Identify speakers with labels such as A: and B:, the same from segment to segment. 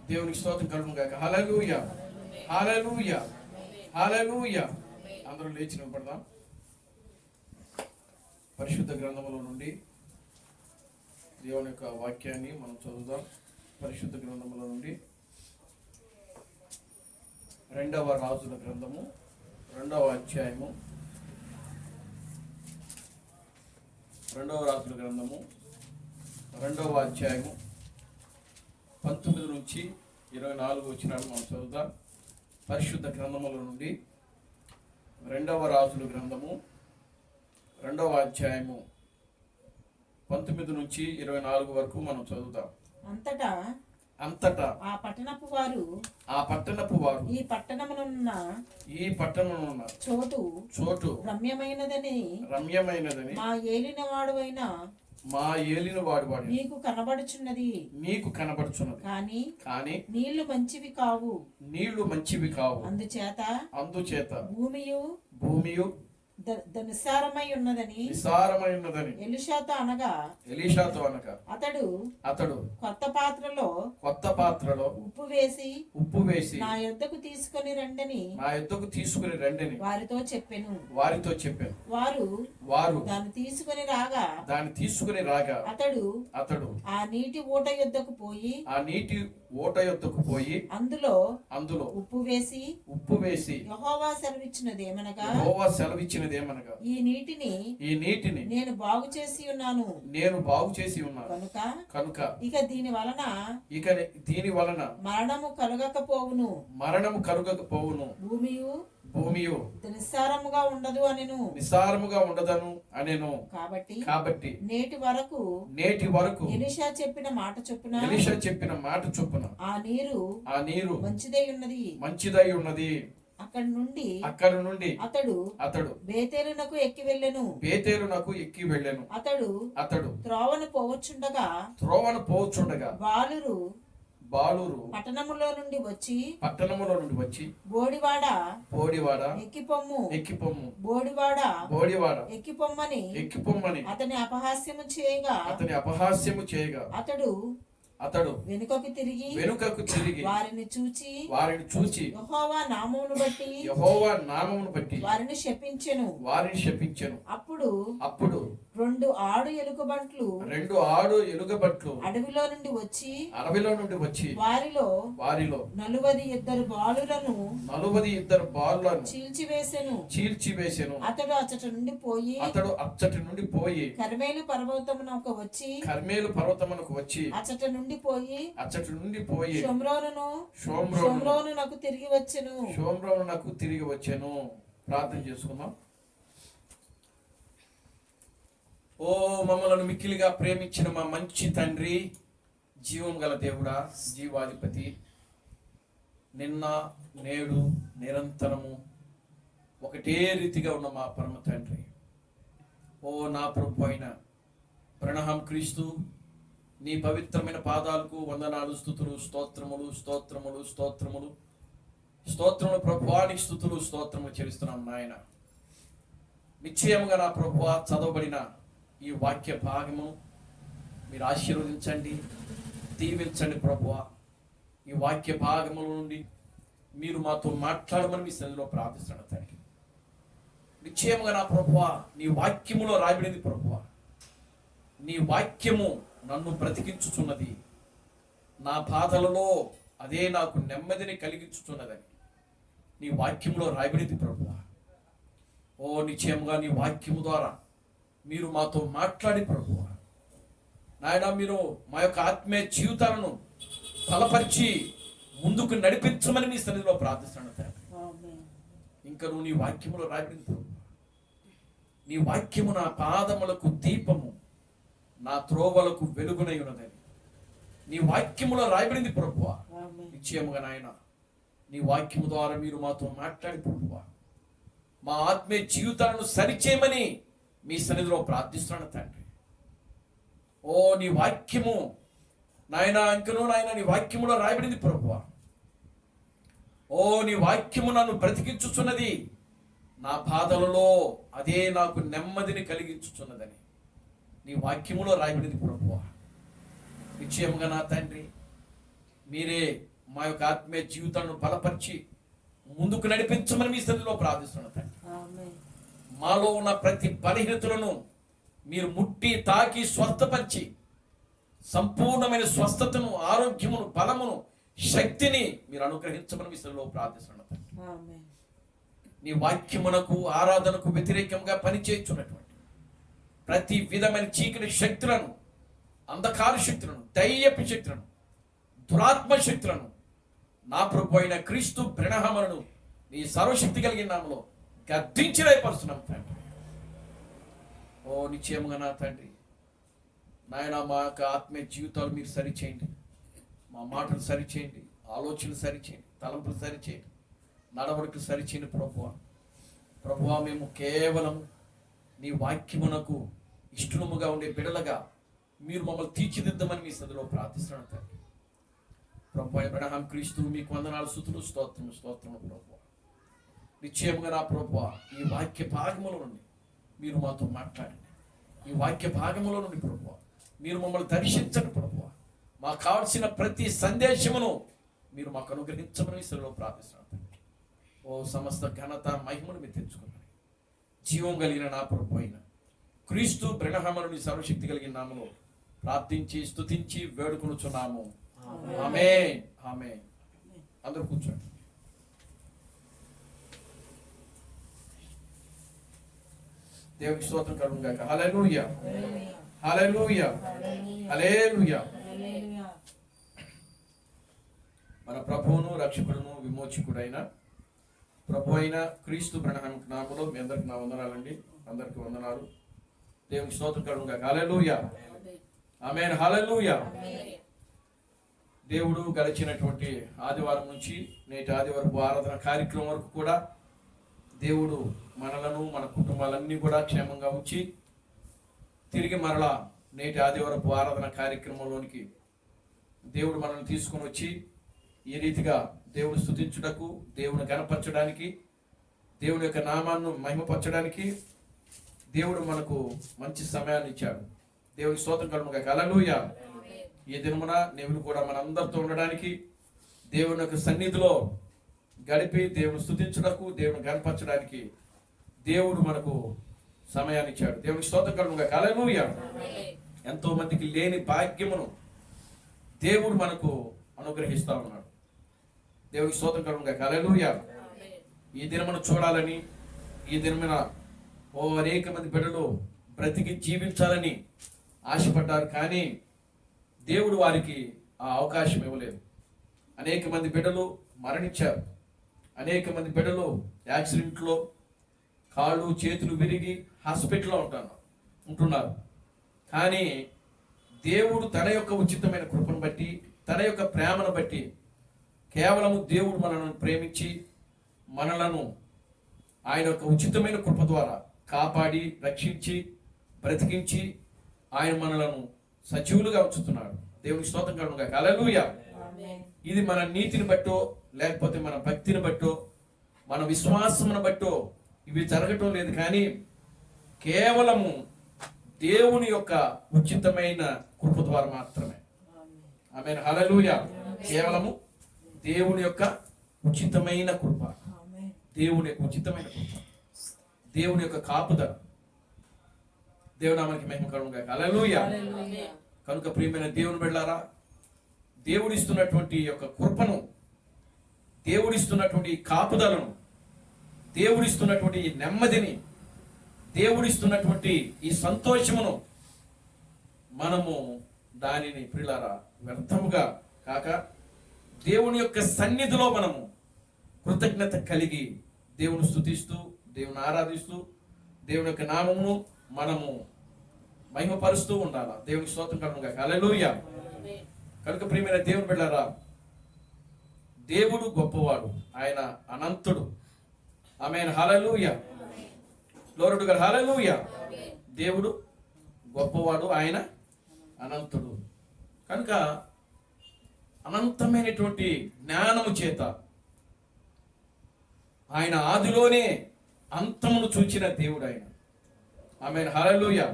A: దేవునికి స్తోత్రం కలుగును గాక. హల్లెలూయా, హల్లెలూయా, హల్లెలూయా. అందరూ లేచి నిలబడదాం. పరిశుద్ధ గ్రంథములో నుండి దేవుని యొక్క వాక్యాన్ని మనం చదువుదాం. పరిశుద్ధ గ్రంథములో నుండి 2వ రాజుల గ్రంథము 2వ అధ్యాయము, 2వ రాజుల గ్రంథము 2వ అధ్యాయము 19 నుంచి 24 వచనాలు మనం చదువుతాం. పరిశుద్ధ గ్రంథముల నుండి 2వ రాజుల గ్రంథము 2వ అధ్యాయము 19 నుంచి 24 వరకు మనం చదువుతాం. అంతటా
B: ఆ పట్టణపు వారు
A: ఈ పట్టణమునున్న చోటు
B: రమ్యమైనదని మా ఏలిన వాడు నీకు కనబడుచున్నది.
A: కానీ
B: నీళ్లు మంచివి కావు.
A: అందుచేత
B: భూమియు నిస్సారమై ఉన్నదని ఎలీషాతో అనగా అతడు కొత్త పాత్రలో ఉప్పు వేసి నా యొద్దకు తీసుకొని రండని వారితో చెప్పెను. వారు దాన్ని తీసుకొని రాగా అతడు ఆ నీటి ఊట యొద్దకు పోయి అందులో ఉప్పు వేసి యెహోవా సెలవిచ్చినదేమనగా ఈ నీటిని నేను బాగు చేసి ఉన్నాను కనుక ఇక దీని వలన మరణము కలుగకపోవును భూమియు నిస్సారముగా ఉండదను అనెను. కాబట్టి నేటి వరకు ఎలీషా చెప్పిన మాట చొప్పున ఆ నీరు మంచిదై ఉన్నది. అక్కడి నుండి అతడు బేతేలునకు ఎక్కి వెళ్ళెను. అతడు త్రోవను పోవచ్చుండగా బాలురు పట్టణములో నుండి వచ్చి బోడివాడ ఎక్కిపొమ్ము బోడివాడ ఎక్కిపొమ్మని అతని అపహాస్యము చేయగా అతడు వెనుకకు తిరిగి వారిని చూచి యెహోవా నామమును బట్టి వారిని శపించెను. అప్పుడు 2 ఆడు ఎలుగుబంట్లు అడవిలో నుండి వచ్చి వారిలో 42 బాలులను చీల్చివేసెను. అతడు అచ్చటి నుండి పోయి కర్మేలు పర్వతమునకు వచ్చి అచ్చటి నుండి పోయి షోమ్రోనునకు తిరిగి వచ్చెను.
A: ప్రార్థన చేసుకుందాం. ఓ మమ్మలను మిక్కిలిగా ప్రేమించిన మా మంచి తండ్రి, జీవం గల దేవుడా, జీవాధిపతి, నిన్న నేడు నిరంతరము ఒకటే రీతిగా ఉన్న మా పరమ తండ్రి, ఓ నా ప్రభు అయిన ప్రణహం క్రీస్తు, నీ పవిత్రమైన పాదాలకు వందనాలు, స్తుతులు, స్తోత్రములు ప్రభువానికి స్తుతులు, స్తోత్రములు చెల్లిస్తున్నాం నాయన. నిశ్చయముగా నా ప్రభువా, చదవబడిన ఈ వాక్య భాగము మీరు ఆశీర్వదించండి, దీవించండి ప్రభువా. ఈ వాక్య భాగముల నుండి మీరు మాతో మాట్లాడమని మీ సన్నిధిలో ప్రార్థిస్తున్నాను తండ్రి. నిశ్చయముగా నా ప్రభువా, నీ వాక్యములో రాయబడింది ప్రభువా, నీ వాక్యము నన్ను బ్రతికించుచున్నది, నా బాధలలో అదే నాకు నెమ్మదిని కలిగించుచున్నదని నీ వాక్యములో రాయబడింది ప్రభువా. ఓ నిశ్చయముగా నీ వాక్యము ద్వారా మీరు మాతో మాట్లాడి ప్రభువా నాయన, మీరు మా యొక్క ఆత్మీయ జీవితాలను బలపరిచి ముందుకు నడిపించమని మీ సన్నిధిలో ప్రార్థిస్తున్నాను తండ్రి. ఇంకా నువ్వు నీ వాక్యములో రాయబడింది ప్రభువా, నీ వాక్యము నా పాదములకు దీపము, నా త్రోవలకు వెలుగునై ఉన్నదని నీ వాక్యములో రాయబడింది ప్రభువా. నిశ్చయముగా నాయన, నీ వాక్యము ద్వారా మీరు మాతో మాట్లాడి ప్రభువా మా ఆత్మీయ జీవితాలను సరిచేయమని మీ సన్నిధిలో ప్రార్థిస్తున్నాను తండ్రి. ఓ నీ వాక్యము నాయన, ఇంకనూ నాయన నీ వాక్యములో రాయబడింది ప్రభువా, ఓ నీ వాక్యము నన్ను బ్రతికించుచున్నది, నా బాధలలో అదే నాకు నెమ్మదిని కలిగించుచున్నదని నీ వాక్యములో రాయబడింది ప్రభువా. నిశ్చయముగా నా తండ్రి, మీరే మా యొక్క ఆత్మీయ జీవితాలను బలపరిచి ముందుకు నడిపించమని మీ స్థితిలో ప్రార్థిస్తున్నాను తండ్రి. మాలో ఉన్న ప్రతి బలహీనతలను మీరు ముట్టి తాకి స్వస్థపరిచి సంపూర్ణమైన స్వస్థతను, ఆరోగ్యమును, బలమును, శక్తిని మీరు అనుగ్రహించమని మీ స్థితిలో ప్రార్థిస్తున్నాను తండ్రి. నీ వాక్యమునకు, ఆరాధనకు వ్యతిరేకంగా పనిచేస్తున్నటువంటి ప్రతి విధమైన చీకటి శక్తులను, అంధకార శక్తులను, దయ్యపు శక్తులను, దురాత్మ శక్తులను నా ప్రభు అయిన క్రీస్తు బ్రహ్మను నీ సర్వశక్తి కలిగిన నామములో గద్దించి రేపరుస్తున్నాం తండ్రి. ఓ నిశ్చయముగా నా తండ్రి, నాయన మా యొక్క ఆత్మీయ జీవితాలు మీరు సరిచేయండి, మా మాటలు సరిచేయండి, ఆలోచనలు సరిచేయండి, తలంపులు సరిచేయండి, నడవడికలు సరిచేయండి ప్రభువా. మేము కేవలం నీ వాక్యమునకు ఇష్టముగా ఉండే బిడలగా మీరు మమ్మల్ని తీర్చిదిద్దమని మీ సదిలో ప్రార్థిస్తున్నాను తండ్రి. ప్రభు అబ్రహాం క్రీస్తు మీకు వందనాలు, స్తుతులు, స్తోత్రము ప్రభు. నిశ్చయముగా నా ప్రభు, ఈ వాక్య భాగముల నుండి మీరు మాతో మాట్లాడండి. ఈ వాక్య భాగముల నుండి ప్రభు మీరు మమ్మల్ని దర్శించండి ప్రభు. మాకు కావలసిన ప్రతి సందేశమును మీరు మాకు అనుగ్రహించమని సరిలో ప్రార్థిస్తున్నాను తండ్రి. ఓ సమస్త ఘనత, మహిమను మీరు తెచ్చుకున్నాను. జీవం కలిగిన నా ప్రభు అయిన క్రీస్తు బ్రహ్మను సర్వశక్తి కలిగిన నామములో ప్రార్థించి స్తుతించి వేడుకొనుచున్నాము. ఆమేన్, ఆమేన్. అందరూ కూర్చోండి. దేవునికి స్తోత్రం కలుగును గాక. హల్లెలూయా, హల్లెలూయా, హల్లెలూయా. మన ప్రభువును, రక్షకుడును, విమోచకుడైన ప్రభు అయిన క్రీస్తు బ్రహ్మ నామములో మీ అందరికి నా వందనాలండి. అందరికి వందనాలు. దేవునికి స్తోత్రం కలుగును గాక. హల్లెలూయా, ఆమేన్, హల్లెలూయా. దేవుడు గడిచినటువంటి ఆదివారం నుంచి నేటి ఆదివారపు ఆరాధన కార్యక్రమం వరకు కూడా దేవుడు మనలను, మన కుటుంబాలన్నీ కూడా క్షేమంగా ఉంచి తిరిగి మరలా నేటి ఆదివారపు ఆరాధన కార్యక్రమంలోనికి దేవుడు మనల్ని తీసుకొని వచ్చి ఈ రీతిగా దేవుడు స్తుతించుటకు, దేవుని గణపరచడానికి, దేవుని యొక్క నామాన్ని మహిమపరచడానికి దేవుడు మనకు మంచి సమయాన్ని ఇచ్చాడు. దేవుని స్తోత్రం కలుగును గాక. హల్లెలూయా. ఈ దినమున నేను కూడా మనందరితో ఉండడానికి, దేవుని యొక్క సన్నిధిలో గడిపి దేవుని స్తుతించుటకు, దేవుని గణపరచడానికి దేవుడు మనకు సమయాన్ని ఇచ్చాడు. దేవుని స్తోత్రం కలుగును గాక. హల్లెలూయా. ఎంతో మందికి లేని భాగ్యమును దేవుడు మనకు అనుగ్రహిస్తా ఉన్నాడు. దేవుని స్తోత్రం కలుగును గాక. హల్లెలూయా. ఈ దినమును చూడాలని, ఈ దినమున అనేక మంది బిడ్డలు బ్రతికి జీవించాలని ఆశపడ్డారు, కానీ దేవుడు వారికి ఆ అవకాశం ఇవ్వలేదు. అనేక మంది బిడ్డలు మరణించారు. అనేక మంది బిడ్డలు యాక్సిడెంట్లో కాళ్ళు చేతులు విరిగి హాస్పిటల్లో ఉంటున్నారు. కానీ దేవుడు తన యొక్క ఉచితమైన కృపను బట్టి, తన యొక్క ప్రేమను బట్టి, కేవలము దేవుడు మనలను ప్రేమించి మనలను ఆయన యొక్క ఉచితమైన కృప ద్వారా కాపాడి, రక్షించి, బ్రతికించి ఆయన మనలను సజీవులుగా ఉంచుతున్నాడు. దేవుని స్తోత్రం కలుగును గాక. హల్లెలూయా. ఇది మన నీతిని బట్టో, లేకపోతే మన భక్తిని బట్టో, మన విశ్వాసమును బట్టో ఇవి జరగటం లేదు, కానీ కేవలము దేవుని యొక్క ఉచితమైన కృప ద్వారా మాత్రమే. ఆమేన్, హల్లెలూయా. కేవలము దేవుని యొక్క ఉచితమైన కృప, దేవుని యొక్క ఉచితమైన కృప, దేవుని యొక్క కాపుదల. దేవుని నామానికి మహిమ కలుగును గాక. హల్లెలూయా. కనుక ప్రియమైన దేవుని బిడ్డలారా, దేవుడిస్తున్నటువంటి యొక్క కృపను, దేవుడిస్తున్నటువంటి కాపుదలను, దేవుడిస్తున్నటువంటి ఈ నెమ్మదిని, దేవుడిస్తున్నటువంటి ఈ సంతోషమును మనము దానిని ప్రియులారా వ్యర్థముగా కాక దేవుని యొక్క సన్నిధిలో మనము కృతజ్ఞత కలిగి దేవుని స్తుతిస్తూ, దేవుని ఆరాధిస్తూ, దేవుని యొక్క నామమును మనము మహిమపరుస్తూ ఉండాలి. దేవునికి స్తోత్రం కలుగును గాక. హల్లెలూయా. కనుక ప్రియమైన దేవుని బిడ్డలారా, దేవుడు గొప్పవాడు, ఆయన అనంతుడు. ఆమేన్, హల్లెలూయా. Glory to God. హల్లెలూయా. దేవుడు గొప్పవాడు, ఆయన అనంతుడు. కనుక అనంతమైనటువంటి జ్ఞానము చేత ఆయన ఆదిలోనే అంతమును చూచిన దేవుడు ఆయన. ఆమేన్, హల్లెలూయా.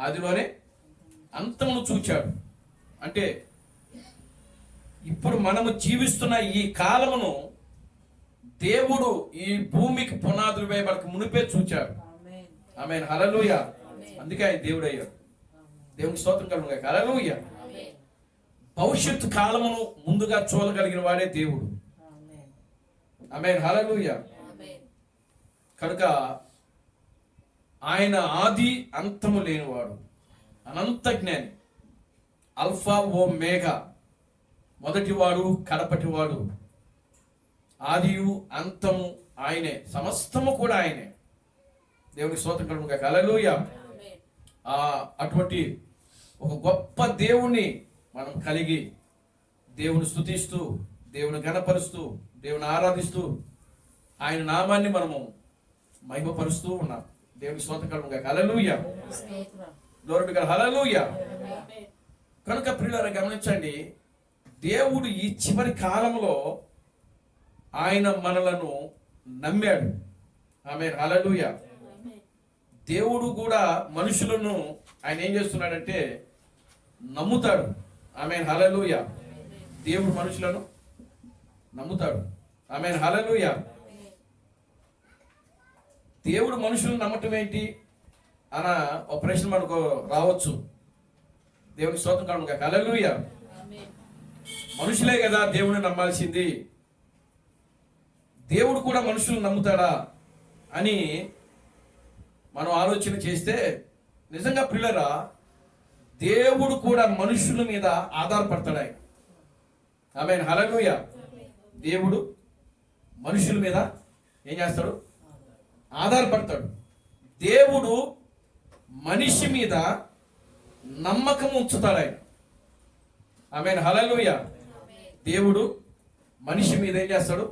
A: ఆదిలోనే అంతమును చూచాడు. అంటే ఇప్పుడు మనము జీవిస్తున్న ఈ కాలమును దేవుడు ఈ భూమికి పునాదులు వేయబడక మునిపే చూచాడు. ఆమేన్, హల్లెలూయా. అందుకే ఆయన దేవుడు అయ్యాడు. దేవునికి స్తోత్రం కలుగును గాక. హల్లెలూయా. భవిష్యత్తు కాలమును ముందుగా చూడగలిగిన వాడే దేవుడు. ఆమేన్, హల్లెలూయా. కనుక ఆయన ఆది అంతము లేనివాడు, అనంత జ్ఞాని, అల్ఫా ఓ మేఘా, మొదటివాడు కడపటివాడు, ఆదియు అంతము ఆయనే, సమస్తము కూడా ఆయనే. దేవునికి స్తోత్రం కలుగును గాక. హల్లెలూయా. అటువంటి ఒక గొప్ప దేవుణ్ణి మనం కలిగి దేవుని స్తుతిస్తూ, దేవుని ఘనపరుస్తూ, దేవుని ఆరాధిస్తూ, ఆయన నామాన్ని మనము మహిమపరుస్తూ ఉన్నాం. దేవునికి స్తోత్రం కలుగును గాక. హల్లెలూయా. Glory to God. హల్లెలూయా. కనుక ప్రియులారా గమనించండి, దేవుడు ఈ చివరి కాలంలో ఆయన మనలను నమ్మాడు. ఆమేన్, హల్లెలూయా. దేవుడు కూడా మనుషులను ఆయన ఏం చేస్తున్నాడంటే నమ్ముతాడు. ఆమేన్, హల్లెలూయా. దేవుడు మనుషులను నమ్ముతాడు. ఆమేన్, హల్లెలూయా. దేవుడు మనుషులను నమ్మటం ఏంటి అన్న ఒక ప్రశ్న మనకు రావచ్చు. దేవునికి స్తోత్రం కలుగును గాక. హల్లెలూయా. మనుషులే కదా దేవుని నమ్మాల్సింది, దేవుడు కూడా మనుషులను నమ్ముతాడా అని మనం ఆలోచన చేస్తే, నిజంగా ప్రియులారా, దేవుడు కూడా మనుషుల మీద ఆధారపడతాడు ఆయన. ఆమేన్, హల్లెలూయా. దేవుడు మనుషుల మీద ఏం చేస్తాడు? ఆధారపడతాడు. దేవుడు మనిషి మీద నమ్మకం ఉంచుతాడు ఆయన. ఆమేన్, హల్లెలూయా. దేవుడు మనిషి మీద ఏం చేస్తాడు?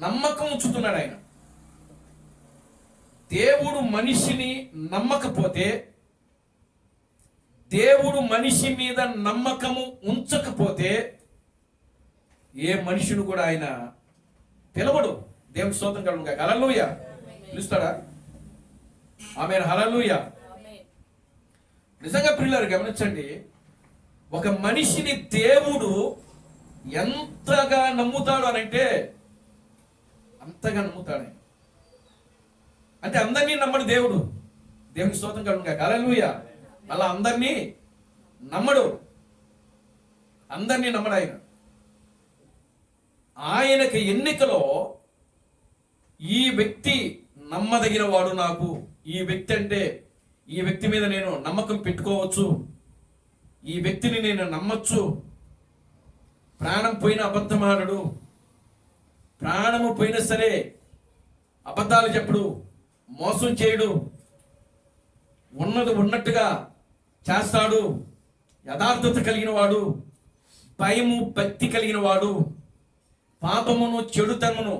A: నమ్మకం ఉంచుతున్నాడు ఆయన. దేవుడు మనిషిని నమ్మకపోతే, దేవుడు మనిషి మీద నమ్మకము ఉంచకపోతే ఏ మనిషిని కూడా ఆయన పిలవడు. దేవుని స్తోత్రం కలుగును గాక. హల్లెలూయా. పిలుస్తాడా? ఆమేన్, హల్లెలూయా. నిజంగా ప్రియులారు గమనించండి, ఒక మనిషిని దేవుడు ఎంతగా నమ్ముతాడు అనంటే అంతగా నమ్ముతాడు. అంటే అందరినీ నమ్మడు దేవుడు. దేవునికి స్తోత్రం కలుగును గాక. హల్లెలూయా. అలా అందరినీ నమ్మడు, అందరినీ నమ్మడు ఆయన. ఆయనకి ఎన్నికలో ఈ వ్యక్తి నమ్మదగిన వాడు, నాకు ఈ వ్యక్తి అంటే ఈ వ్యక్తి మీద నేను నమ్మకం పెట్టుకోవచ్చు, ఈ వ్యక్తిని నేను నమ్మచ్చు, ప్రాణం పోయిన అబద్ధమాడడు, ప్రాణము పోయినా సరే అబద్ధాలు చెప్పడు, మోసం చేయడు, ఉన్నది ఉన్నట్టుగా చేస్తాడు, యథార్థత కలిగిన వాడు, భయము భక్తి కలిగిన వాడు, పాపమును చెడుతనమును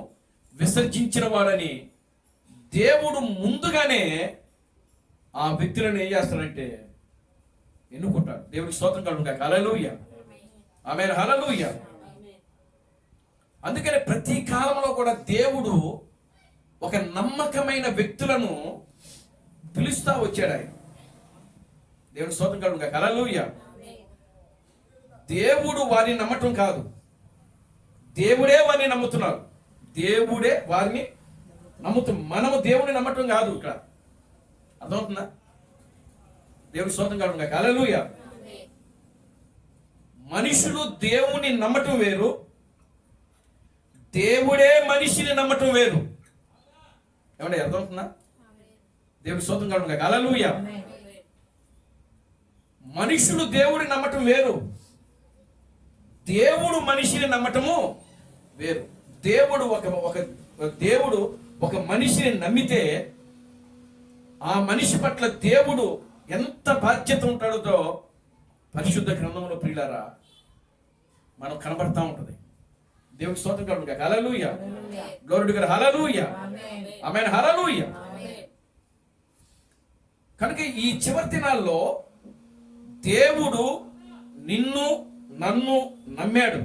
A: విసర్జించిన వాడని దేవుడు ముందుగానే ఆ వ్యక్తులను ఏం చేస్తాడంటే ఎన్నుకుంటాడు. దేవుడికి స్తోత్రం కలుగును గాక. హల్లెలూయా. ఆమేన్, హల్లెలూయా. అందుకని ప్రతి కాలంలో కూడా దేవుడు ఒక నమ్మకమైన వ్యక్తులను పిలుస్తా వచ్చాడు ఆయన. దేవుడికి స్తోత్రం కలుగును గాక. హల్లెలూయా. దేవుడు వారిని నమ్మటం కాదు, దేవుడే వారిని నమ్ముతున్నారు. దేవుడే వారిని నమ్ముతున్నాం. మనము దేవుని నమ్మటం కాదు. ఇక్కడ అర్థమవుతుందా? దేవుని స్తోత్రం కలుగును గాక. హల్లెలూయా. మనుషులు దేవుని నమ్మటం వేరు, దేవుడే మనిషిని నమ్మటం వేరు. ఏమంటే అర్థమవుతుందా? దేవుని స్తోత్రం కలుగును గాక. హల్లెలూయా. మనుషులు దేవుడిని నమ్మటం వేరు, దేవుడు మనిషిని నమ్మటము వేరు. దేవుడు ఒక మనిషిని నమ్మితే ఆ మనిషి పట్ల దేవుడు ఎంత బాధ్యత ఉంటాడో పరిశుద్ధ గ్రంథంలో ప్రియులారా మనం కనబడతా ఉంటది. దేవునికి స్తోత్రం కలుగును గాక. హల్లెలూయా. Glory to God. హల్లెలూయా. ఆమేన్, హల్లెలూయా. కనుక ఈ చివరి దినాల్లో దేవుడు నిన్ను నన్ను నమ్మాడు.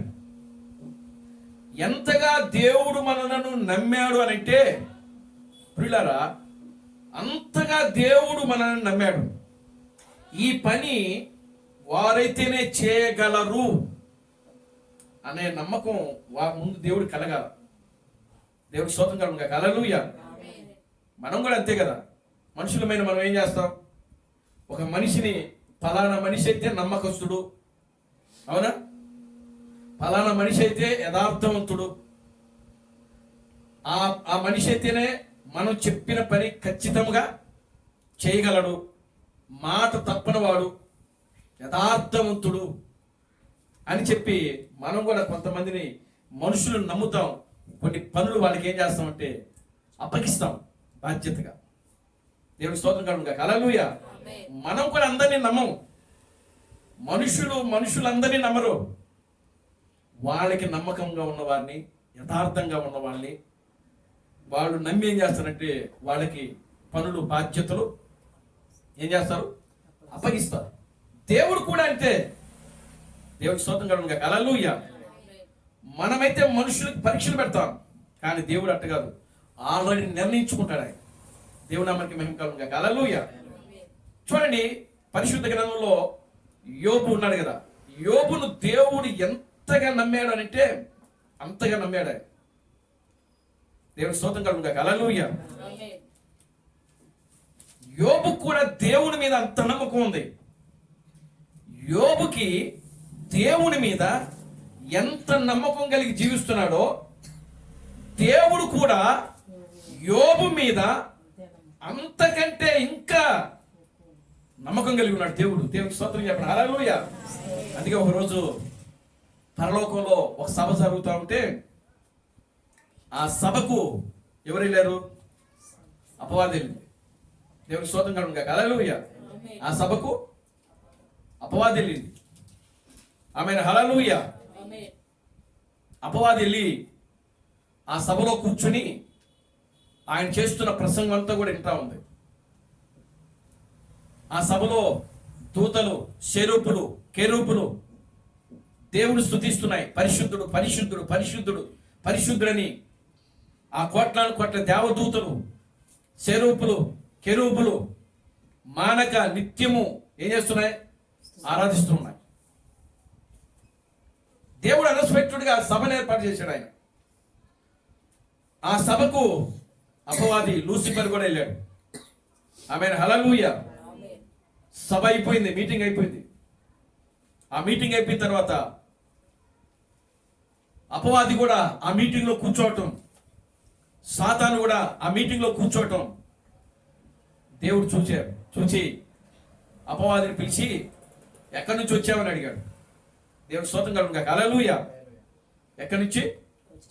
A: ఎంతగా దేవుడు మనలను నమ్మాడు అనంటే ప్రియులారా, అంతగా దేవుడు మనల్ని నమ్మాడు. ఈ పని వారైతేనే చేయగలరు అనే నమ్మకం ముందు దేవుడు కలగాలి. దేవుడి స్తోత్రం కలుగుగా. హల్లెలూయా. మనం కూడా అంతే కదా, మనుషులమైన మనం ఏం చేస్తాం? ఒక మనిషిని ఫలానా మనిషి అయితే నమ్మకస్తుడు, అవునా, ఫలానా మనిషి అయితే యథార్థవంతుడు, ఆ మనిషి అయితేనే మనం చెప్పిన పని ఖచ్చితంగా చేయగలడు, మాట తప్పనివాడు, యథార్థవంతుడు అని చెప్పి మనం కూడా కొంతమందిని మనుషులు నమ్ముతాం. కొన్ని పనులు వాళ్ళకి ఏం చేస్తామంటే అప్పగిస్తాం బాధ్యతగా. దేవుడి స్తోత్రం కలుగుగా. హల్లెలూయా. మనం కూడా అందరినీ నమ్మం. మనుషులందరినీ నమ్మరు. వాళ్ళకి నమ్మకంగా ఉన్న వారిని, యథార్థంగా ఉన్న వాళ్ళని వాళ్ళు నమ్మి ఏం చేస్తారంటే వాళ్ళకి పనులు, బాధ్యతలు ఏం చేస్తారు? అప్పగిస్తారు. దేవుడు కూడా అంతే. దేవుడి స్తోత్రం కలుగుగా. హల్లెలూయా. మనమైతే మనుషులకు పరీక్షలు పెడతాం, కానీ దేవుడు అట్ట కాదు, ఆల్రెడీ నిర్ణయించుకుంటాడు ఆయన. దేవుడు నామానికి మహిమ కలుగుగా. హల్లెలూయా. చూడండి, పరిశుద్ధ గ్రంథంలో యోబు ఉన్నాడు కదా, యోబును దేవుడు ఎంతగా నమ్మాడు అంటే అంతగా నమ్మాడు ఆయన. దేవుడి స్తోత్రం కలుగుగా. హల్లెలూయా. యోబు కూడా దేవుని మీద అంత నమ్మకం ఉంది. యోబుకి దేవుని మీద ఎంత నమ్మకం కలిగి జీవిస్తున్నాడో దేవుడు కూడా యోబు మీద అంతకంటే ఇంకా నమ్మకం కలిగి ఉన్నాడు. దేవుడికి స్తోత్రం చెప్పండి. హల్లెలూయా. అందుకే ఒకరోజు పరలోకంలో ఒక సభ జరుగుతూ ఉంటే ఆ సభకు ఎవరు వెళ్ళారు? అపవాది వెళ్ళింది. దేవుడికి స్తోత్రం కలుగుగా. హల్లెలూయా. ఆ సభకు అపవాది వెళ్ళింది. ఆమె హల్లెలూయా. అపవాది వెళ్ళి ఆ సభలో కూర్చుని ఆయన చేస్తున్న ప్రసంగం అంతా కూడా వింటా ఉంది. ఆ సభలో దూతలు, శరూపులు, కెరూపులు దేవుడు స్తుతిస్తున్నాయి. పరిశుద్ధుడు, పరిశుద్ధుడు, పరిశుద్ధుడు, పరిశుద్ధుడని ఆ కోట్ల దేవదూతలు, శరూపులు, కెరూపులు మానక నిత్యము ఏం చేస్తున్నాయి? ఆరాధిస్తున్నాయి. దేవుడు అన్ఎక్స్పెక్టెడ్గా సభను ఏర్పాటు చేశాడు ఆయన. ఆ సభకు అపవాది లూసిఫర్ కూడా వెళ్ళాడు. ఆమెను హల్లెలూయా. సభ అయిపోయింది, మీటింగ్ అయిపోయింది. ఆ మీటింగ్ అయిపోయిన తర్వాత అపవాది కూడా ఆ మీటింగ్ లో కూర్చోవటం, సాతాను కూడా ఆ మీటింగ్ లో కూర్చోవటం దేవుడు చూచి అపవాదిని పిలిచి ఎక్కడి నుంచి వచ్చావని అడిగాడు. దేవుడు స్తోత్రం కలుగుగా. హల్లెలూయా. ఎక్కడి నుంచి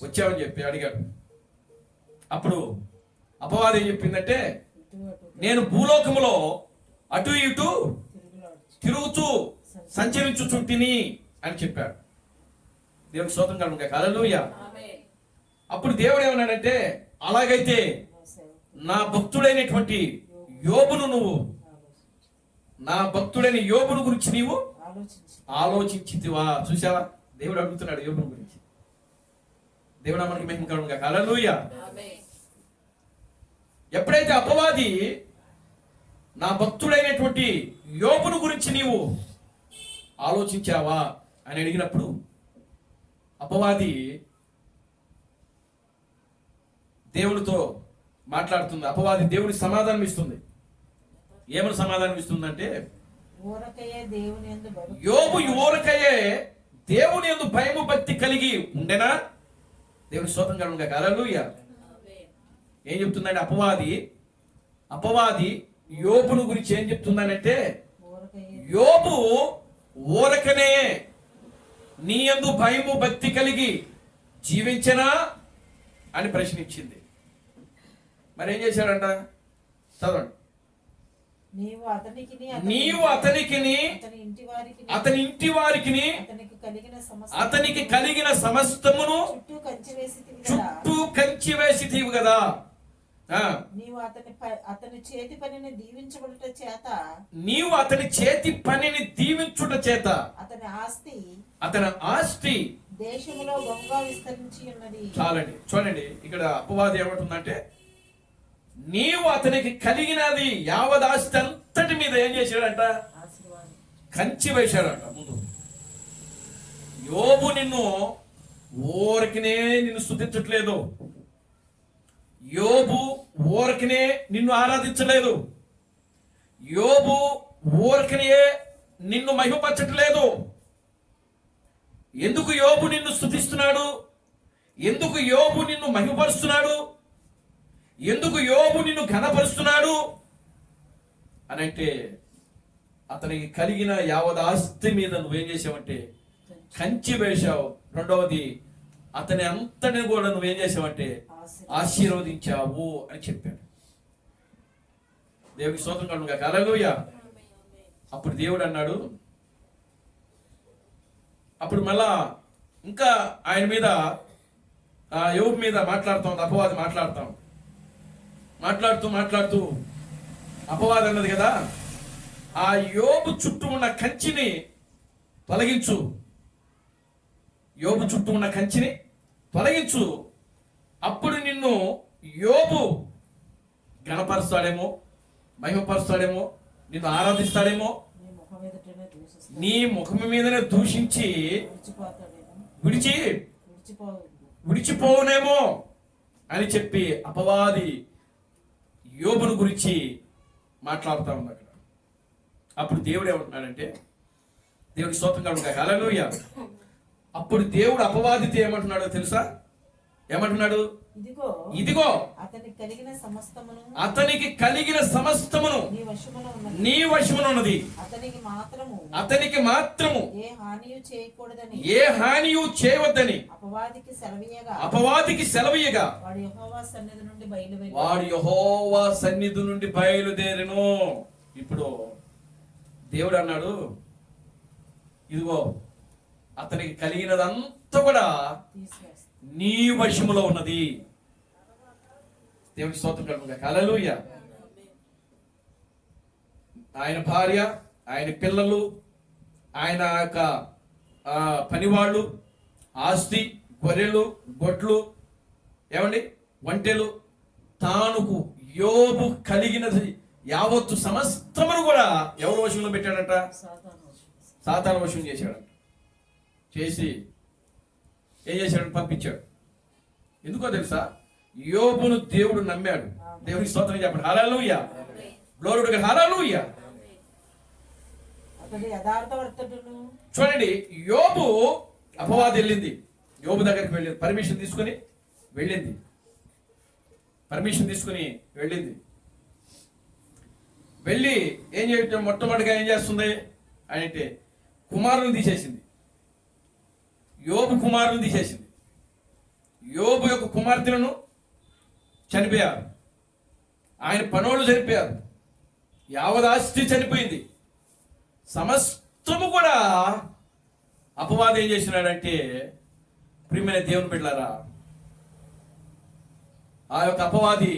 A: వచ్చావని చెప్పి అడిగాడు. అప్పుడు అపవాది ఏం చెప్పిందంటే, నేను భూలోకములో అటు ఇటు తిరుగుతూ సంచరించుచుంటిని అని చెప్పాడు. దేవుడు స్తోత్రం కలుగుగా. హల్లెలూయా. అప్పుడు దేవుడు ఏమన్నాడంటే, అలాగైతే నా భక్తుడైనటువంటి యోబును గురించి నీవు ఆలోచించితివా? చూసావా? దేవుడు అడుగుతున్నాడు యోబును గురించి. దేవుడు మనకి మహిమ కలుగుగా. హల్లెలూయా. ఎప్పుడైతే అపవాది నా భక్తుడైనటువంటి యోబును గురించి నీవు ఆలోచించావా అని అడిగినప్పుడు అపవాది దేవుడితో మాట్లాడుతుంది. అపవాది దేవుడి సమాధానం ఇస్తుంది. ఏమని సమాధానం ఇస్తుందంటే, యోబు ఊరకయే దేవుని యందు భయము భక్తి కలిగి ఉండెనా? దేవుని స్తోత్రం కలుగుగా. హల్లెలూయా. ఏం చెప్తుందంటే అపవాది యోబును గురించి ఏం చెప్తుందనంటే, యోబు ఊరకనే నీ యందు భయము భక్తి కలిగి జీవించనా అని ప్రశ్నించింది. మరి ఏం చేశాడంట? చదవండి. నీవు అతనికిని అతని ఇంటి వారికిని అతనికి కలిగిన సమస్తమును చుట్టూ కంచి వేసితివి కదా.
B: నీవు అతని చేతి పనిని దీవించుట చేత అతని ఆస్తి దేశములో గొప్పగా విస్తరించి ఉన్నది.
A: చాలండి. చూడండి, ఇక్కడ అపవాది ఏమంటుందంటే, నీవు అతనికి కలిగినది యావత్ ఆస్తి అంతటి మీద ఏం చేశాడంట? కంచి వేశాడంట. ముందు యోబు నిన్ను ఊరికనే నిన్ను స్తుతించట్లేదు. యోబు ఊరికనే నిన్ను ఆరాధించలేదు. యోబు ఊరికనే నిన్ను మహిమపరచట్లేదు. ఎందుకు యోబు నిన్ను స్తుతిస్తున్నాడు? ఎందుకు యోబు నిన్ను మహిమపరుస్తున్నాడు? ఎందుకు యోబు నిన్ను ఘనపరుస్తున్నాడు అని అంటే, అతనికి కలిగిన యావత్ ఆస్తి మీద నువ్వేం చేసావంటే కంచి వేశావు. రెండవది, అతని అంతటిని కూడా నువ్వేం చేసావంటే ఆశీర్వదించావు అని చెప్పాడు. దేవుడికి స్తోత్రం కలుగును గాక. హల్లెలూయా. అప్పుడు దేవుడు అన్నాడు, అప్పుడు మళ్ళా ఇంకా ఆయన మీద యోబు మీద మాట్లాడుతాం, అపవాది మాట్లాడుతూ అపవాది అన్నది కదా, ఆ యోబు చుట్టూ ఉన్న కంచిని తొలగించు, యోబు చుట్టూ ఉన్న కంచిని తొలగించు, అప్పుడు నిన్ను యోబు గణపరుస్తాడేమో, మహిమపరుస్తాడేమో, నిన్ను ఆరాధిస్తాడేమో, నీ ముఖం మీదనే దూషించి విడిచిపోవునేమో అని చెప్పి అపవాది యోబును గురించి మాట్లాడుతూ ఉంది అక్కడ. అప్పుడు దేవుడు ఏమంటున్నాడంటే, దేవుడి స్తోత్రం కలుగును గాక. హల్లెలూయా. అప్పుడు దేవుడు అపవాదితో ఏమంటున్నాడో తెలుసా? ఏమంటున్నాడు? ఇదిగో అతనికి కలిగిన సమస్తమును నీ వశమున ఉన్నది, అతనికి మాత్రము ఏ హానియు చేయవద్దని అపవాదికి సెలవీయగా వాడు యెహోవా సన్నిధి నుండి బయలుదేరెను. ఇప్పుడు దేవుడు అన్నాడు, ఇదిగో అతనికి కలిగినదంతా కూడా నీ వశములో ఉన్నది. దేవుని స్తోత్రం కలుగును గాక. హల్లెలూయా. ఆయన భార్య, ఆయన పిల్లలు, ఆయన యొక్క పనివాళ్ళు, ఆస్తి, గొర్రెలు, గొడ్లు, ఏమండి, ఒంటెలు, తానుకు యోబు కలిగినది యావత్తు సమస్తమును కూడా ఎవరు వశంలో పెట్టాడంట? సాతాను వశం చేశాడంట. చేసి ఏం చేశాడు? పంపించాడు. ఎందుకో తెలుసా? యోబును దేవుడు నమ్మాడు. దేవునికి స్తోత్రం చెప్పండి. హల్లెలూయా. Glory to God. హల్లెలూయా. చూడండి, యోబు అపవాది వెళ్ళింది, యోబు దగ్గరికి వెళ్ళింది, పర్మిషన్ తీసుకుని వెళ్ళింది. వెళ్ళి ఏం చేయటం, మొట్టమొదటిగా ఏం చేస్తుంది అంటే కుమారుని తీసేసింది. యోబు కుమారుని తీసేసింది. యోబు యొక్క కుమార్తెలను చనిపోయారు, ఆయన పనోళ్ళు చనిపోయారు, యావదాస్తి చనిపోయింది. సమస్తము కూడా అపవాదం ఏం చేసినాడంటే, ప్రియమైన దేవుని బిడ్డలారా, ఆ యొక్క అపవాది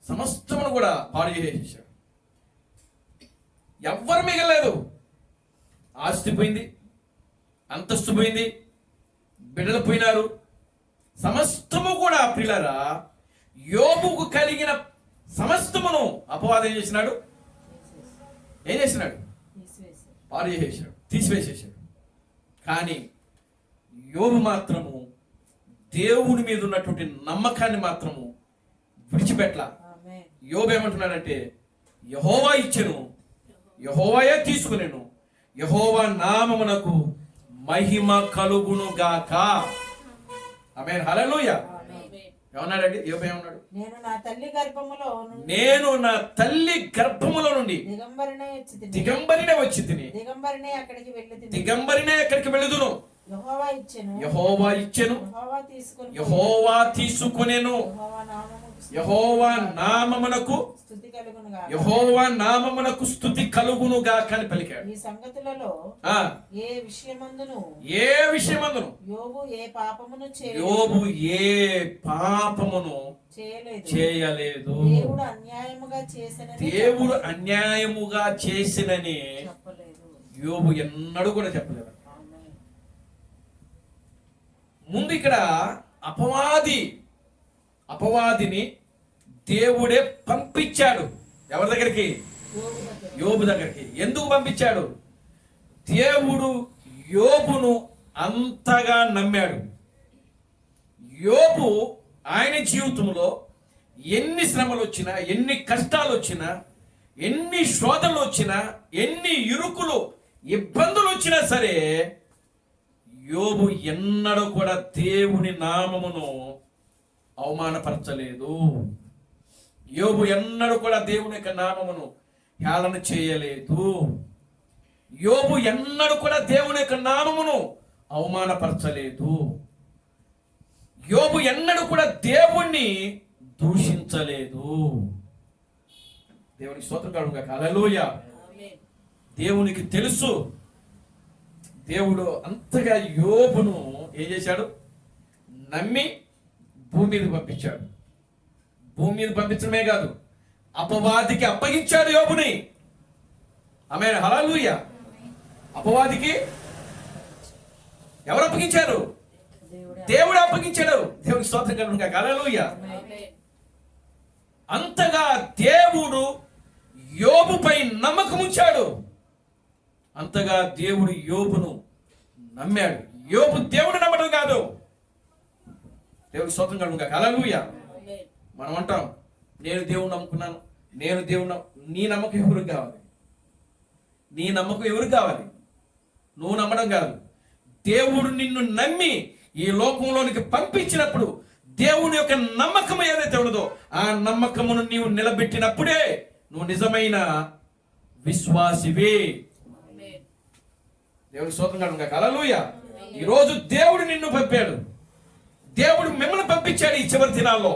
A: సమస్తమును కూడా పాడు చేసేసాడు. ఎవ్వరు మిగలలేదు. ఆస్తి పోయింది, అంతస్తు పోయింది, బిడ్డలు పోయినారు, సమస్తము కూడా. ప్రియులారా, యోబుకు కలిగిన సమస్తమును అపవాదం ఏం చేసినాడు? పాడు చేసేసాడు, తీసివేసేసాడు. కానీ యోబు మాత్రము దేవుని మీద ఉన్నటువంటి నమ్మకాన్ని మాత్రము విడిచిపెట్ల. యోబు ఏమంటున్నాడంటే, యెహోవా ఇచ్చెను, యెహోవాయే తీసుకునేను, యెహోవా నామమునకు మహిమ కలుగును గాక. ఆమేన్. హల్లెలూయా. ఏమన్నాడండి? యోబు ఏమన్నాడు? నేను నా తల్లి గర్భములో నుండి దిగంబరినే వచ్చి తిని దిగంబరినే ఎక్కడికి వెళ్ళదును. యెహోవా ఇచ్చెను, యెహోవా తీసుకునేను, యెహోవా నామమునకు స్తుతి కలుగును గాక అని పలికాడు.
B: ఈ సంగతులలో ఏ విషయమందును యోబు ఏ పాపమును
A: చేయలేదు. దేవుడు అన్యాయముగా చేసినని యోబు ఎన్నడూ కూడా చెప్పలేదు. ముందు ఇక్కడ అపవాదిని దేవుడే పంపించాడు. ఎవరి దగ్గరికి? యోబు దగ్గరికి. ఎందుకు పంపించాడు? దేవుడు యోబును అంతగా నమ్మాడు. యోబు ఆయన జీవితంలో ఎన్ని శ్రమలు వచ్చినా, ఎన్ని కష్టాలు వచ్చినా, ఎన్ని శోధనలు వచ్చినా, ఎన్ని ఇరుకులు ఇబ్బందులు వచ్చినా సరే యోబు ఎన్నడూ కూడా దేవుని నామమును అవమానపరచలేదు. యోబు ఎన్నడూ కూడా దేవుని యొక్క నామమును హేళన చేయలేదు. యోబు ఎన్నడూ కూడా దేవుని యొక్క నామమును అవమానపరచలేదు. యోబు ఎన్నడూ కూడా దేవుణ్ణి దూషించలేదు. దేవునికి స్తోత్రం కలుగుగాక. హల్లెలూయా. దేవునికి తెలుసు. దేవుడు అంతగా యోబును ఏం చేశాడు? నమ్మి భూమి మీద పంపించాడు. భూమి మీద పంపించడమే కాదు, అపవాదికి అప్పగించాడు యోబుని. ఆమేన్. హల్లెలూయా. అపవాదికి ఎవరు అప్పగించారు? దేవుడు అప్పగించాడు. దేవునికి స్తోత్రం కలుగుగాక. హల్లెలూయా. అంతగా దేవుడు యోబుపై నమ్మకం ఉంచాడు. అంతగా దేవుడు యోబును నమ్మాడు. యోబు దేవుడు నమ్మడం కాదు. దేవుడికి స్తోత్రం కలుగుగాక. హల్లెలూయా. మనం అంటాం, నేను దేవుని నమ్ముకున్నాను, నేను దేవుని. నీ నమ్మకం ఎవరికి కావాలి? నీ నమ్మకం ఎవరికి కావాలి? నువ్వు నమ్మడం కాదు. దేవుడు నిన్ను నమ్మి ఈ లోకంలోనికి పంపించినప్పుడు దేవుని యొక్క నమ్మకం ఏదైతే ఉన్నదో ఆ నమ్మకమును నీవు నిలబెట్టినప్పుడే నువ్వు నిజమైన విశ్వాసివే. దేవుని స్తోత్రం కలుగుగాక. హల్లెలూయా. ఈరోజు దేవుడు నిన్ను పంపాడు. దేవుడు మిమ్మల్ని పంపించాడు ఈ చివరి దినాల్లో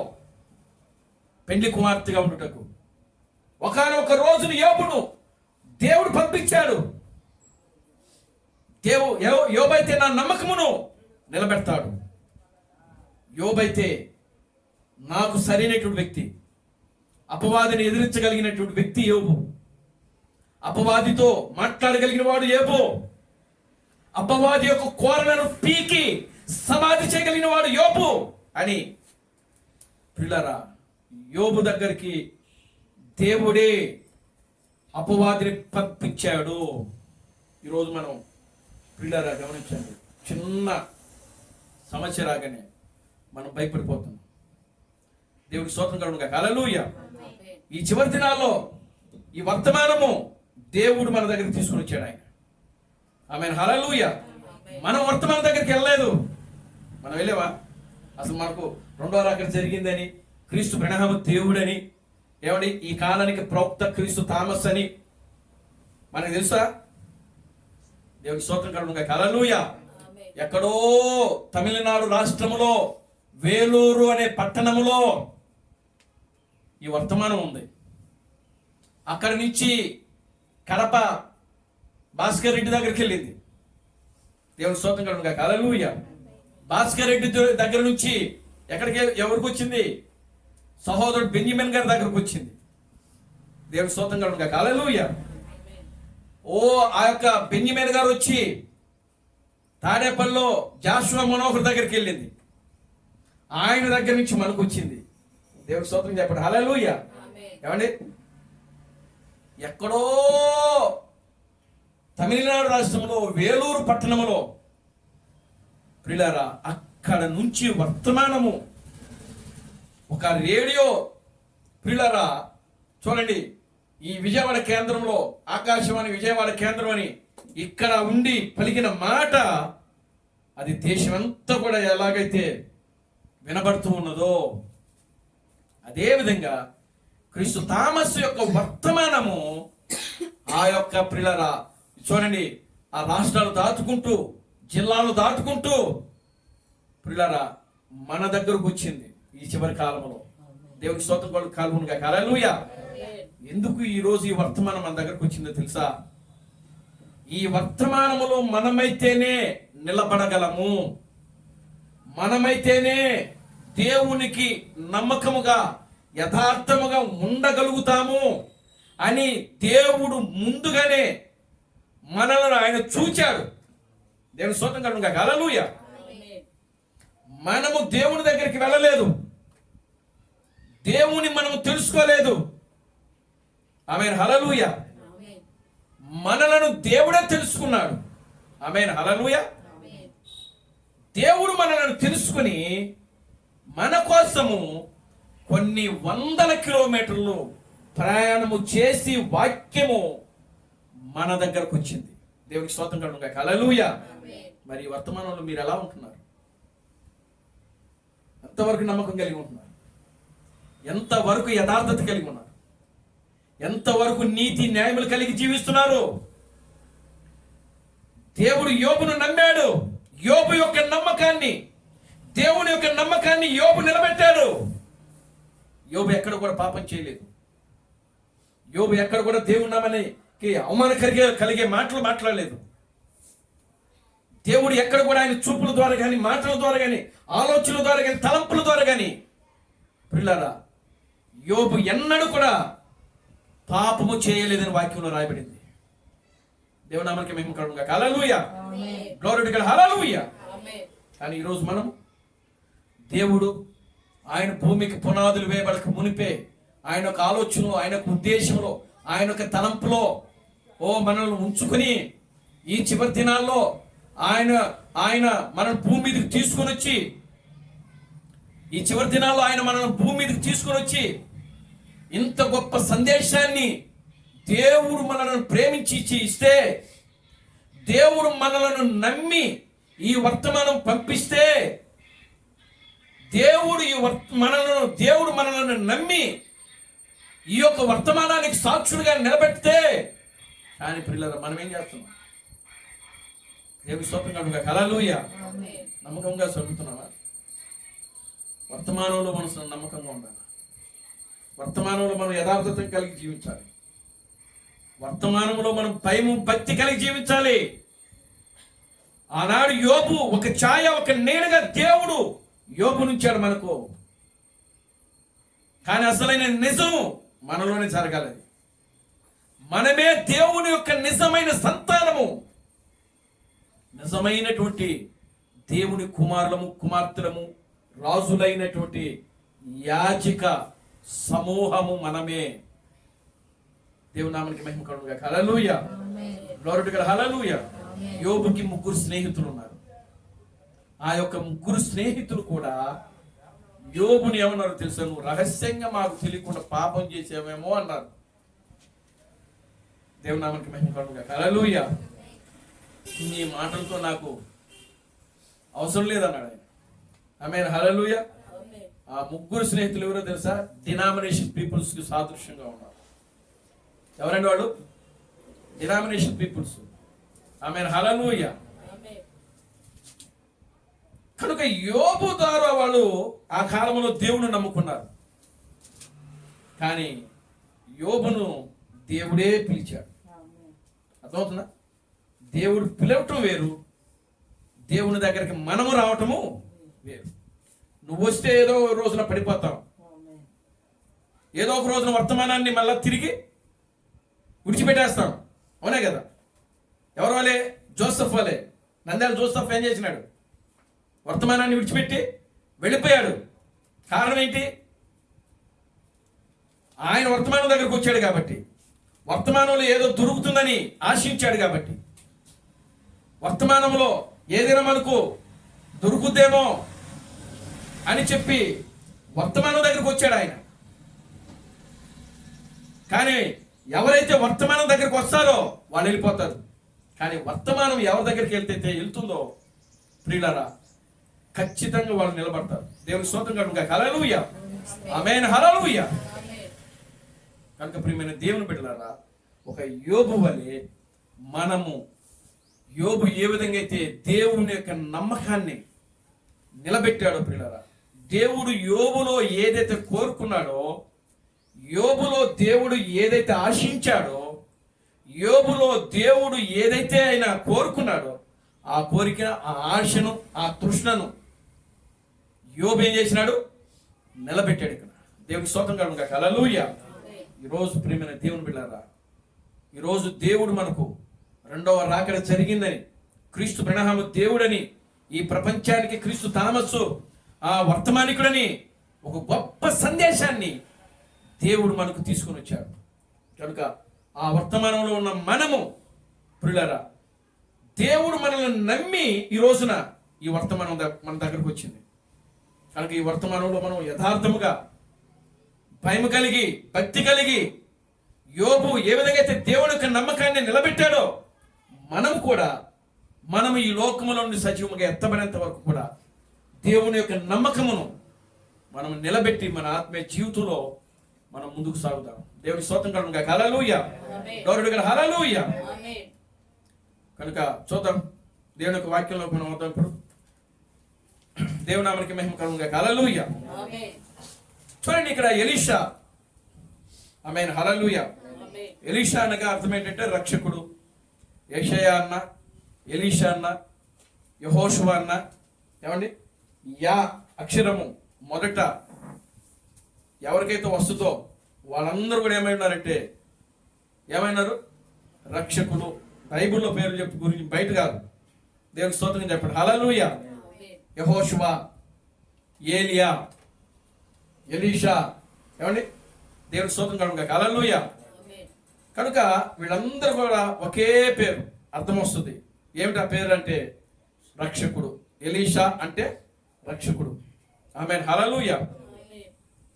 A: పెండ్లి కుమార్తెగా ఉండుటకు. ఒకానొక రోజున యోబును దేవుడు పంపించాడు. యోబైతే నా నమ్మకమును నిలబెడతాడు. యోబైతే నాకు సరైనటువంటి వ్యక్తి, అపవాదిని ఎదిరించగలిగినటువంటి వ్యక్తి యోబు. అపవాదితో మాట్లాడగలిగిన వాడు యోబు. అపవాది యొక్క కోరలను పీకి సమాధి చేయగలిగిన వాడు యోబు అని పిల్లరా, యోబు దగ్గరికి దేవుడే అపవాదిని పంపించాడు. ఈరోజు మనం పిల్లరా గమనించండి, చిన్న సమస్య రాగానే మనం భయపడిపోతున్నాం. దేవుడికి స్తోత్రం కలుగుగాక. హల్లెలూయా. ఈ చివరి దినాల్లో ఈ వర్తమానము దేవుడు మన దగ్గరికి తీసుకుని వచ్చాడు ఆయన. ఆమేన్. హల్లెలూయా. మనం వర్తమానం దగ్గరికి వెళ్ళలేదు. మనం వెళ్ళేవా? అసలు మనకు రెండో రాకడ జరిగిందని, క్రీస్తు బ్రహ్మ దేవుడని, ఏమండి ఈ కాలానికి ప్రవక్త క్రీస్తు థామస్ అని మనకు తెలుసా? దేవుడికి స్తోత్రం కలుగుగాక. హల్లెలూయా. ఎక్కడో తమిళనాడు రాష్ట్రములో వేలూరు అనే పట్టణములో ఈ వర్తమానం ఉంది. అక్కడి నుంచి కడప భాస్కర్ రెడ్డి దగ్గరికి వెళ్ళింది. దేవుని స్తోత్రం కలుగుగాక. హల్లెలూయా. భాస్కర్ రెడ్డి దగ్గర నుంచి ఎక్కడికి ఎవరికి వచ్చింది? సహోదరుడు బెంజమిన్ గారి దగ్గరకు వచ్చింది. దేవుని స్తోత్రం కలుగుగాక. హల్లెలూయా. ఆ యొక్క బెంజమిన్ గారు వచ్చి తాడేపల్లిలో జాషువా మనోహర్ దగ్గరికి వెళ్ళింది. ఆయన దగ్గర నుంచి మనకు వచ్చింది. దేవుని స్తోత్రం చెప్పండి. హల్లెలూయా. ఏమండి ఎక్కడో తమిళనాడు రాష్ట్రంలో వేలూరు పట్టణంలో ప్రియులారా, అక్కడ నుంచి వర్తమానము ఒక రేడియో ప్రియులారా చూడండి, ఈ విజయవాడ కేంద్రంలో ఆకాశవాణి విజయవాడ కేంద్రం అని ఇక్కడ ఉండి పలికిన మాట అది దేశమంతా కూడా ఎలాగైతే వినబడుతూ ఉన్నదో అదేవిధంగా క్రీస్తు థామస్ యొక్క వర్తమానము ఆ యొక్క ప్రియులారా చూడండి, ఆ రాష్ట్రాలు దాటుకుంటూ జిల్లాలు దాటుకుంటూ ప్రియులారా మన దగ్గరకు వచ్చింది ఈ చివరి కాలంలో. దేవునికి స్తోత్రం కలుగునుగాక. హల్లెలూయా. ఎందుకు ఈ రోజు ఈ వర్తమానం మన దగ్గరకు వచ్చిందో తెలుసా? ఈ వర్తమానములో మనమైతేనే నిలబడగలము, మనమైతేనే దేవునికి నమ్మకముగా యథార్థముగా ఉండగలుగుతాము అని దేవుడు ముందుగానే మనలను ఆయన చూచాడు. దేవుని స్తోత్రం కలుగునుగాక. హల్లెలూయా. మనము దేవుని దగ్గరికి వెళ్ళలేదు, దేవుని మనము తెలుసుకోలేదు. ఆమేన్. హల్లెలూయా. మనలను దేవుడే తెలుసుకున్నాడు. ఆమేన్. హల్లెలూయా. దేవుడు మనలను తెలుసుకుని మన కోసము కొన్ని వందల కిలోమీటర్లు ప్రయాణము చేసి వాక్యము మన దగ్గరకు వచ్చింది. దేవునికి స్తోత్రం కలుగును గాక. హల్లెలూయా. మరి ఈ వర్తమానంలో మీరు ఎలా ఉంటున్నారు? ఎంతవరకు నమ్మకం కలిగి ఉంటున్నారు? ఎంతవరకు యథార్థత కలిగి ఉన్నారు? ఎంతవరకు నీతి న్యాయములు కలిగి జీవిస్తున్నారు? దేవుడు యోబును నమ్మాడు. యోబు యొక్క నమ్మకాన్ని, దేవుని యొక్క నమ్మకాన్ని యోబు నిలబెట్టాడు. యోబు ఎక్కడ కూడా పాపం చేయలేదు. యోబు ఎక్కడ కూడా దేవుని నామానికి అవమానం కలిగే మాటలు మాట్లాడలేదు. దేవుడు ఎక్కడ కూడా ఆయన చూపుల ద్వారా కానీ, మాటల ద్వారా కానీ, ఆలోచనల ద్వారా కానీ, తలంపుల ద్వారా కానీ, పిల్లరా, యోబు ఎన్నడూ కూడా పాపము చేయలేదని వాక్యంలో రాయబడింది. దేవుని నామానికి మహిమ కలుగును గాక. హల్లెలూయా. Glory to God. హల్లెలూయా. కానీ ఈరోజు మనం దేవుడు ఆయన భూమికి పునాదులు వేయబడక మునిపే ఆయన ఒక ఆలోచనలో, ఆయన ఒక ఉద్దేశంలో, ఆయన ఒక తలంపులో మనల్ని ఉంచుకుని ఈ చివరి దినాల్లో ఆయన మనల్ని భూమి మీదకి తీసుకొని వచ్చి, ఈ చివరి దినాల్లో ఆయన మనల్ని భూమి మీదకి తీసుకొని వచ్చి ఇంత గొప్ప సందేశాన్ని దేవుడు మనల్ని ప్రేమించి ఇస్తే, దేవుడు మనలను నమ్మి ఈ వర్తమానం పంపిస్తే, దేవుడు మనలను నమ్మి ఈ యొక్క వర్తమానానికి సాక్షులుగా నిలబెడితే, కానీ పిల్లలు మనం ఏం చేస్తున్నాం? దేవుని స్తోత్రం కలుగును గాక. హల్లెలూయా. నమ్మకంగా చదువుతున్నావా? వర్తమానంలో మనం నమ్మకంగా ఉండాలి. వర్తమానంలో మనం యథార్థత కలిగి జీవించాలి. వర్తమానంలో మనం భయము భక్తి కలిగి జీవించాలి. ఆనాడు యోబు ఒక ఛాయ, ఒక నీడగా దేవుడు యోబు నుంచాడు మనకు. కానీ అసలైన నిజం మనలోనే జరగాలి. మనమే దేవుని యొక్క నిజమైన సంతానము, నిజమైనటువంటి దేవుని కుమారులము, కుమార్తెలము, రాజులైనటువంటి యాజక సమూహము మనమే. దేవుని నామానికి మహిమ కలుగును గాక. హల్లెలూయా. Glory to God. హల్లెలూయా. యోబుకి 3 స్నేహితులు ఉన్నారు. ఆ యొక్క 3 స్నేహితులు కూడా యోబుని ఏమన్నారు తెలుసా? నువ్వు రహస్యంగా మాకు తెలియకుండా పాపం చేసావేమో అన్నారు. దేవుని నామానికి మహిమ కలుగును గాక. హల్లెలూయా. నీ మాటలతో నాకు అవసరం లేదన్నాడు ఆయన. ఆమేన్. హల్లెలూయా. ఆ 3 స్నేహితులు ఎవరో తెలుసా? డినామినేషన్ పీపుల్స్ కి సాదృశ్యంగా ఉన్నారు. ఎవరండి వాళ్ళు? Denomination peoples. ఆమేన్. హల్లెలూయా. కనుక యోబు ద్వారా వాళ్ళు ఆ కాలంలో దేవుని నమ్ముకున్నారు. కానీ యోబును దేవుడే పిలిచాడు. అర్థమవుతుందా? దేవుడు పిలవటం వేరు, దేవుని దగ్గరికి మనము రావటము వేరు. నువ్వు వస్తే ఏదో రోజున పడిపోతావు, ఏదో ఒక రోజున వర్తమానాన్ని మళ్ళా తిరిగి విడిచిపెట్టేస్తాం. అవునే కదా? ఎవరు వాళ్ళే? జోసెఫ్ వాళ్ళే. నంద్యాల జోసెఫ్ ఏం చేసినాడు? వర్తమానాన్ని విడిచిపెట్టి వెళ్ళిపోయాడు. కారణం ఏంటి? ఆయన వర్తమానం దగ్గరకు వచ్చాడు కాబట్టి, వర్తమానంలో ఏదో దొరుకుతుందని ఆశించాడు కాబట్టి, వర్తమానంలో ఏదైనా మనకు దొరుకుద్దేమో అని చెప్పి వర్తమానం దగ్గరకు వచ్చాడు ఆయన. కానీ ఎవరైతే వర్తమానం దగ్గరకు వస్తారో వాళ్ళు వెళ్ళిపోతారు. కానీ వర్తమానం ఎవరి దగ్గరికి వెళ్తుందో ప్రియులారా, ఖచ్చితంగా వాళ్ళు నిలబడతారు. దేవుని స్తోత్రం కలుగును గాక. హల్లెలూయా. ఆమేన్. హల్లెలూయా. కనుక ప్రియమైన దేవుని బిడ్డలారా, ఒక యోబు వలె మనము, యోబు ఏ విధంగా అయితే దేవుని యొక్క నమ్మకాన్ని నిలబెట్టాడో ప్రియులారా, దేవుడు యోబులో ఏదైతే కోరుకున్నాడో, యోబులో దేవుడు ఏదైతే ఆశించాడో, యోబులో దేవుడు ఏదైతే ఆయన కోరుకున్నాడో, ఆ కోరిక, ఆ ఆశను, ఆ తృష్ణను యోబు ఏం చేసినాడు? నిలబెట్టాడు. ఇక్కడ దేవునికి స్తోత్రం కలుగును గాక. హల్లెలూయా. ఈరోజు ప్రియమైన దేవుని బిడ్డలారా, ఈరోజు దేవుడు మనకు రెండవ రాకడ జరిగిందని, క్రీస్తు ప్రణామ దేవుడని, ఈ ప్రపంచానికి క్రీస్తు థామస్సు ఆ వర్తమానికుడని ఒక గొప్ప సందేశాన్ని దేవుడు మనకు తీసుకొని వచ్చాడు. కనుక ఆ వర్తమానంలో ఉన్న మనము ప్రియులారా, దేవుడు మనల్ని నమ్మి ఈ రోజున ఈ వర్తమానం మన దగ్గరకు వచ్చింది. కనుక ఈ వర్తమానంలో మనం యథార్థముగా భయం కలిగి భక్తి కలిగి యోబు ఏ విధంగా అయితే దేవుని యొక్క నమ్మకాన్ని నిలబెట్టాడో మనం ఈ లోకములో నుండి సజీవంగా ఎత్తబడేంత వరకు కూడా దేవుని యొక్క నమ్మకమును మనం నిలబెట్టి మన ఆత్మీయ జీవితంలో మనం ముందుకు సాగుతాం. దేవుని స్తోత్రం కలుగునుగా. హల్లెలూయా. గౌరవుడు గారు హల్లెలూయా. కనుక చూద్దాం దేవుని యొక్క వాక్యంలో మనం అవుతాం. ఇప్పుడు దేవుని నామానికి మహిమ కలుగునుగా. హల్లెలూయా. చూడండి ఇక్కడ ఎలీషా, ఆమేన్, హల్లెలూయా. ఎలీషా అనగా అర్థం ఏంటంటే రక్షకుడు. యెషయా అన్న, ఎలీషా అన్న, యెహోషువ అన్న, ఏమండి యా అక్షరము మొదట ఎవరికైతే వస్తుందో వాళ్ళందరూ కూడా ఏమైనారంటే ఏమైనారు? రక్షకుడు. బైబిల్లో పేరు చెప్పి గురించి బయట కాదు, దేవునికి స్తోత్రం చెప్పండి. హల్లెలూయా. యెహోషువ, ఏలియా, ఎలీషా, ఏమండి దేవునికి స్తోత్రం కలుగునుగాక. హల్లెలూయా. కనుక వీళ్ళందరూ కూడా ఒకే పేరు అర్థం వస్తుంది. ఏమిటి ఆ పేరు అంటే రక్షకుడు. ఎలీషా అంటే రక్షకుడు. ఆమేన్, హల్లెలూయా.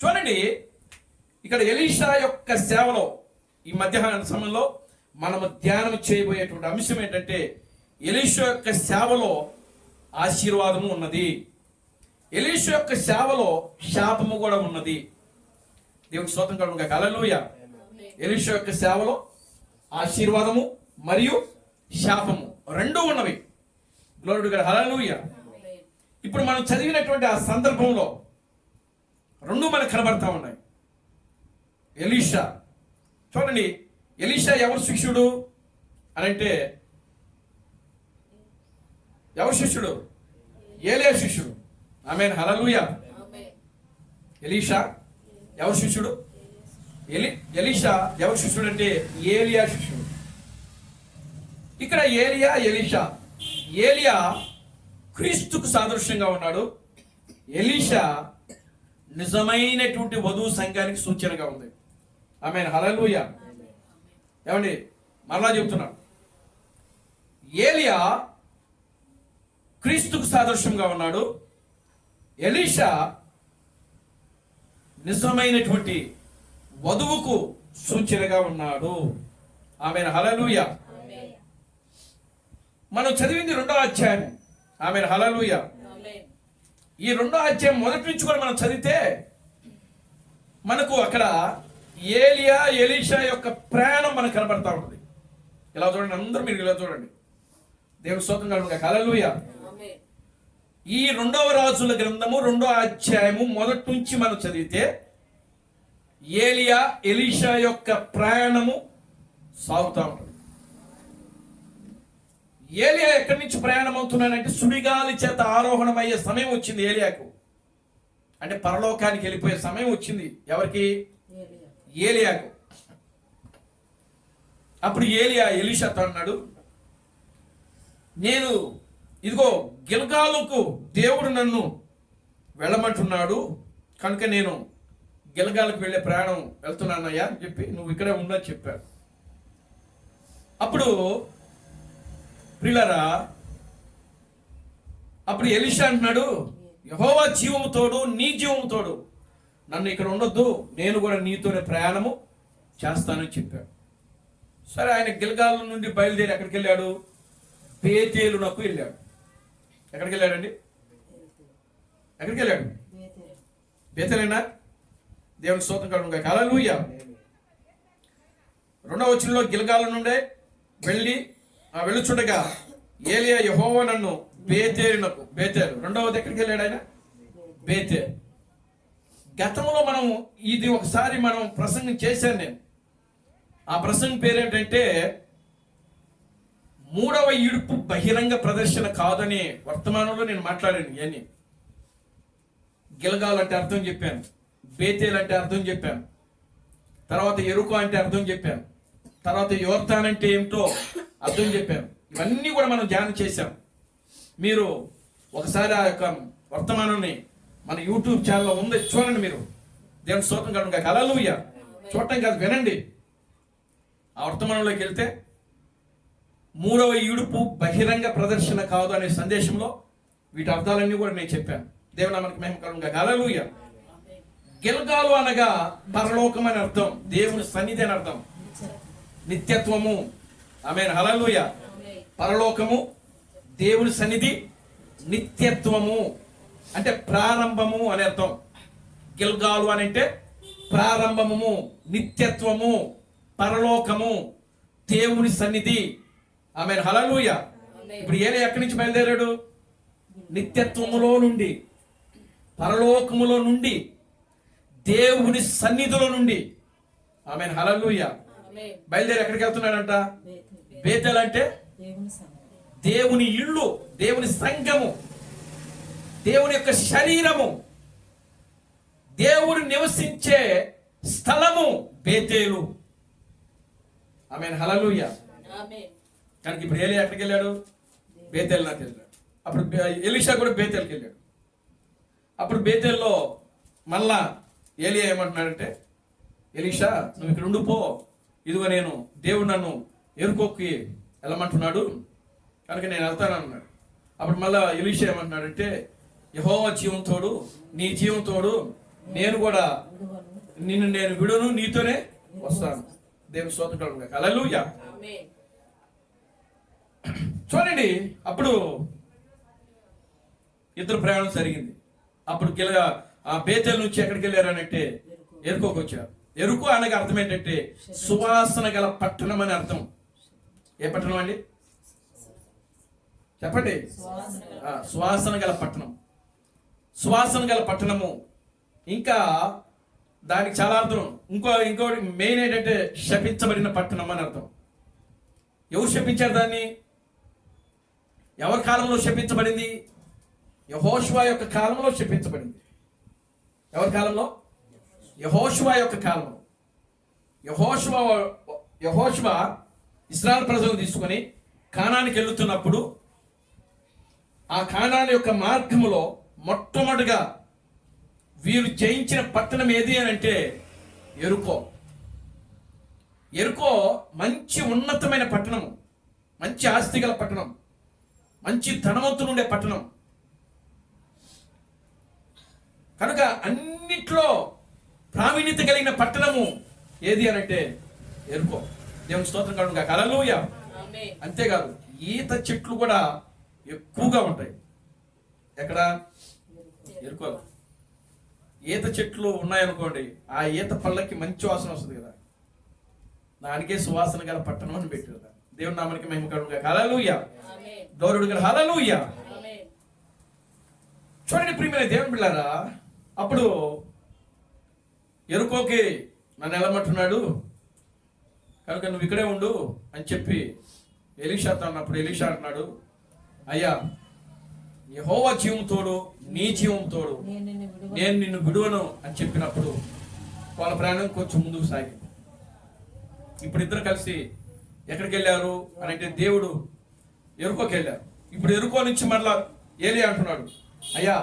A: చూడండి ఇక్కడ ఎలీషా యొక్క సేవలో ఈ మధ్యాహ్న సమయంలో మనము ధ్యానం చేయబోయేటువంటి అంశం ఏంటంటే ఎలీషా యొక్క సేవలో ఆశీర్వాదము ఉన్నది, ఎలీషా యొక్క సేవలో శాపము కూడా ఉన్నది. దేవునికి స్తోత్రం కలుగునుగాక. హల్లెలూయా. ఎలీషా యొక్క సేవలో ఆశీర్వాదము మరియు శాపము రెండూ ఉన్నవి. Glory to God. హల్లెలూయా. ఇప్పుడు మనం చదివినటువంటి ఆ సందర్భంలో రెండు మనకు కనబడతా ఉన్నాయి. ఎలీషా, చూడండి ఎలీషా ఎవరు శిష్యుడు అని అంటే ఎవరు శిష్యుడు? ఏలియా శిష్యుడు. ఆమేన్, హల్లెలూయా. ఎలీషా ఎవరు శిష్యుడు? ఎలీషా ఎవరు శిష్యుడు అంటే ఏలియా శిష్యుడు. ఇక్కడ ఏలియా, ఎలీషా. ఏలియా క్రీస్తుకు సాదృశ్యంగా ఉన్నాడు. ఎలీషా నిజమైనటువంటి వధువు సంఘానికి సూచనగా ఉంది. ఆమేన్, హల్లెలూయా. ఏమండి మరలా చెప్తున్నాను, ఏలియా క్రీస్తుకు సాదృశ్యంగా ఉన్నాడు. ఎలీషా నిజమైనటువంటి వధువుకు సూచనగా ఉన్నాడు. ఆమేన్, హల్లెలూయా. మనం చదివింది 2వ అధ్యాయం. ఆమేన్, హల్లెలూయా. ఈ 2వ అధ్యాయం మొదటి నుంచి కూడా మనం చదివితే మనకు అక్కడ ఏలియా, ఎలీషా యొక్క ప్రయాణం మనకు కనబడతా ఉంటుంది. ఇలా చూడండి, అందరూ మీరు ఇలా చూడండి. దేవుని స్తోత్రం కలుగునుగాక. హల్లెలూయా. ఈ 2వ రాజుల గ్రంథము 2వ అధ్యాయము మొదటి నుంచి మనం చదివితే ఏలియా, ఎలీషా యొక్క ప్రయాణము సాగుతూ ఉంటుంది. ఏలియా ఎక్కడి నుంచి ప్రయాణం అవుతున్నాడంటే సుడిగాలి చేత ఆరోహణమయ్యే సమయం వచ్చింది ఏలియాకు. అంటే పరలోకానికి వెళ్ళిపోయే సమయం వచ్చింది. ఎవరికి? ఏలియాకు. అప్పుడు ఏలియా ఎలీషాతో అన్నాడు, నేను ఇదిగో గిల్గాలుకు దేవుడు నన్ను వెళ్ళమంటున్నాడు, కనుక నేను గిల్గాలకు వెళ్ళే ప్రయాణం వెళ్తున్నానయ్యా అని చెప్పి నువ్వు ఇక్కడే ఉండని చెప్పాడు. అప్పుడు ప్రియులారా, అప్పుడు ఎలీషా అంటున్నాడు, యెహోవా జీవము తోడు, నీ జీవము తోడు, నన్ను ఇక్కడ ఉండొద్దు, నేను కూడా నీతోనే ప్రయాణము చేస్తానని చెప్పాడు. సరే, ఆయన గిల్గాల్ నుండి బయలుదేరి ఎక్కడికి వెళ్ళాడు? బేతేలునకు వెళ్ళాడు. ఎక్కడికి వెళ్ళాడండి? ఎక్కడికి వెళ్ళాడు? బేతేలేనా? దేవునికి స్తోత్రం కలుగునుగాక. హల్లెలూయా. 2వ వచనంలో గిల్గాల నుండే వెళ్ళుచుండగా ఏలియా యెహోవా నన్ను బేతేలునకు, బేతేలు. 2వది ఎక్కడికి వెళ్ళాడు ఆయన? బేతేలు. గతంలో మనం ఇది ఒకసారి మనం ప్రసంగం చేశాను నేను. ఆ ప్రసంగం పేరేంటంటే 3వ ఈడుపు బహిరంగ ప్రదర్శన కాదని వర్తమానంలో నేను మాట్లాడాను. ఇవన్నీ గిల్గాల్ అంటే అర్థం చెప్పాను, బేతేల్ అంటే అర్థం చెప్పాను, తర్వాత ఎరుకో అంటే అర్థం చెప్పాను, తర్వాత యోర్దాన్ అంటే ఏమిటో అర్థం చెప్పాను. ఇవన్నీ కూడా మనం ధ్యానం చేశాం. మీరు ఒకసారి ఆ యొక్క వర్తమానాన్ని మన యూట్యూబ్ ఛానల్లో ఉంది, చూడండి. మీరు దేవుని స్తోత్రం కలుగునుగాక. హల్లెలూయా. చూడటం కాదు, వినండి. ఆ వర్తమానంలోకి వెళ్తే 3వ ఈడుపు బహిరంగ ప్రదర్శన కాదు అనే సందేశంలో వీటి అర్థాలన్నీ కూడా నేను చెప్పాను. దేవుని నామానికి మహిమ కలుగునుగాక. హల్లెలూయా. గిల్గాలు అనగా పరలోకం అని అర్థం, దేవుని సన్నిధి అని అర్థం, నిత్యత్వము. ఆమేన్. హల్లెలూయా. పరలోకము, దేవుని సన్నిధి, నిత్యత్వము అంటే ప్రారంభము అని అర్థం. గిల్గాలు అని అంటే ప్రారంభము, నిత్యత్వము, పరలోకము, దేవుని సన్నిధి. ఆమేన్. హల్లెలూయా. ఇప్పుడు ఏలే ఎక్కడి నుంచి బయలుదేరాడు? నిత్యత్వములో నుండి, పరలోకములో నుండి, దేవుని సన్నిధిలో నుండి. ఆమేన్. హల్లెలూయా. బయలుదేరి ఎక్కడికి వెళ్తున్నాడంట? బేతేల్ అంటే దేవుని ఇల్లు, దేవుని సంఘము, దేవుని యొక్క శరీరము, దేవుడు నివసించే స్థలము బేతేలు. ఆమేన్. హల్లెలూయా. కనుక ఇప్పుడు ఏలీ ఎక్కడికి వెళ్ళాడు? బేతేల్ నాకు వెళ్ళాడు. అప్పుడు ఎలీషా కూడా బేతేల్కి వెళ్ళాడు. అప్పుడు బేతేల్లో మళ్ళా ఏలియా ఏమంటున్నాడంటే, ఎలీషా నువ్వు ఇక్కడ ఉండిపో, ఇదిగో నేను దేవుడు నన్ను ఎరుకోకి వెళ్ళమంటున్నాడు కనుక నేను వెళ్తాను అన్నాడు. అప్పుడు మళ్ళా ఎలీషా ఏమంటున్నాడంటే, యెహోవా జీవం తోడు, నీ జీవం తోడు, నేను కూడా నేను విడును, నీతోనే వస్తాను. దేవుని స్తోత్రం కలుగునుగాక. హల్లెలూయా. చూడండి, అప్పుడు ఇద్దరు ప్రయాణం జరిగింది. అప్పుడు బేతేల్ నుంచి ఎక్కడికి వెళ్ళారు అంటే ఎరుకోకి వచ్చారు. ఎరుకో అనగా అర్థం ఏంటంటే సువాసన గల పట్టణం అని అర్థం. ఏ పట్టణం అండి? చెప్పండి. సువాసన గల పట్టణం. సువాసన గల పట్టణము. ఇంకా దానికి చాలా అర్థం. ఇంకోటి మెయిన్ ఏంటంటే శపించబడిన పట్టణం అని అర్థం. ఎవరు శపించారు దాన్ని? ఎవరి కాలంలో శపించబడింది? యెహోషువ యొక్క కాలంలో శపించబడింది. ఎవరి కాలంలో? యెహోషువ యొక్క కాలంలో. యెహోషువ ఇశ్రాయేలు ప్రజలను తీసుకొని కానానికి వెళ్తున్నప్పుడు ఆ కానాను యొక్క మార్గములో మొట్టమొదటిగా వీరు జయించిన పట్టణం ఏది అని అంటే ఎరుకో. ఎరుకో మంచి ఉన్నతమైన పట్టణము, మంచి ఆస్తి గల పట్టణం, మంచి ధనవంతులు ఉండే పట్టణం. కనుక అన్నిట్లో ప్రావీణ్యత కలిగిన పట్టణము ఏది అని అంటే ఎరుకో. దేవుని స్తోత్రం కలుగునుగాక. హల్లెలూయా. అంతేకాదు ఈత చెట్లు కూడా ఎక్కువగా ఉంటాయి. ఎక్కడ? ఎరుకో. ఈత చెట్లు ఉన్నాయనుకోండి, ఆ ఈత పళ్ళకి మంచి వాసన వస్తుంది కదా, దానికే సువాసన గల పట్టణం అని పెట్టారు. దేవుని నామానికి మహిమ కలుగునుగాక. హల్లెలూయా. గౌరవుడు గారు. హల్లెలూయా. చూడండి ప్రియమైన దేవుని బిడ్డలారా, అప్పుడు ఎరుకోకి నన్ను వెళ్ళమంటున్నాడు కనుక నువ్వు ఇక్కడే ఉండు అని చెప్పి ఎలీషాతో అన్నప్పుడు ఎలీషా అంటున్నాడు, అయ్యా యెహోవా జీవం తోడు, నీ జీవం తోడు, నేను నిన్ను విడువను అని చెప్పినప్పుడు వాళ్ళ ప్రయాణం కొంచెం ముందుకు సాగింది. ఇప్పుడు ఇద్దరు కలిసి ఎక్కడికి వెళ్ళారు అని అంటే దేవుడు ఎరుకోకి వెళ్ళారు. ఇప్పుడు ఎరుకో నుంచి మరలా ఏలీ అంటున్నాడు, అయ్యా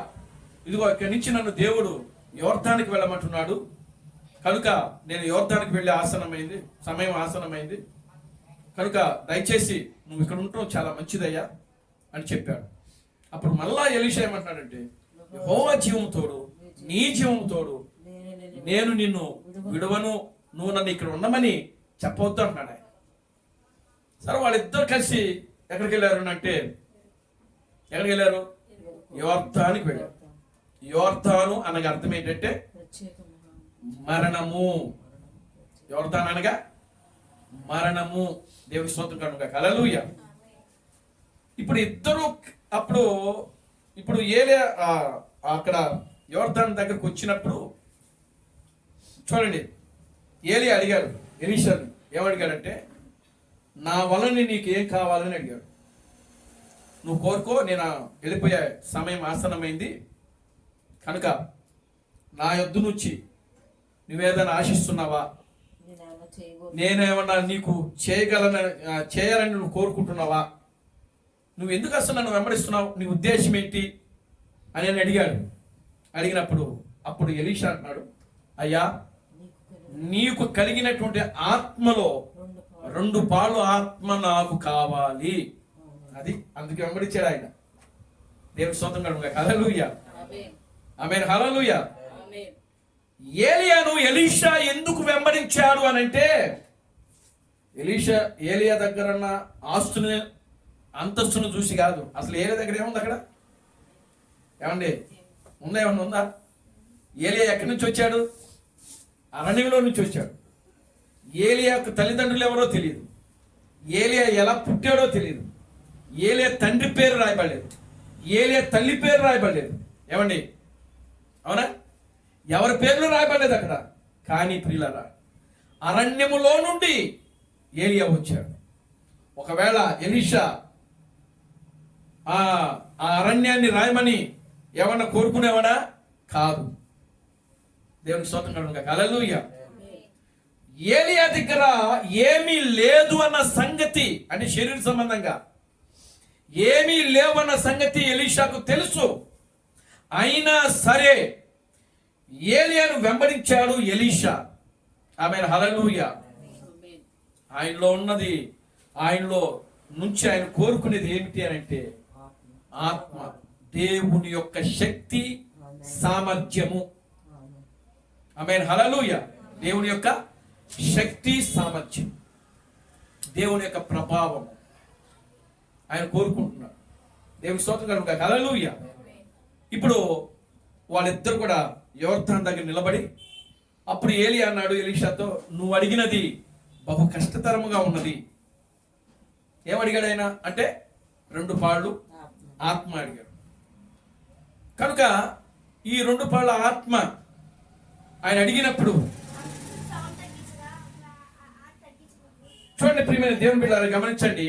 A: ఇదిగో ఇక్కడి నుంచి నన్ను దేవుడు యోర్దానికి వెళ్ళమంటున్నాడు కనుక నేను యోర్దానికి వెళ్ళే సమయం ఆసనమైంది కనుక దయచేసి నువ్వు ఇక్కడ ఉండటం చాలా మంచిదయ్యా అని చెప్పాడు. అప్పుడు మళ్ళా ఎలీషా ఏమంటున్నాడంటే, యెహోవా జీవం తోడు, నీ జీవం తోడు, నేను నిన్ను విడువను, నువ్వు నన్ను ఇక్కడ ఉండమని చెప్పవద్దు అంటున్నాడు ఆయన. సరే వాళ్ళిద్దరు కలిసి ఎక్కడికి వెళ్ళారు అంటే ఎక్కడికి వెళ్ళారు? యోర్దానికి వెళ్ళారు. యోర్దాను అనగా అర్థం ఏంటంటే మరణము. యోర్దాను అనగా మరణము. దేవుని స్తోత్రం కలుగునుగాక. హల్లెలూయా. ఇప్పుడు ఇద్దరు ఇప్పుడు ఏలే అక్కడ యోర్దాను దగ్గరకు వచ్చినప్పుడు చూడండి, ఏలీ అడిగాడు ఎలీషాని. ఏమడిగాడంటే, నా వలన నీకు ఏం కావాలని అడిగాడు. నువ్వు కోరుకో, నేను వెళ్ళిపోయే సమయం ఆసనమైంది కనుక నా యొద్ద నుంచి నువ్వేదైనా ఆశిస్తున్నావా, నేనేమన్నా నీకు చేయాలని నువ్వు కోరుకుంటున్నావా, నువ్వు ఎందుకు అసలు నన్ను వెంబడిస్తున్నావు, నీ ఉద్దేశం ఏంటి అని అడిగాడు. అప్పుడు ఎలీషా అంటున్నాడు, అయ్యా నీకు కలిగినటువంటి ఆత్మలో 2 పాలు ఆత్మ నాకు కావాలి. అది అందుకే వెంబడించాడు ఆయన. దేవుని స్తోత్రం కలుగునుగాక. హల్లెలూయా. ఆమేన్, హల్లెలూయా. ఏలియాను ఎలీషా ఎందుకు వెంబడించాడు అని అంటే, ఏలియా దగ్గర ఉన్న ఆస్తుని అంతస్తును చూసి కాదు. అసలు ఏలియా దగ్గర ఏముంది అక్కడ? ఏమండి, ఏమన్నా ఉందా? ఏలియా ఎక్కడి నుంచి వచ్చాడు? అరణ్యంలో నుంచి వచ్చాడు. ఏలియా యొక్క తల్లిదండ్రులు ఎవరో తెలియదు. ఏలియా ఎలా పుట్టాడో తెలియదు. ఏలియా తండ్రి పేరు రాయబడలేదు. ఏలియా తల్లి పేరు రాయబడలేదు. ఏమండి, అవునా? ఎవరి పేర్లు రాయబడలేదు అక్కడ. కానీ ప్రియులారా, అరణ్యములో నుండి ఏలియా వచ్చాడు. ఒకవేళ ఎలీషా ఆ అరణ్యాన్ని రాయమని ఏమన్నా కోరుకునేవాడా? కాదు. దేవునికి స్తోత్రం కలుగును గాక. హల్లెలూయా. ఏలియా దగ్గర ఏమీ లేదు అన్న సంగతి, అంటే శరీర సంబంధంగా ఏమీ లేవన్న సంగతి ఎలీషాకు తెలుసు. అయినా సరే ఏలియాను వెంబడించాడు ఎలీషా. ఆమేన్, హల్లెలూయా. ఆయనలో ఉన్నది, ఆయనలో నుంచి ఆయన కోరుకునేది ఏమిటి అని అంటే ఆత్మ, దేవుని యొక్క శక్తి, సామర్థ్యము. ఆమేన్, హల్లెలూయా. దేవుని యొక్క శక్తి, సామర్థ్యం, దేవుని యొక్క ప్రభావం ఆయన కోరుకుంటున్నాడు. దేవుని స్తోత్రం కలుగును గాక. హల్లెలూయా. ఇప్పుడు వాళ్ళిద్దరు కూడా యోర్దాను దగ్గర నిలబడి, అప్పుడు ఏలియా అన్నాడు ఎలీషాతో, నువ్వు అడిగినది బహు కష్టతరముగా ఉన్నది. ఏమడిగాడు ఆయన అంటే 2 పాళ్ళు ఆత్మ అడిగాడు. కనుక ఈ 2 పాళ్ళ ఆత్మ ఆయన అడిగినప్పుడు, చూడండి ప్రియమైన దేవుని బిడ్డలారా, గమనించండి.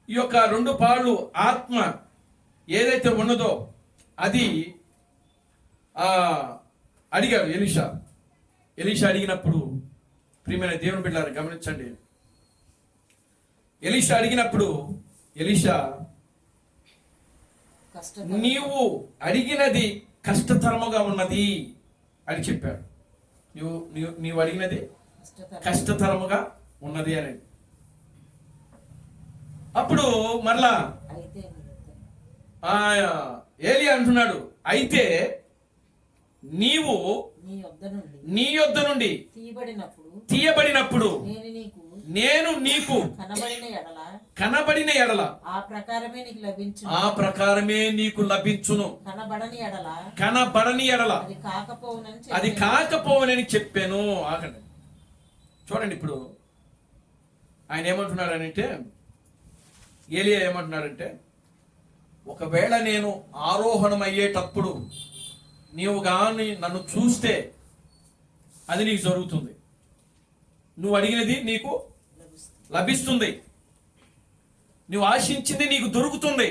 A: ఈ యొక్క 2 పాళ్ళు ఆత్మ ఏదైతే ఉన్నదో అది అడిగాడు ఎలీషా. అడిగినప్పుడు ప్రియమైన దేవుని బిడ్డలారా, గమనించండి. ఎలీషా అడిగినప్పుడు ఎలీషా, నీవు అడిగినది కష్టతరముగా ఉన్నది అని చెప్పాడు. నీవు అడిగినది కష్టతరముగా ఉన్నది అని. అప్పుడు మరలా ఏలియా అంటున్నాడు, అయితే నీవు నీ యొద్ద నుండి తీయబడినప్పుడు నేను నీకు కనబడిన ఎడల
B: ఆ
A: ప్రకారమే నీకు లభించును. కనబడని ఎడల అది కాకపోవనని చెప్పాను. ఆగండి, చూడండి. ఇప్పుడు ఆయన ఏమంటున్నాడనంటే, ఏలియా ఏమంటున్నాడంటే, ఒకవేళ నేను ఆరోహణం అయ్యేటప్పుడు నీవు కానీ నన్ను చూస్తే అది నీకు జరుగుతుంది. నువ్వు అడిగినది నీకు లభిస్తుంది. నువ్వు ఆశించింది నీకు దొరుకుతుంది.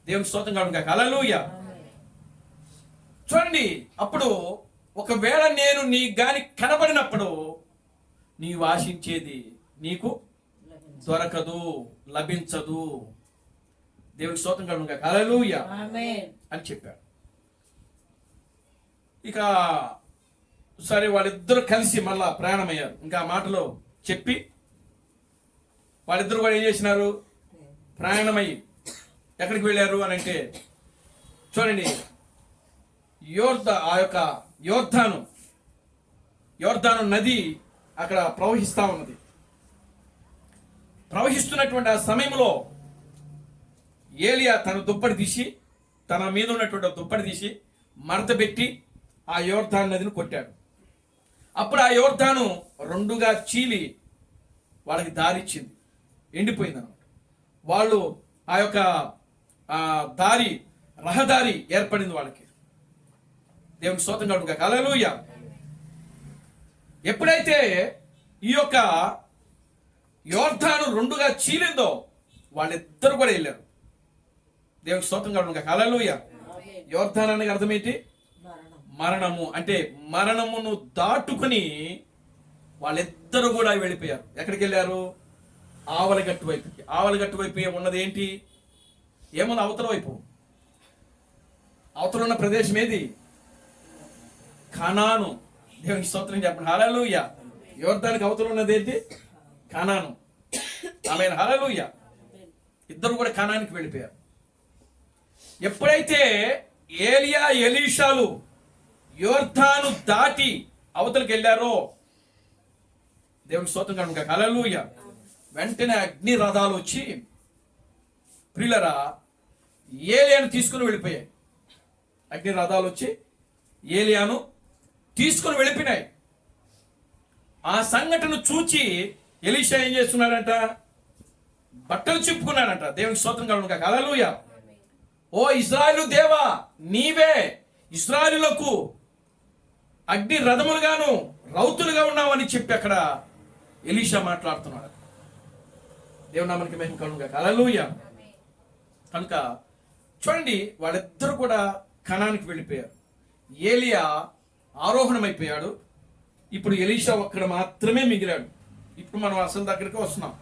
A: దేవుని స్తోత్రం కలుగును గాక. హల్లెలూయా. చూడండి, అప్పుడు ఒకవేళ నేను నీ గాని కనబడినప్పుడు నీవు ఆశించేది నీకు దొరకదు, లభించదు. దేవుని స్తోత్రం కలుగును గాక. హల్లెలూయా అని చెప్పాడు. ఇక సరే, వాళ్ళిద్దరూ కలిసి మళ్ళా ప్రయాణమయ్యారు. ఇంకా మాటలో చెప్పి వాళ్ళిద్దరు కూడా ఏం చేసినారు? ప్రయాణమయ్యి ఎక్కడికి వెళ్ళారు అని అంటే, చూడండి, ఆ యొక్క యోర్దాను నది అక్కడ ప్రవహిస్తా ఉన్నది. ప్రవహిస్తున్నటువంటి ఆ సమయంలో ఏలియా తన మీద ఉన్నటువంటి దుప్పటి తీసి మడత పెట్టి ఆ యోర్దాను నదిని కొట్టాడు. అప్పుడు ఆ యోర్దాను 2గా చీలి వాళ్ళకి దారిచ్చింది, ఎండిపోయింది అన్నమాట. వాళ్ళు ఆ యొక్క రహదారి ఏర్పడింది వాళ్ళకి. దేవునికి స్తోత్రం కలుగును గాక. హల్లెలూయా. ఎప్పుడైతే ఈ యొక్క యోర్దాను 2గా చీలిందో వాళ్ళిద్దరు కూడా వెళ్ళారు. దేవునికి స్తోత్రం కలుగును గాక. హల్లెలూయా. యోర్దాను అనే అర్థం ఏంటి? మరణము. అంటే మరణమును దాటుకుని వాళ్ళిద్దరు కూడా వెళ్ళిపోయారు. ఎక్కడికి వెళ్ళారు? ఆవలగట్టు వైపుకి. ఆవలగట్టు వైపు ఉన్నది ఏంటి? ఏముంది అవతల వైపు? అవతల ఉన్న ప్రదేశం ఏది? కనాను. దేవునికి స్తోత్రం చెప్పండి. హల్లెలూయా. యోర్దానికి అవతల ఉన్నది ఏంటి? కనాను. ఆమేన్, హల్లెలూయా. ఇద్దరు కూడా కనానికి వెళ్ళిపోయారు. ఎప్పుడైతే ఏలియా ఎలీషాలు యోర్దాను దాటి అవతలికి వెళ్ళారో, దేవునికి స్తోత్రం కనుక హల్లెలూయా, వెంటనే అగ్ని రథాలు వచ్చి ప్రియులరా ఏలియాను తీసుకుని వెళ్ళిపోయాయి. అగ్ని రథాలు వచ్చి ఏలియాను తీసుకుని వెళ్ళిపోయినాయి. ఆ సంఘటన చూచి ఎలీషా ఏం చేస్తున్నాడంట? బట్టలు చింపుకున్నాడంట. దేవునికి స్తోత్రం కలుగును గాక హల్లెలూయా. ఓ ఇశ్రాయేలు దేవా, నీవే ఇశ్రాయేలులకు అగ్ని రథములుగాను రౌతులుగా ఉన్నావని చెప్పి అక్కడ ఎలీషా మాట్లాడుతున్నాడు. దేవుని నామానికి మహిమ కలుగును గాక హల్లెలూయా. కనుక చూడండి, వాళ్ళిద్దరూ కూడా కనానికి వెళ్ళిపోయారు. ఏలియా ఆరోహణమైపోయాడు. ఇప్పుడు ఎలీషా ఒక్కడ మాత్రమే మిగిలాడు. ఇప్పుడు మనం అసలు దగ్గరికి వస్తున్నాం.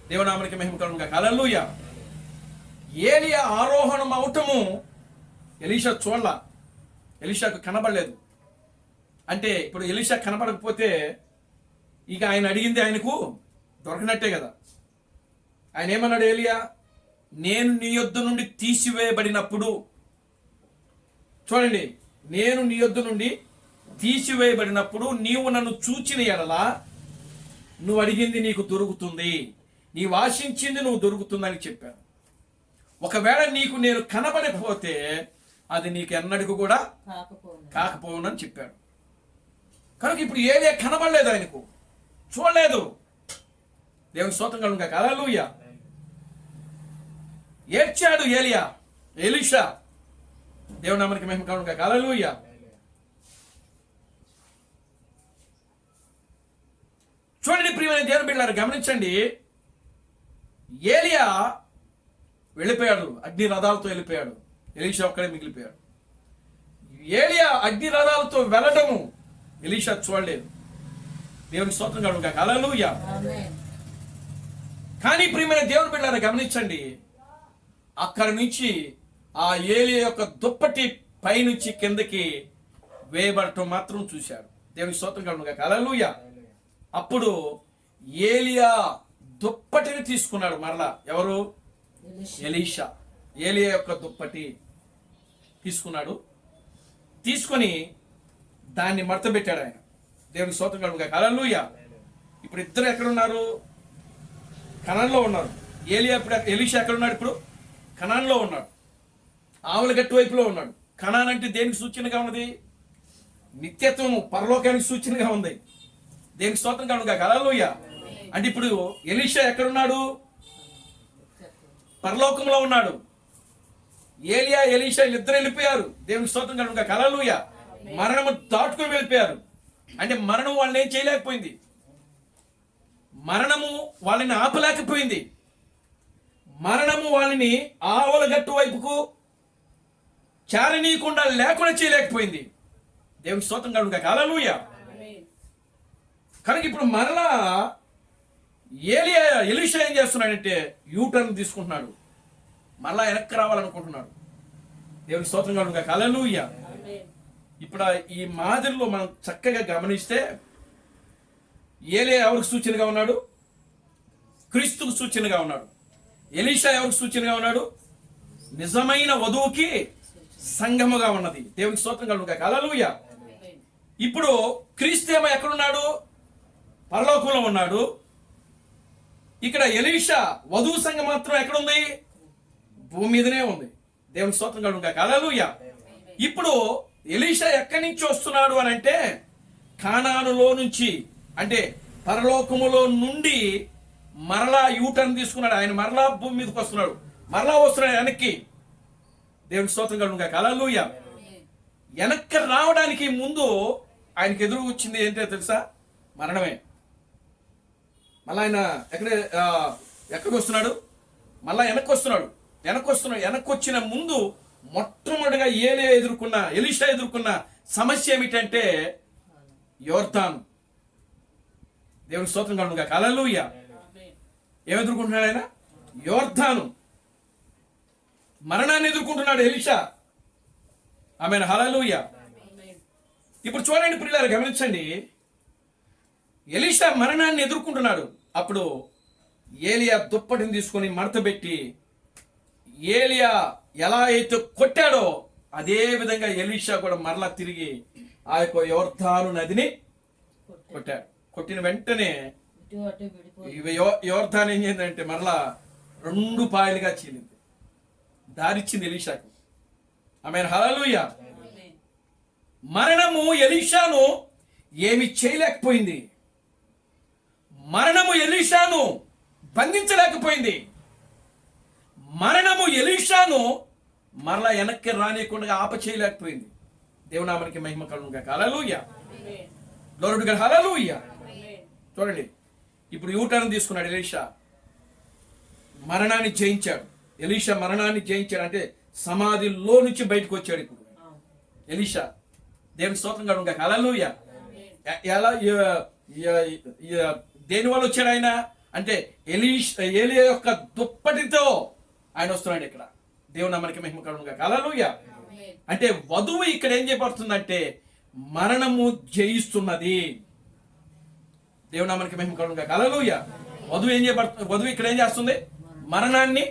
A: దేవునామానికి మహిమ కలుగును గాక హల్లెలూయా. ఏలియా ఆరోహణం అవటము ఎలీషా చూడల, ఎలీషాకు కనబడలేదు. అంటే ఇప్పుడు ఎలీషా కనబడకపోతే ఇక ఆయన అడిగింది ఆయనకు దొరకనట్టే కదా. ఆయన ఏమన్నాడు? ఏలియా, నేను నీ యొద్ద నుండి తీసివేయబడినప్పుడు, చూడండి, నేను నీ యొద్ద నుండి తీసివేయబడినప్పుడు నీవు నన్ను చూచిన ఎడలా నువ్వు అడిగింది నీకు దొరుకుతుంది, నీవు ఆశించింది నువ్వు దొరుకుతుందని చెప్పాను. ఒకవేళ నీకు నేను కనబడిపోతే అది నీకు ఎన్నటికి కూడా కాకపోవునని చెప్పాడు. కనుక ఇప్పుడు ఏలియా కనబడలేదు, ఆయనకు చూడలేదు. దేవుని స్తోత్రం కలుగును గాక హల్లెలూయా. ఏడ్చాడు ఎలీషా. దేవుని నామానికి మహిమ కలుగును గాక హల్లెలూయా. చూడండి ప్రియమైన దేవుని బిడ్డలారా, గమనించండి. ఏలియా వెళ్ళిపోయాడు, అగ్ని రథాలతో వెళ్ళిపోయాడు. ఎలీషా ఒక్కడే మిగిలిపోయాడు. ఏలియా అగ్ని రథాలతో వెళ్ళడము ఎలీషా చూడలేదు. దేవునికి స్తోత్రం కలుగును గాక హల్లెలూయా. కానీ ప్రియమైన దేవుని బిడ్డలారా, గమనించండి, అక్కడి నుంచి ఆ ఏలియా యొక్క దుప్పటి పైనుంచి కిందకి వేయబడటం మాత్రం చూశాడు. దేవునికి స్తోత్రం కలుగును గాక హల్లెలూయా. అప్పుడు ఏలియా దుప్పటిని తీసుకున్నాడు మరలా. ఎవరు? ఎలీషా. ఏలియా యొక్క దుప్పటి తీసుకున్నాడు. తీసుకొని దాన్ని మడతబెట్టాడు ఆయన. దేవునికి స్తోత్రం కలుగును గాక హల్లెలూయా. ఇప్పుడు ఇద్దరు ఎక్కడున్నారు? కనాన్లో ఉన్నారు. ఎలీషా ఎక్కడున్నాడు? ఇప్పుడు కనాన్లో ఉన్నాడు. ఆవుల గట్టు వైపులో ఉన్నాడు. కనాన్ అంటే దేనికి సూచనగా ఉన్నది? నిత్యత్వము, పరలోకానికి సూచనగా ఉంది. దేనికి స్తోత్రం కలుగును గాక హల్లెలూయా. అంటే ఇప్పుడు ఎలీషా ఎక్కడున్నాడు? పరలోకంలో ఉన్నాడు. ఎలీషా ఇద్దరు వెళ్ళిపోయారు. దేవునికి స్తోత్రం కలుగును గాక హల్లెలూయా. మరణము దాటుకుని వెళ్ళిపోయారు. అంటే మరణం వాళ్ళని ఏం చేయలేకపోయింది, మరణము వాళ్ళని ఆపలేకపోయింది. మరణము వాళ్ళని ఆవుల గట్టు వైపుకు చారనీయకుండా లేకుండా చేయలేకపోయింది. దేవునికి స్తోత్రం కలుగును గాక హల్లెలూయా. కనుక ఇప్పుడు మరలా ఎలీషా ఏం చేస్తున్నాడంటే యూటర్న్ తీసుకుంటున్నాడు. మరలా వెనక్కి రావాలనుకుంటున్నాడు. దేవునికి స్తోత్రం కలుగును గాక హల్లెలూయా. ఇప్పుడు ఈ మాదిరిలో మనం చక్కగా గమనిస్తే ఏలియా ఎవరికి సూచనగా ఉన్నాడు? క్రీస్తుకు సూచనగా ఉన్నాడు. ఎలీషా ఎవరికి సూచనగా ఉన్నాడు? నిజమైన వధువుకి సంఘముగా ఉన్నది. దేవునికి స్తోత్రం కలుగును గాక హల్లెలూయా. ఇప్పుడు క్రీస్తు ఏమో ఎక్కడున్నాడు? పరలోకంలో ఉన్నాడు. ఇక్కడ ఎలీషా వధువు సంఘం మాత్రం ఎక్కడుంది? భూమి మీదనే ఉంది. దేవునికి స్తోత్రం కలుగును గాక హల్లెలూయా. ఇప్పుడు ఎలీషా ఎక్కడి నుంచి వస్తున్నాడు అని అంటే కానానులో నుంచి, అంటే పరలోకములో నుండి మరలా యూటర్న్ తీసుకున్నాడు. ఆయన మరలా భూమి మీదకి వస్తున్నాడు, మరలా వస్తున్నాడు వెనక్కి. దేవునికి స్తోత్రం కలుగును గాక హల్లెలూయా. వెనక్కి రావడానికి ముందు ఆయనకి ఎదురు వచ్చింది ఏంటో తెలుసా? మరణమే. మళ్ళీ ఆయన ఎక్కడికి వస్తున్నాడు? మళ్ళా వెనక్కి వస్తున్నాడు. వెనక్కి వచ్చిన ముందు మొట్టమొదటిగా ఎలీషా ఎదుర్కొన్న సమస్య ఏమిటంటే యోర్దాను. దేవునికి స్తోత్రం కలుగును గాక హల్లెలూయా. ఏమెదుర్కొంటున్నాడు ఆయన? యోర్దాను. మరణాన్ని ఎదుర్కొంటున్నాడు ఎలీషా. ఆమేన్ హల్లెలూయా. ఇప్పుడు చూడండి ప్రియులారా, గమనించండి. ఎలీషా మరణాన్ని ఎదుర్కొంటున్నాడు. అప్పుడు ఏలియా దుప్పటిని తీసుకొని మడతబెట్టి ఏలియా ఎలా అయితే కొట్టాడో అదే విధంగా ఎలీషా కూడా మరలా తిరిగి ఆ యొక్క యోర్దాను నదిని కొట్టాడు. కొట్టిన వెంటనే
B: ఇటు అటు విడిపోయి
A: యోర్దాను ఏం చేసిందంటే మరలా 2 పాయలుగా చీలింది. దారిచ్చింది ఎలీషాకు. Amen hallelujah. మరణము ఎలీషాను ఏమి చేయలేకపోయింది. మరణము ఎలీషాను బంధించలేకపోయింది. మరణము ఎలీషాను మరలా వెనక్కి రానియకుండా ఆప చేయలేకపోయింది. దేవునామానికి మహిమ కలుగును గాక. హల్లెలూయా. Glory to God. హల్లెలూయా. చూడండి, ఇప్పుడు యూటర్న్ తీసుకున్నాడు ఎలీషా. మరణాన్ని జయించాడు. ఎలీషా మరణాన్ని జయించాడు అంటే సమాధిలో నుంచి బయటకు వచ్చాడు. ఇప్పుడు ఎలీషా దేవుని స్తోత్రం కలుగును గాక. హల్లెలూయా. ఎలా దేని వల్ల వచ్చాడు ఆయన అంటే ఏలియా యొక్క దుప్పటితో ఆయన వస్తున్నాడు. ఇక్కడ దేవుని నామానికి మహిమ కలుగును గాక. హల్లెలూయా. అంటే వధువు ఇక్కడ ఏం చేయబడుతుందంటే మరణము జయిస్తున్నది. దేవుని నామానికి మహిమ కలుగును గాక. హల్లెలూయా. వధువు ఇక్కడ ఏం చేస్తుంది? మరణాన్ని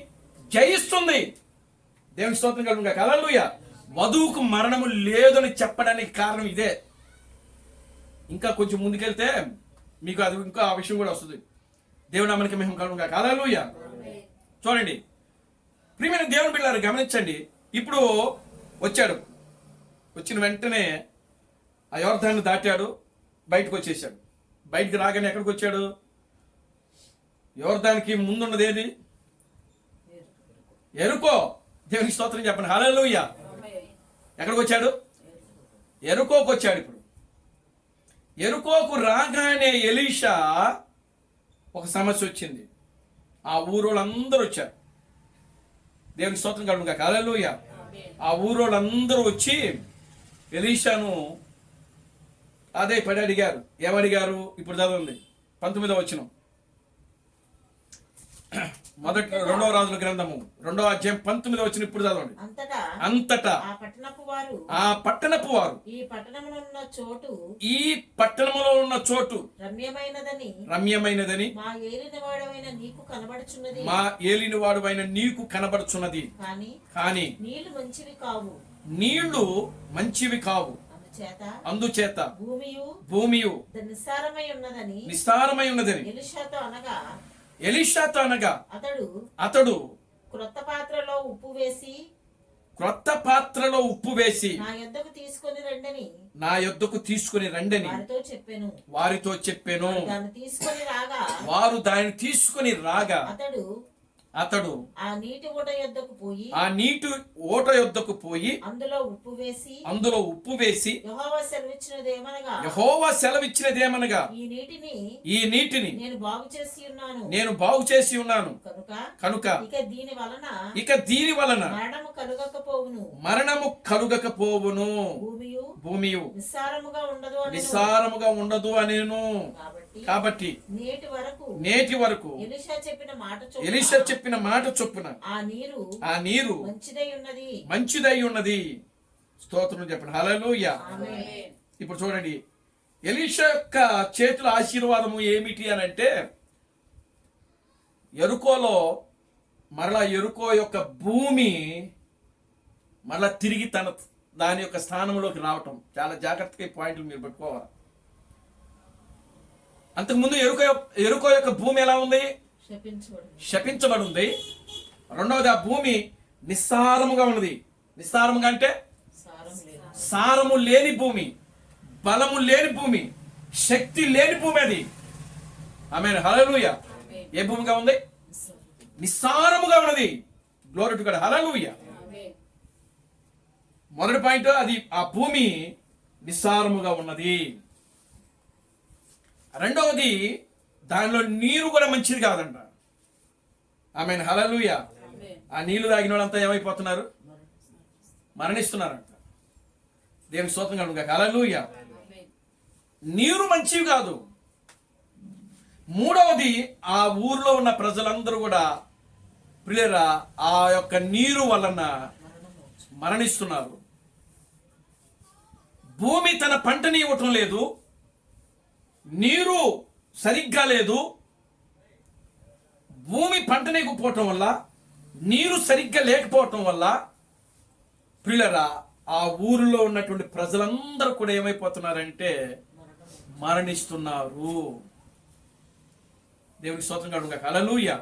A: జయిస్తుంది. దేవుని స్తోత్రం కలుగును గాక. హల్లెలూయా. వధువుకు మరణము లేదని చెప్పడానికి కారణం ఇదే. ఇంకా కొంచెం ముందుకెళ్తే మీకు అది ఇంకా ఆ విషయం కూడా వస్తుంది. దేవుని నామానికి మహిమ కలుగును గాక. హల్లెలూయా. చూడండి ప్రియమైన దేవుని బిడ్డలారా, గమనించండి. ఇప్పుడు వచ్చాడు. వచ్చిన వెంటనే ఆ యోర్దాన్ని దాటాడు, బయటకు వచ్చేసాడు. బయటికి రాగానే ఎక్కడికి వచ్చాడు? యోర్దానికి ముందున్నది ఏది? ఎరుకో. దేవునికి స్తోత్రం చెప్పండి. హల్లెలూయా. ఎక్కడికి వచ్చాడు? ఎరుకోకు వచ్చాడు. ఇప్పుడు ఎరుకోకు రాగానే ఎలీషా ఒక సమస్య వచ్చింది. ఆ ఊరోళ్ళందరూ వచ్చారు. దేవునికి స్తోత్రం కలుగును గాక. హల్లెలూయా. ఆ ఊరోళ్ళందరూ వచ్చి ఎలీషాను అదే పడి అడిగారు. ఏమడిగారు? ఇప్పుడు చదవండి 19వ వచనం. రెండవ రాజుల గ్రంథము 2వ అధ్యాయం 19వ వచనం. ఇప్పుడు చదవండి. అంతటా ఆ పట్టణపు వారు ఈ పట్టణములో ఉన్న చోటు రమ్యమైనదని మా ఏలినవాడవైన నీకు కనబడుచున్నది. కానీ నీళ్లు మంచివి కావు. అందుచేత భూమియు నిస్సారమై ఉన్నదని ఎలీషాతో అనగా అతడు
B: క్రొత్త పాత్రలో ఉప్పు వేసి నా యొద్దకు తీసుకొని రండని వారితో చెప్పెను. వారు దాన్ని తీసుకొని రాగా అతడు ఆ నీటి ఓట యొద్దకు పోయి అందులో ఉప్పు వేసి యెహోవా సెలవిచ్చినదేమనగా ఈ నీటిని నేను బాగు చేసి ఉన్నాను కనుక ఇక దీని వలన మరణము కలుగకపోవును, భూమియు నిస్సారముగా ఉండదు అనేను. కాబట్టి నేటి వరకు ఎలీషా చెప్పిన మాట చొప్పున ఆ నీరు మంచిదై ఉన్నది. స్తోత్రం చెప్పండి. హల్లెలూయా. ఇప్పుడు చూడండి, ఎలీషా యొక్క చేతుల ఆశీర్వాదము ఏమిటి అని అంటే ఎరుకోలో మరలా ఎరుకో యొక్క భూమి మరలా తిరిగి దాని యొక్క స్థానంలోకి రావటం. చాలా జాగ్రత్తగా ఈ పాయింట్లు మీరు పెట్టుకోవాలి. అంతకుముందు ఎరుకో యొక్క భూమి ఎలా ఉంది? శపించబడి ఉంది. రెండవది ఆ భూమి నిస్సారముగా ఉన్నది. నిస్సారముగా అంటే సారము లేని భూమి, బలము లేని భూమి, శక్తి లేని భూమి అది. ఆమేన్. హల్లెలూయా. ఏ భూమిగా ఉంది? నిస్సారముగా ఉన్నది. Glory to God. హల్లెలూయా. మొదటి పాయింట్ అది, ఆ భూమి నిస్సారముగా ఉన్నది. రెండవది దానిలో నీరు కూడా మంచిది కాదంట. ఆమేన్. హల్లెలూయా. ఆ నీళ్లు తాగిన వాళ్ళంతా ఏమైపోతున్నారు? మరణిస్తున్నారంట. దేవుని స్తోత్రం కలుగును గాక. హల్లెలూయా. నీరు మంచివి కాదు. మూడవది ఆ ఊర్లో ఉన్న ప్రజలందరూ కూడా ప్రియులారా ఆ యొక్క నీరు వలన మరణిస్తున్నారు. భూమి తన పంటని ఇవ్వటం లేదు, నీరు సరిగ్గా లేదు. భూమి పంటనేకపోవటం వల్ల, నీరు సరిగ్గా లేకపోవటం వల్ల ప్రియులారా ఆ ఊరిలో ఉన్నటువంటి ప్రజలందరూ కూడా ఏమైపోతున్నారంటే మరణిస్తున్నారు. దేవునికి స్తోత్రం కలుగును గాక. హల్లెలూయా.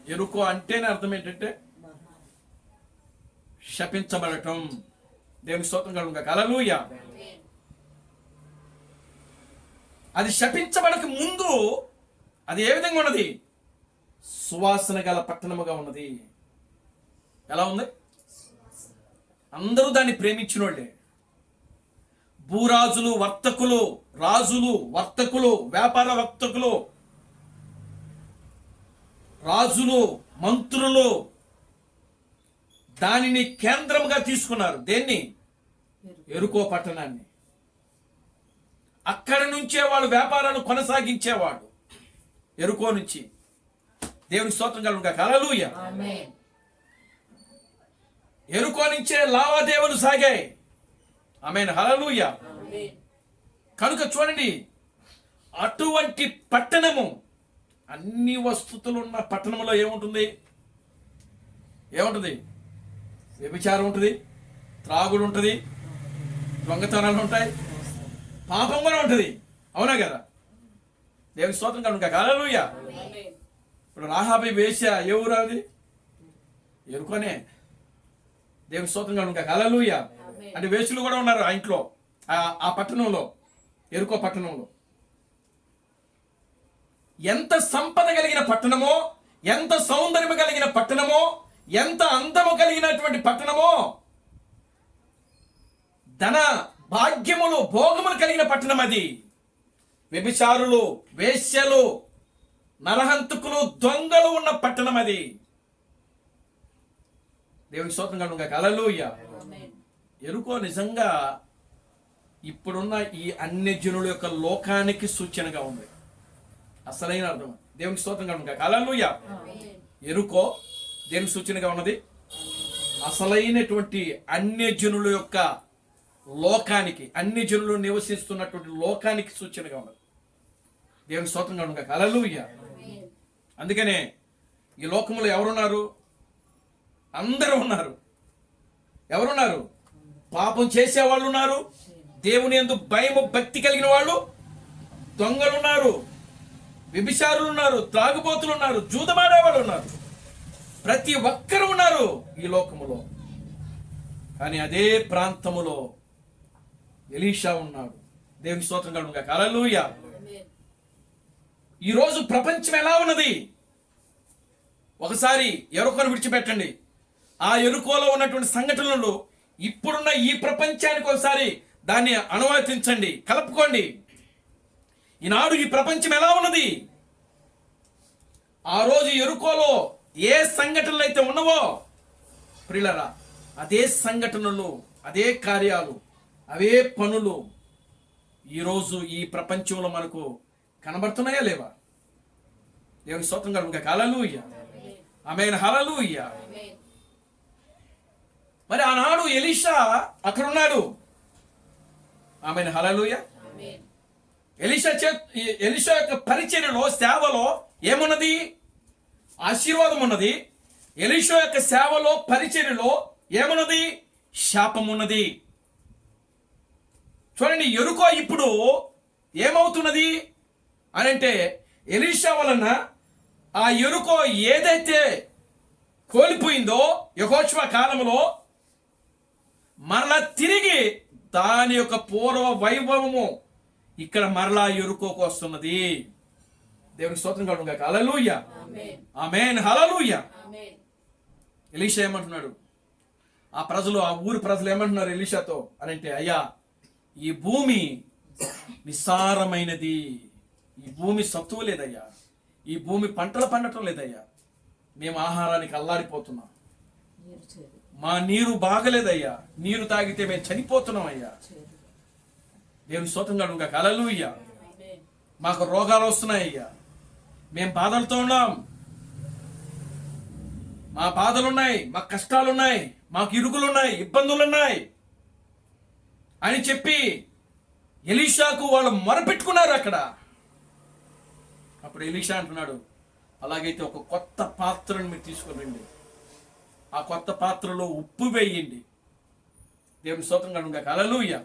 B: ఎరుకో అంటేనే అర్థం ఏంటంటే శపించబడటం. దేవునికి స్తోత్రం కలుగును గాక. హల్లెలూయా. అది శపించబడక ముందు అది ఏ విధంగా ఉన్నది? సువాసన గల పట్టణముగా ఉన్నది. ఎలా ఉంది? అందరూ దాన్ని ప్రేమించిన వాళ్ళే. భూరాజులు, వర్తకులు, రాజులు, వర్తకులు, వ్యాపార వర్తకులు, రాజులు, మంత్రులు దానిని కేంద్రంగా తీసుకున్నారు. దేన్ని? ఎరుకో పట్టణాన్ని. అక్కడి నుంచే వాళ్ళు వ్యాపారాలు కొనసాగించేవాడు. ఎరుకో నుంచి. దేవుని స్తోత్రం కలుగును గాక. హల్లెలూయా. ఎరుకో నుంచే లావాదేవీలు సాగాయి. ఆమేన్. హల్లెలూయా. కనుక చూడండి, అటువంటి పట్టణము, అన్ని వస్తువులు ఉన్న పట్టణంలో ఏముంటుంది? వ్యభిచారం ఉంటుంది, త్రాగుడు ఉంటుంది, దొంగతనాలు ఉంటాయి, పాపం కూడా ఉంటుంది. అవునా కదా? దేవుని స్తోత్రం కనుక. హల్లెలూయా. ఇప్పుడు రాహాబు వేశ్య ఏ ఊరు? అది ఎరుకోనే. దేవుని స్తోత్రం కనుక. హల్లెలూయా. అంటే వేశ్యలు కూడా ఉన్నారు ఆ ఇంట్లో, ఆ పట్టణంలో, ఎరుకో పట్టణంలో. ఎంత సంపద కలిగిన పట్టణమో, ఎంత సౌందర్యం కలిగిన పట్టణమో, ఎంత అందము కలిగినటువంటి పట్టణమో, ధన భాగ్యములు భోగములు కలిగిన పట్టణం అది. వ్యభిచారులు, వేశ్యలు, నరహంతకులు, దొంగలు ఉన్న పట్టణం అది. దేవునికి స్తోత్రం కలుగును గాక. హల్లెలూయా. ఎరుకో నిజంగా ఇప్పుడున్న ఈ అన్యజనుల యొక్క లోకానికి సూచనగా ఉంది. అసలైన అర్థం. దేవునికి స్తోత్రం కలుగును గాక. హల్లెలూయా. ఎరుకో దేనికి సూచనగా ఉన్నది? అసలైనటువంటి అన్యజనుల యొక్క లోకానికి, అన్యజనులు నివసిస్తున్నటువంటి లోకానికి సూచనగా ఉన్నది. దేవునికి స్తోత్రం కలుగును గాక. హల్లెలూయా. అందుకనే ఈ లోకంలో ఎవరున్నారు? అందరూ ఉన్నారు. ఎవరున్నారు? పాపం చేసేవాళ్ళు ఉన్నారు, దేవుని యందు భయము భక్తి కలిగిన వాళ్ళు, దొంగలు ఉన్నారు, వ్యభిచారులు ఉన్నారు, త్రాగుబోతులు ఉన్నారు, జూదమాడేవాళ్ళు ఉన్నారు. ప్రతి ఒక్కరు ఉన్నారు ఈ లోకములో. కానీ అదే ప్రాంతములో ఎలీషా ఉన్నాడు. దేవుని స్తోత్రం కలుగును గాక. హల్లెలూయా. ఈరోజు ప్రపంచం ఎలా ఉన్నది? ఒకసారి ఎరుకోను విడిచిపెట్టండి. ఆ ఎరుకోలో ఉన్నటువంటి సంఘటనలు ఇప్పుడున్న ఈ ప్రపంచానికి ఒకసారి దాన్ని అనువర్తించండి, కలుపుకోండి. ఈనాడు ఈ ప్రపంచం ఎలా ఉన్నది? ఆ రోజు ఎరుకోలో ఏ సంఘటనలు అయితే ఉన్నవో ప్రియులారా, అదే సంఘటనలు, అదే కార్యాలు, అవే పనులు ఈరోజు ఈ ప్రపంచంలో మనకు కనబడుతున్నాయా లేవా? దేవుని స్తోత్రం కలుగును గాక. హల్లెలూయా. ఆమేన్. హల్లెలూయా. మరి ఆనాడు ఎలీషా అక్కడ ఉన్నాడు. ఆమేన్. హల్లెలూయా. ఎలీషా యొక్క పరిచర్యలో, సేవలో ఏమున్నది? ఆశీర్వాదం ఉన్నది. ఎలీషా యొక్క సేవలో, పరిచర్యలో ఏమున్నది? శాపం ఉన్నది. చూడండి, యెరికో ఇప్పుడు ఏమవుతున్నది అని అంటే, ఎలీషా వలన ఆ యెరికో ఏదైతే కోల్పోయిందో యెహోషువ కాలంలో మరలా తిరిగి దాని యొక్క పూర్వ వైభవము ఇక్కడ మరలా యెరికోకు వస్తున్నది. దేవునికి స్తోత్రం కలుగును గాక. హల్లెలూయా. ఆమేన్. హల్లెలూయా. ఎలీషా ఏమంటున్నాడు? ఆ ప్రజలు, ఆ ఊరి ప్రజలు ఏమంటున్నారు ఎలీషాతో అని అంటే, అయ్యా, ఈ భూమి నిస్సారమైనది, ఈ భూమి సత్తువ లేదయ్యా, ఈ భూమి పంటలు పండటం లేదయ్యా, మేము ఆహారానికి అల్లాడిపోతున్నాం, మా నీరు బాగలేదయ్యా, నీరు తాగితే మేము చనిపోతున్నాం అయ్యా. దేవుని స్తోత్రం కలుగును గాక. హల్లెలూయా. మాకు రోగాలు వస్తున్నాయ్యా, మేము బాధలతో ఉన్నాం, మా బాధలున్నాయి, మాకు కష్టాలున్నాయి, మాకు ఇరుకులున్నాయి, ఇబ్బందులున్నాయి అని చెప్పి ఎలీషాకు వాళ్ళు మొరపెట్టుకున్నారు అక్కడ. అప్పుడు ఎలీషా అంటున్నాడు, అలాగైతే ఒక కొత్త పాత్రను మీరు తీసుకుని రండి, ఆ కొత్త పాత్రలో ఉప్పు వేయండి, దేవుని స్తోత్రం కలుగును గాక. హల్లెలూయా.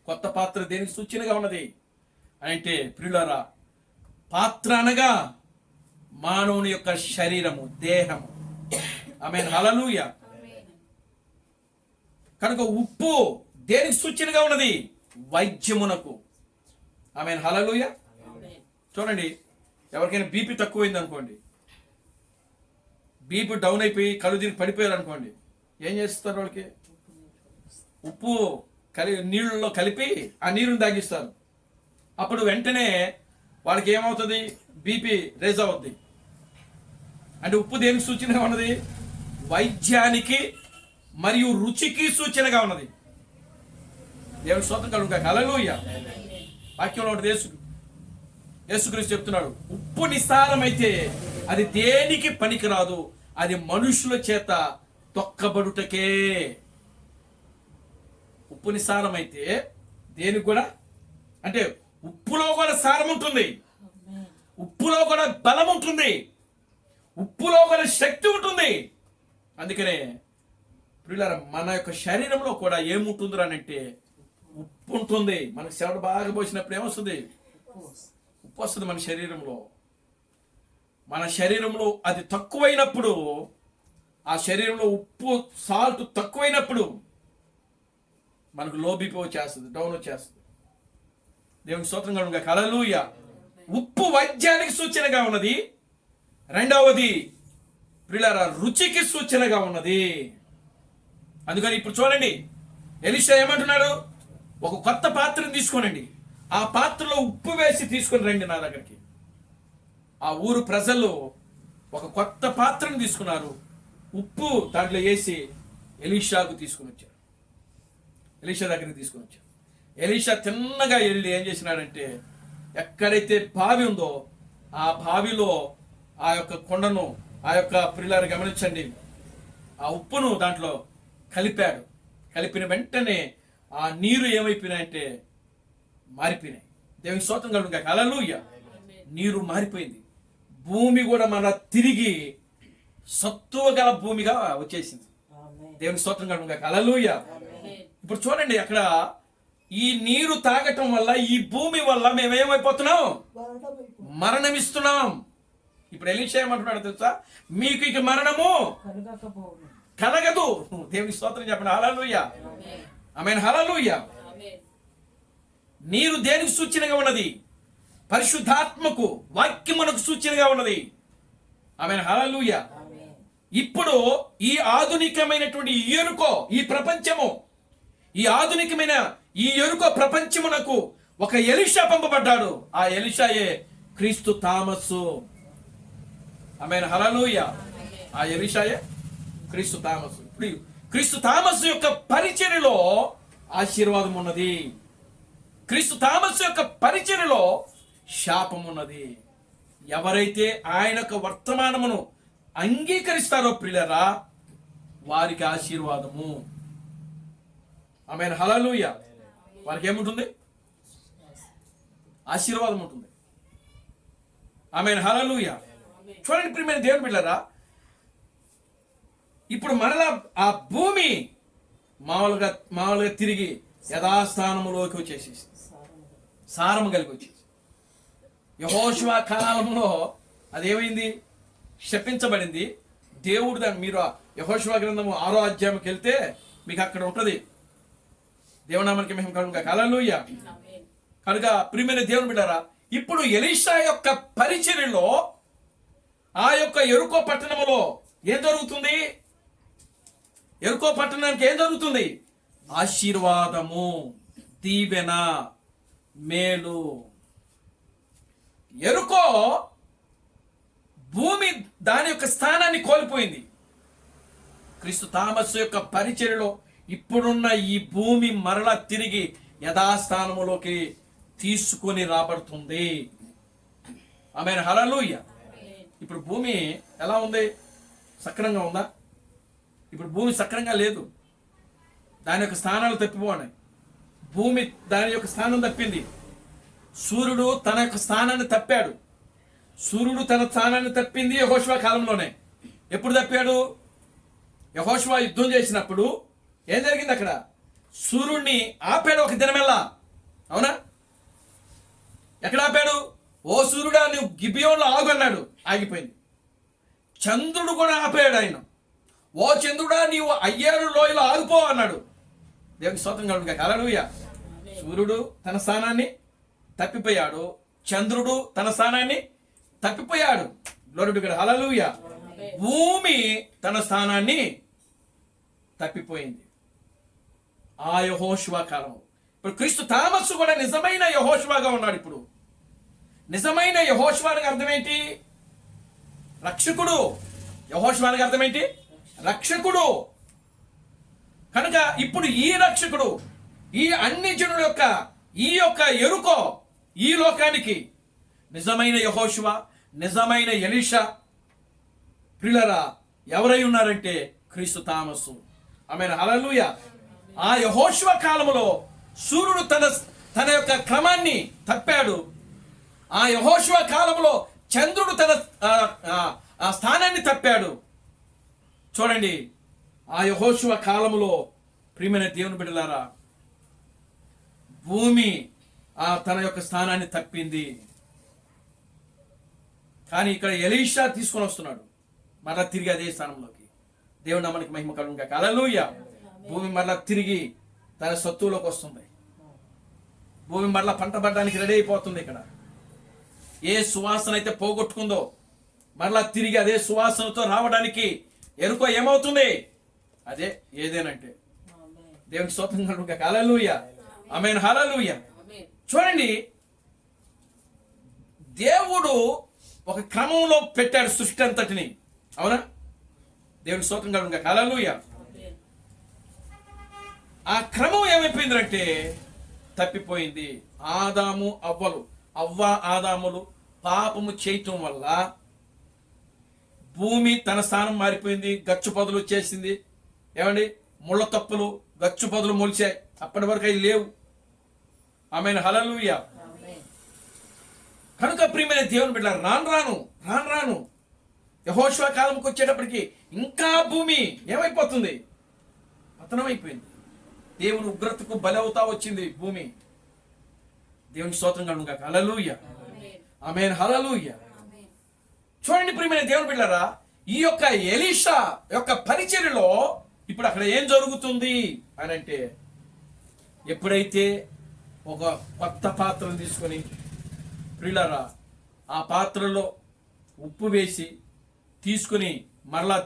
B: కొత్త పాత్ర దేనికి సూచనగా ఉన్నది అంటే ప్రియులారా, పాత్ర అనగా మానవుని యొక్క శరీరము, దేహము. ఆమేన్. హల్లెలూయా. కనుక ఉప్పు దేనికి సూచనగా ఉన్నది? వైద్యమునకు. ఆమేన్. హల్లెలూయా. చూడండి, ఎవరికైనా బీపీ తక్కువైంది అనుకోండి, బీపీ డౌన్ అయిపోయి కళ్ళు తిరిగి పడిపోయారు అనుకోండి, ఏం చేస్తారు? వాళ్ళకి ఉప్పు నీళ్ళలో కలిపి ఆ నీరుని తాగిస్తారు. అప్పుడు వెంటనే వాళ్ళకి ఏమవుతుంది? బీపీ రేజ్ అవుద్ది. అంటే ఉప్పు దేనికి సూచనగా ఉన్నది? వైద్యానికి మరియు రుచికి సూచనగా ఉన్నది. దేవుని స్తోత్రం కలుగును గాక. హల్లెలూయా. వాక్యంలో ఒకటి యేసుక్రీస్తు చెప్తున్నాడు, ఉప్పు నిస్సారమైతే అది దేనికి పనికిరాదు, అది మనుషుల చేత తొక్కబడుటకే. ఉప్పు నిస్సారమైతే దేనికి కూడా, అంటే ఉప్పులో కూడా సారం ఉంటుంది, ఉప్పులో కూడా బలం ఉంటుంది, ఉప్పులో కూడా శక్తి ఉంటుంది. అందుకనే ప్రియులారా, మన యొక్క శరీరంలో కూడా ఏముంటుంది అంటే ఉప్పు ఉంటుంది. మనకు చెమట బాగా పోసినప్పుడు ఏమొస్తుంది? ఉప్పు వస్తుంది మన శరీరంలో. మన శరీరంలో అది తక్కువైనప్పుడు, ఆ శరీరంలో ఉప్పు సాల్ట్ తక్కువైనప్పుడు మనకు లో బీపీ వచ్చేస్తుంది, డౌన్ వచ్చేస్తుంది. దేవునికి స్తోత్రం కలుగును గాక. హల్లెలూయా. ఉప్పు వైద్యానికి సూచనగా ఉన్నది. రెండవది ప్రియులారా, రుచికి సూచనగా ఉన్నది. అందుకని ఇప్పుడు చూడండి, ఎలీషా ఏమంటున్నాడు? ఒక కొత్త పాత్రను తీసుకోనండి, ఆ పాత్రలో ఉప్పు వేసి తీసుకొని రండి నా దగ్గరికి. ఆ ఊరు ప్రజలు ఒక కొత్త పాత్రను తీసుకున్నారు, ఉప్పు దాంట్లో వేసి ఎలీషాకు తీసుకుని వచ్చారు. ఎలీషా దగ్గరికి తీసుకుని వచ్చారు. ఎలీషా తిన్నగా వెళ్ళి ఏం చేసినాడంటే, ఎక్కడైతే బావి ఉందో ఆ బావిలో ఆ యొక్క కొండను, ఆ యొక్క ప్రియులారు గమనించండి, ఆ ఉప్పును దాంట్లో కలిపాడు. కలిపిన వెంటనే ఆ నీరు ఏమైపోయినాయంటే మారిపోయినాయి. దేవుని స్తోత్రం కలుగును గాక. హల్లెలూయా. నీరు మారిపోయింది. భూమి కూడా మన తిరిగి సత్తువ గల భూమిగా వచ్చేసింది. దేవుని స్తోత్రం కలుగును గాక. హల్లెలూయా. ఇప్పుడు చూడండి, అక్కడ ఈ నీరు తాగటం వల్ల, ఈ భూమి వల్ల మేమేమైపోతున్నాం? మరణమిస్తున్నాం. ఇప్పుడు ఎలీషా ఏమంటున్నాడు తెలుసా? మీకు ఇక మరణము కలగదు. దేవుని స్తోత్రం చెప్పండి. హల్లెలూయా. ఆమేన్. హల్లెలూయా. నీరు దేనికి సూచనగా ఉన్నది? పరిశుద్ధాత్మకు, వాక్యమునకు సూచనగా ఉన్నది. ఆమేన్. హల్లెలూయా. ఇప్పుడు ఈ ఆధునికమైనటువంటి ఎరుకో, ఈ ప్రపంచము, ఈ ఆధునికమైన ఈ ఎరుకో ప్రపంచమునకు ఒక ఎలీషా పంపబడ్డాడు. ఆ ఎలీషాయే క్రీస్తు థామస్సు. ఆమేన్. హల్లెలూయా. ఆ ఎలీషాయే క్రీస్తు థామస్సు. ఇప్పుడు క్రీస్తు థామస్సు యొక్క పరిచర్యలో ఆశీర్వాదం ఉన్నది. క్రీస్తు థామస్సు యొక్క పరిచర్యలో శాపం ఉన్నది. ఎవరైతే ఆయన యొక్క వర్తమానమును అంగీకరిస్తారో ప్రియులారా, వారికి ఆశీర్వాదము. ఆమేన్. హల్లెలూయా. వారికి ఏముంటుంది? ఆశీర్వాదం ఉంటుంది. ఆమేన్. హల్లెలూయా. చూడండి ప్రియమైన దేవుని బిడ్డలారా, ఇప్పుడు మరలా ఆ భూమి మామూలుగా తిరిగి యథాస్థానములోకి వచ్చేసేసి సారము కలిగి వచ్చేసి, యెహోషువ కాలంలో అదేమైంది? శపించబడింది. దేవుడు దాన్ని, మీరు యెహోషువ గ్రంథము 6వ అధ్యాయంకి వెళ్తే మీకు అక్కడ ఉంటుంది. దేవునామానికి మహిమ కలుగును గాక. హల్లెలూయా. కనుక ప్రియమైన దేవుని బిడ్డలారా, ఇప్పుడు ఎలీషా యొక్క పరిచర్యలో ఆ యొక్క యెరికో పట్టణములో ఏం జరుగుతుంది? యెరికో పట్టణానికి ఏం జరుగుతుంది? ఆశీర్వాదము, దీవెన, మేలు. యెరికో భూమి దాని యొక్క స్థానాన్ని కోల్పోయింది. క్రీస్తు థామస్సు యొక్క పరిచర్యలో ఇప్పుడున్న ఈ భూమి మరలా తిరిగి యథాస్థానములోకి తీసుకొని రాబడుతుంది. ఆమేన్. హల్లెలూయా. ఇప్పుడు భూమి ఎలా ఉంది? సక్రంగా ఉందా? ఇప్పుడు భూమి సక్రంగా లేదు. దాని యొక్క స్థానాలు తప్పిపోయినాయి. భూమి దాని యొక్క స్థానం తప్పింది. సూర్యుడు తన యొక్క స్థానాన్ని తప్పాడు. సూర్యుడు తన స్థానాన్ని తప్పింది యెహోషువ కాలంలోనే. ఎప్పుడు తప్పాడు? యెహోషువ యుద్ధం చేసినప్పుడు ఏం జరిగింది అక్కడ? సూర్యుడిని ఆపాడు ఒక దినమెల్లా. అవునా? ఎక్కడ ఆపాడు? ఓ సూర్యుడా నువ్వు గిబియోన్లో ఆగు అన్నాడు, ఆగిపోయింది. చంద్రుడు కూడా ఆపాడు ఆయన. ఓ చంద్రుడా నీవు అయ్యేరు లోయలో ఆగిపో అన్నాడు. దేవునికి స్తోత్రం కలుగును గాక. హల్లెలూయా. సూర్యుడు తన స్థానాన్ని తప్పిపోయాడు, చంద్రుడు తన స్థానాన్ని తప్పిపోయాడు. Glory to God. హల్లెలూయా. భూమి తన స్థానాన్ని తప్పిపోయింది ఆ యెహోషువ కాలం. ఇప్పుడు క్రీస్తు థామస్ కూడా నిజమైన యెహోషువగా ఉన్నాడు. ఇప్పుడు నిజమైన యెహోషువానికి అర్థం ఏంటి? రక్షకుడు. యెహోషువానికి అర్థం ఏంటి? రక్షకుడు. కనుక ఇప్పుడు ఈ రక్షకుడు ఈ అన్ని జనుల యొక్క ఈ యొక్క ఎరుకో ఈ లోకానికి నిజమైన యెహోషువ, నిజమైన ఎలీషా ప్రియులారా ఎవరై ఉన్నారంటే క్రీస్తు థామస్సు. ఆమేన్. హల్లెలూయా. ఆ యెహోషువ కాలములో సూర్యుడు తన యొక్క క్రమాన్ని తప్పాడు. ఆ యెహోషువ కాలంలో చంద్రుడు తన స్థానాన్ని తప్పాడు. చూడండి, ఆ యెహోషువ కాలములో ప్రియమైన దేవుని బిడ్డలారా భూమి తన యొక్క స్థానాన్ని తప్పింది. కానీ ఇక్కడ ఎలీషా తీసుకొని వస్తున్నాడు మరలా తిరిగి అదే స్థానంలోకి. దేవుని నామానికి మహిమ కలుగును గాక. హల్లెలూయా. భూమి మరలా తిరిగి తన సత్తువులోకి వస్తుంది. భూమి మరలా పంట పడడానికి రెడీ అయిపోతుంది. ఇక్కడ ఏ సువాసన అయితే పోగొట్టుకుందో మరలా తిరిగి అదే సువాసనతో రావడానికి ఎరుకో ఏమవుతుంది? అదే ఏదేనంటే. దేవునికి స్తోత్రం కలుగును గాక. హల్లెలూయా. ఆమేన్. హల్లెలూయా. చూడండి, దేవుడు ఒక క్రమంలో పెట్టాడు సృష్టి అంతటిని. అవునా? దేవునికి స్తోత్రం కలుగును గాక. హల్లెలూయా. ఆ క్రమం ఏమైపోయిందంటే తప్పిపోయింది. ఆదాము అవ్వలు, అవ్వ ఆదాములు పాపము చేయటం వల్ల భూమి తన స్థానం మారిపోయింది. గచ్చు పొదలు వచ్చేసింది. ఏమండి? ముళ్ళ తప్పులు గచ్చు పొదలు మొలిచాయి. అప్పటి వరకు అవి లేవు. ఆమేన్. హల్లెలూయా. కనుక ప్రియమైన దేవుని బిడ్డలారా రాను రాను యెహోషువ కాలంకి వచ్చేటప్పటికి ఇంకా భూమి ఏమైపోతుంది? పతనమైపోయింది. దేవుని ఉగ్రతకు బలవుతా వచ్చింది భూమి. దేవుని స్తోత్రం కలుగును గాక. హల్లెలూయా. ఆమేన్. హల్లెలూయా. చూడండి ప్రియమైన దేవుని బిడ్డలారా ఈ యొక్క ఎలీషా యొక్క పరిచర్యలో ఇప్పుడు అక్కడ ఏం జరుగుతుంది అని అంటే, ఎప్పుడైతే ఒక కొత్త పాత్రను తీసుకొని ప్రియులారా ఆ పాత్రలో ఉప్పు వేసి తీసుకుని మరలా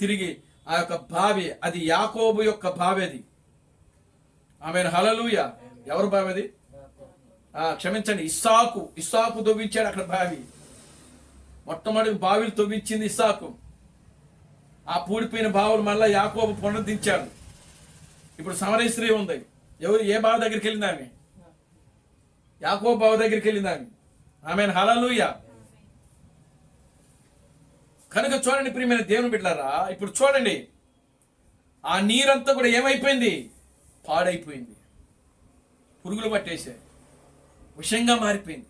B: తిరిగి ఆ యొక్క బావి, అది యాకోబు యొక్క బావి. అది ఆమేన్. హల్లెలూయా. ఎవరు బావి అది? క్షమించండి, ఇస్సాకు తవ్వించాడు అక్కడ బావి. మొట్టమొదటి బావిలు తవ్వించింది ఇస్సాకు. ఆ పూడిపోయిన బావులు మళ్ళా యాకోబు పునరుద్ధరించాడు. ఇప్పుడు సమరయ స్త్రీ ఉంది. ఏ బావి దగ్గరికి వెళ్ళింది ఆమె? యాకోబు బావి దగ్గరికి వెళ్ళింది ఆమె. ఆమేన్. హల్లెలూయా. కనుక చూడండి ప్రియమైన దేవుని బిడ్డలారా ఇప్పుడు చూడండి ఆ నీరంతా కూడా ఏమైపోయింది? పాడైపోయింది. పురుగులు పట్టేసాయి, విషంగా మారిపోయింది,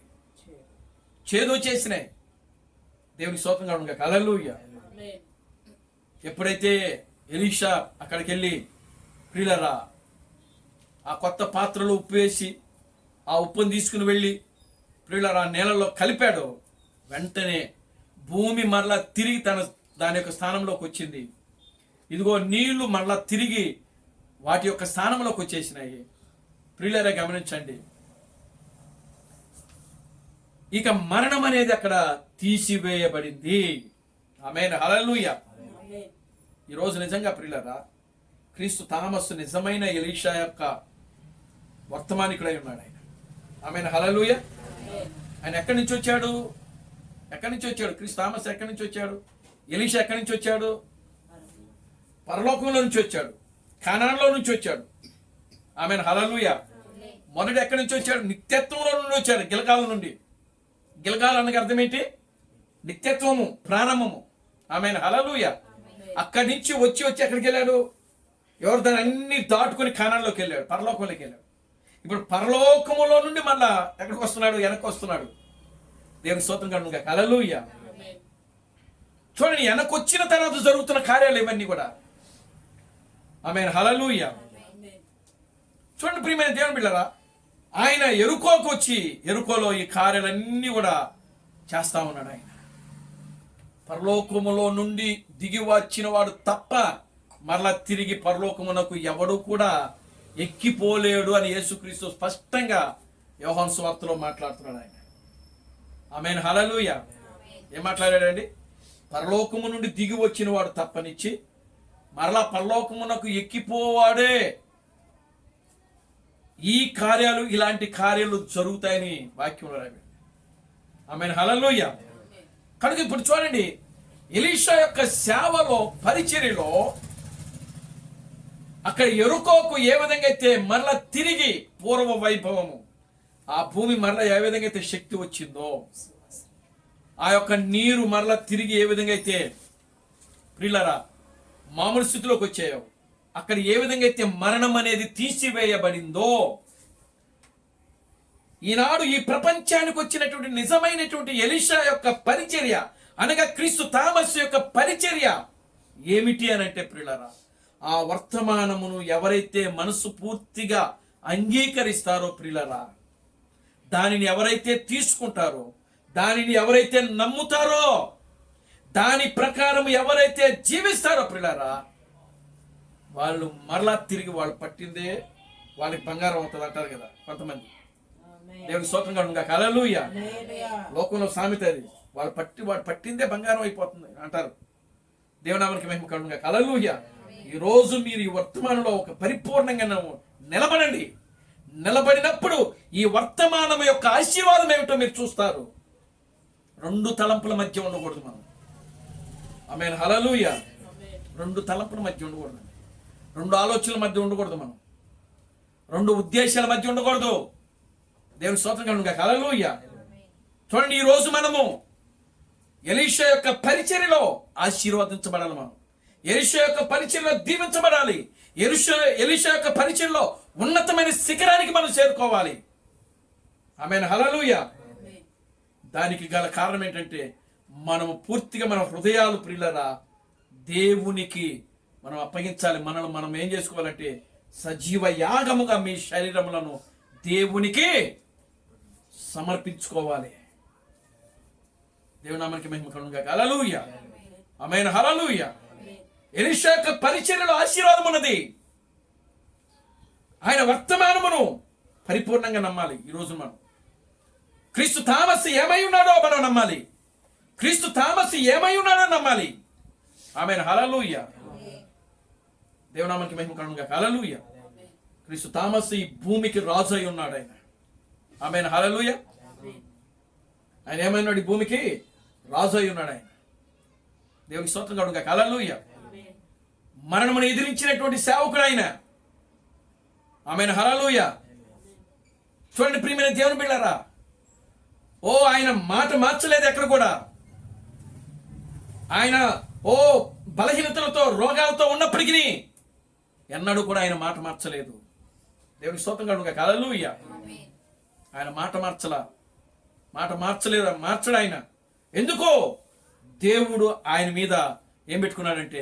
B: చేదు చేసినాయి. దేవునికి స్తోత్రం కలుగును గాక. హల్లెలూయా. ఎప్పుడైతే ఎలీషా అక్కడికి వెళ్ళి ప్రియులారా ఆ కొత్త పాత్రలో ఉప్పు వేసి ఆ ఉప్పును తీసుకుని వెళ్ళి ప్రియులారా నేలలో కలిపాడు, వెంటనే భూమి మరలా తిరిగి దాని యొక్క స్థానంలోకి వచ్చింది. ఇదిగో నీళ్లు మరలా తిరిగి వాటి యొక్క స్థానంలోకి వచ్చేసినాయి. ప్రియులారా గమనించండి, ఇక మరణం అనేది అక్కడ తీసివేయబడింది. ఆమేన్. హల్లెలూయా. ఈరోజు నిజంగా ప్రియులారా క్రీస్తు థామస్ నిజమైన ఎలీషా యొక్క వర్తమానికుడై ఉన్నాడు ఆయన. ఆమేన్. హల్లెలూయా. ఆయన ఎక్కడి నుంచి వచ్చాడు? క్రీస్తు థామస్ ఎక్కడి నుంచి వచ్చాడు? ఎలీషా ఎక్కడి నుంచి వచ్చాడు? పరలోకంలో నుంచి వచ్చాడు, కానాన్లో నుంచి వచ్చాడు. ఆమేన్. హల్లెలూయా. మొదటి ఎక్కడి నుంచి వచ్చాడు? నిత్యత్వంలో నుండి వచ్చాడు, గిలగాల నుండి. గిలగాల అనగా అర్థం ఏంటి? నిత్యత్వము, ప్రారంభము. ఆమేన్. హల్లెలూయా. అక్కడి నుంచి వచ్చి ఎక్కడికి వెళ్ళాడు? ఎవరు దాన్ని అన్ని దాటుకుని కానాన్లోకి వెళ్ళాడు, పరలోకంలోకి వెళ్ళాడు. ఇప్పుడు పరలోకములో నుండి మళ్ళా ఎక్కడికి వస్తున్నాడు? వెనక్కి వస్తున్నాడు. దేవుని స్తోత్రం కలుగును గాక. హల్లెలూయా. చూడండి, వెనక్కి వచ్చిన తర్వాత జరుగుతున్న కార్యాలు ఇవన్నీ కూడా. ఆమేన్, హల్లెలూయా. చూడండి ప్రియమైన దేవుని బిడ్డలారా, ఆయన ఎరుకోకు వచ్చి ఎరుకోలో ఈ కార్యాలన్నీ కూడా చేస్తా ఉన్నాడు. ఆయన పరలోకములో నుండి దిగి వచ్చిన వాడు తప్ప మరలా తిరిగి పరలోకమునకు ఎవడు కూడా ఎక్కిపోలేడు అని యేసుక్రీస్తు స్పష్టంగా యోహాను సువార్తలో మాట్లాడుతున్నాడు ఆయన. ఆమేన్, హల్లెలూయా. ఏం మాట్లాడాడండి? పరలోకము నుండి దిగి వచ్చిన వాడు తప్పనిచ్చి మరలా పరలోకమునకు ఎక్కిపోవాడే ఈ కార్యాలు, ఇలాంటి కార్యాలు జరుగుతాయని వాక్యంలో రాయండి. ఆమేన్, హల్లెలూయా. కనుక ఇప్పుడు చూడండి, ఎలీషా యొక్క సేవలో, పరిచర్యలో అక్కడ ఎరుకోకు ఏ విధంగా అయితే మరలా తిరిగి పూర్వ వైభవము, ఆ భూమి మరలా ఏ విధంగా అయితే శక్తి వచ్చిందో, ఆ యొక్క నీరు మరలా తిరిగి ఏ విధంగా అయితే ప్రియులారా మామూలు స్థితిలోకి వచ్చాయో, అక్కడ ఏ విధంగా అయితే మరణం అనేది తీసివేయబడిందో, ఈనాడు ఈ ప్రపంచానికి వచ్చినటువంటి నిజమైనటువంటి ఎలీషా యొక్క పరిచర్య అనగా క్రీస్తు థామస్ యొక్క పరిచర్య ఏమిటి అని అంటే ప్రియులారా, ఆ వర్తమానమును ఎవరైతే మనసు పూర్తిగా అంగీకరిస్తారో ప్రియులారా, దానిని ఎవరైతే తీసుకుంటారో, దానిని ఎవరైతే నమ్ముతారో, దాని ప్రకారం ఎవరైతే జీవిస్తారో ప్రియులారా, వాళ్ళు మరలా తిరిగి వాళ్ళు పట్టిందే వాళ్ళకి బంగారం అవుతుంది అంటారు కదా కొంతమంది. దేవుని స్తోత్రంగా ఉండగా, హల్లెలూయా. లోకంలో సామెత అది, వాడు పట్టిందే బంగారం అయిపోతుంది అంటారు. దేవునామానికి మహిమ కలుగుగా, హల్లెలూయా. ఈ రోజు మీరు ఈ వర్తమానంలో ఒక పరిపూర్ణంగా నిలబడండి. నిలబడినప్పుడు ఈ వర్తమానం యొక్క ఆశీర్వాదం ఏమిటో మీరు చూస్తారు. రెండు తలంపుల మధ్య ఉండకూడదు మనం. ఆమేన్, హల్లెలూయా. రెండు తలంపుల మధ్య ఉండకూడదు, రెండు ఆలోచనల మధ్య ఉండకూడదు, మనం రెండు ఉద్దేశాల మధ్య ఉండకూడదు. దేవుని స్తోత్రం కలుగుగా, హల్లెలూయా. చూడండి, ఈ రోజు మనము ఎలీషా యొక్క పరిచర్యలో ఆశీర్వదించబడాలి. మనం ఎలీషా యొక్క పరిచర్యలో దీవించబడాలి. ఎలీషా యొక్క పరిచర్యలో ఉన్నతమైన శిఖరానికి మనం చేరుకోవాలి. ఆమేన్, హల్లెలూయా. దానికి గల కారణం ఏంటంటే మనము పూర్తిగా మన హృదయాలు ప్రియులరా దేవునికి మనం అప్పగించాలి. మనల్ని మనం ఏం చేసుకోవాలంటే సజీవ యాగముగా మీ శరీరములను దేవునికి సమర్పించుకోవాలి. దేవునామానికి మహిమ కలుగుగా, హల్లెలూయా. ఆమేన్, హల్లెలూయా. ఎలీషా యొక్క పరిచర్యలో ఆశీర్వాదం ఉన్నది. ఆయన వర్తమానమును పరిపూర్ణంగా నమ్మాలి. ఈరోజు మనం క్రీస్తు థామస్ ఏమై ఉన్నాడో మనం నమ్మాలి. క్రీస్తు థామస్ ఏమై ఉన్నాడో నమ్మాలి. ఆమేన్, హల్లెలూయా. దేవునామానికి మహిమ కలుగుగా, హల్లెలూయా. క్రీస్తు థామస్ ఈ భూమికి రాజు అయి ఉన్నాడు ఆయన. ఆమేన్, హల్లెలూయా. ఆయన ఏమైనాడు? ఈ భూమికి రాజు అయి ఉన్నాడు ఆయన. దేవునికి స్తోత్రం కలుగుగా, హల్లెలూయా. మరణమును ఎదిరించినటువంటి సేవకుడు ఆయన. ఆమేన్, హల్లెలూయా. చూడండి ప్రియమైన దేవుని బిడ్డలారా, ఆయన మాట మార్చలేదు ఎక్కడ కూడా. ఆయన బలహీనతలతో రోగాలతో ఉన్నప్పటికీ ఎన్నడూ కూడా ఆయన మాట మార్చలేదు. దేవునికి స్తోత్రం కలుగుగా, హల్లెలూయా. ఆయన మాట మార్చలేదు, మార్చడు ఆయన. ఎందుకో దేవుడు ఆయన మీద ఏం పెట్టుకున్నాడంటే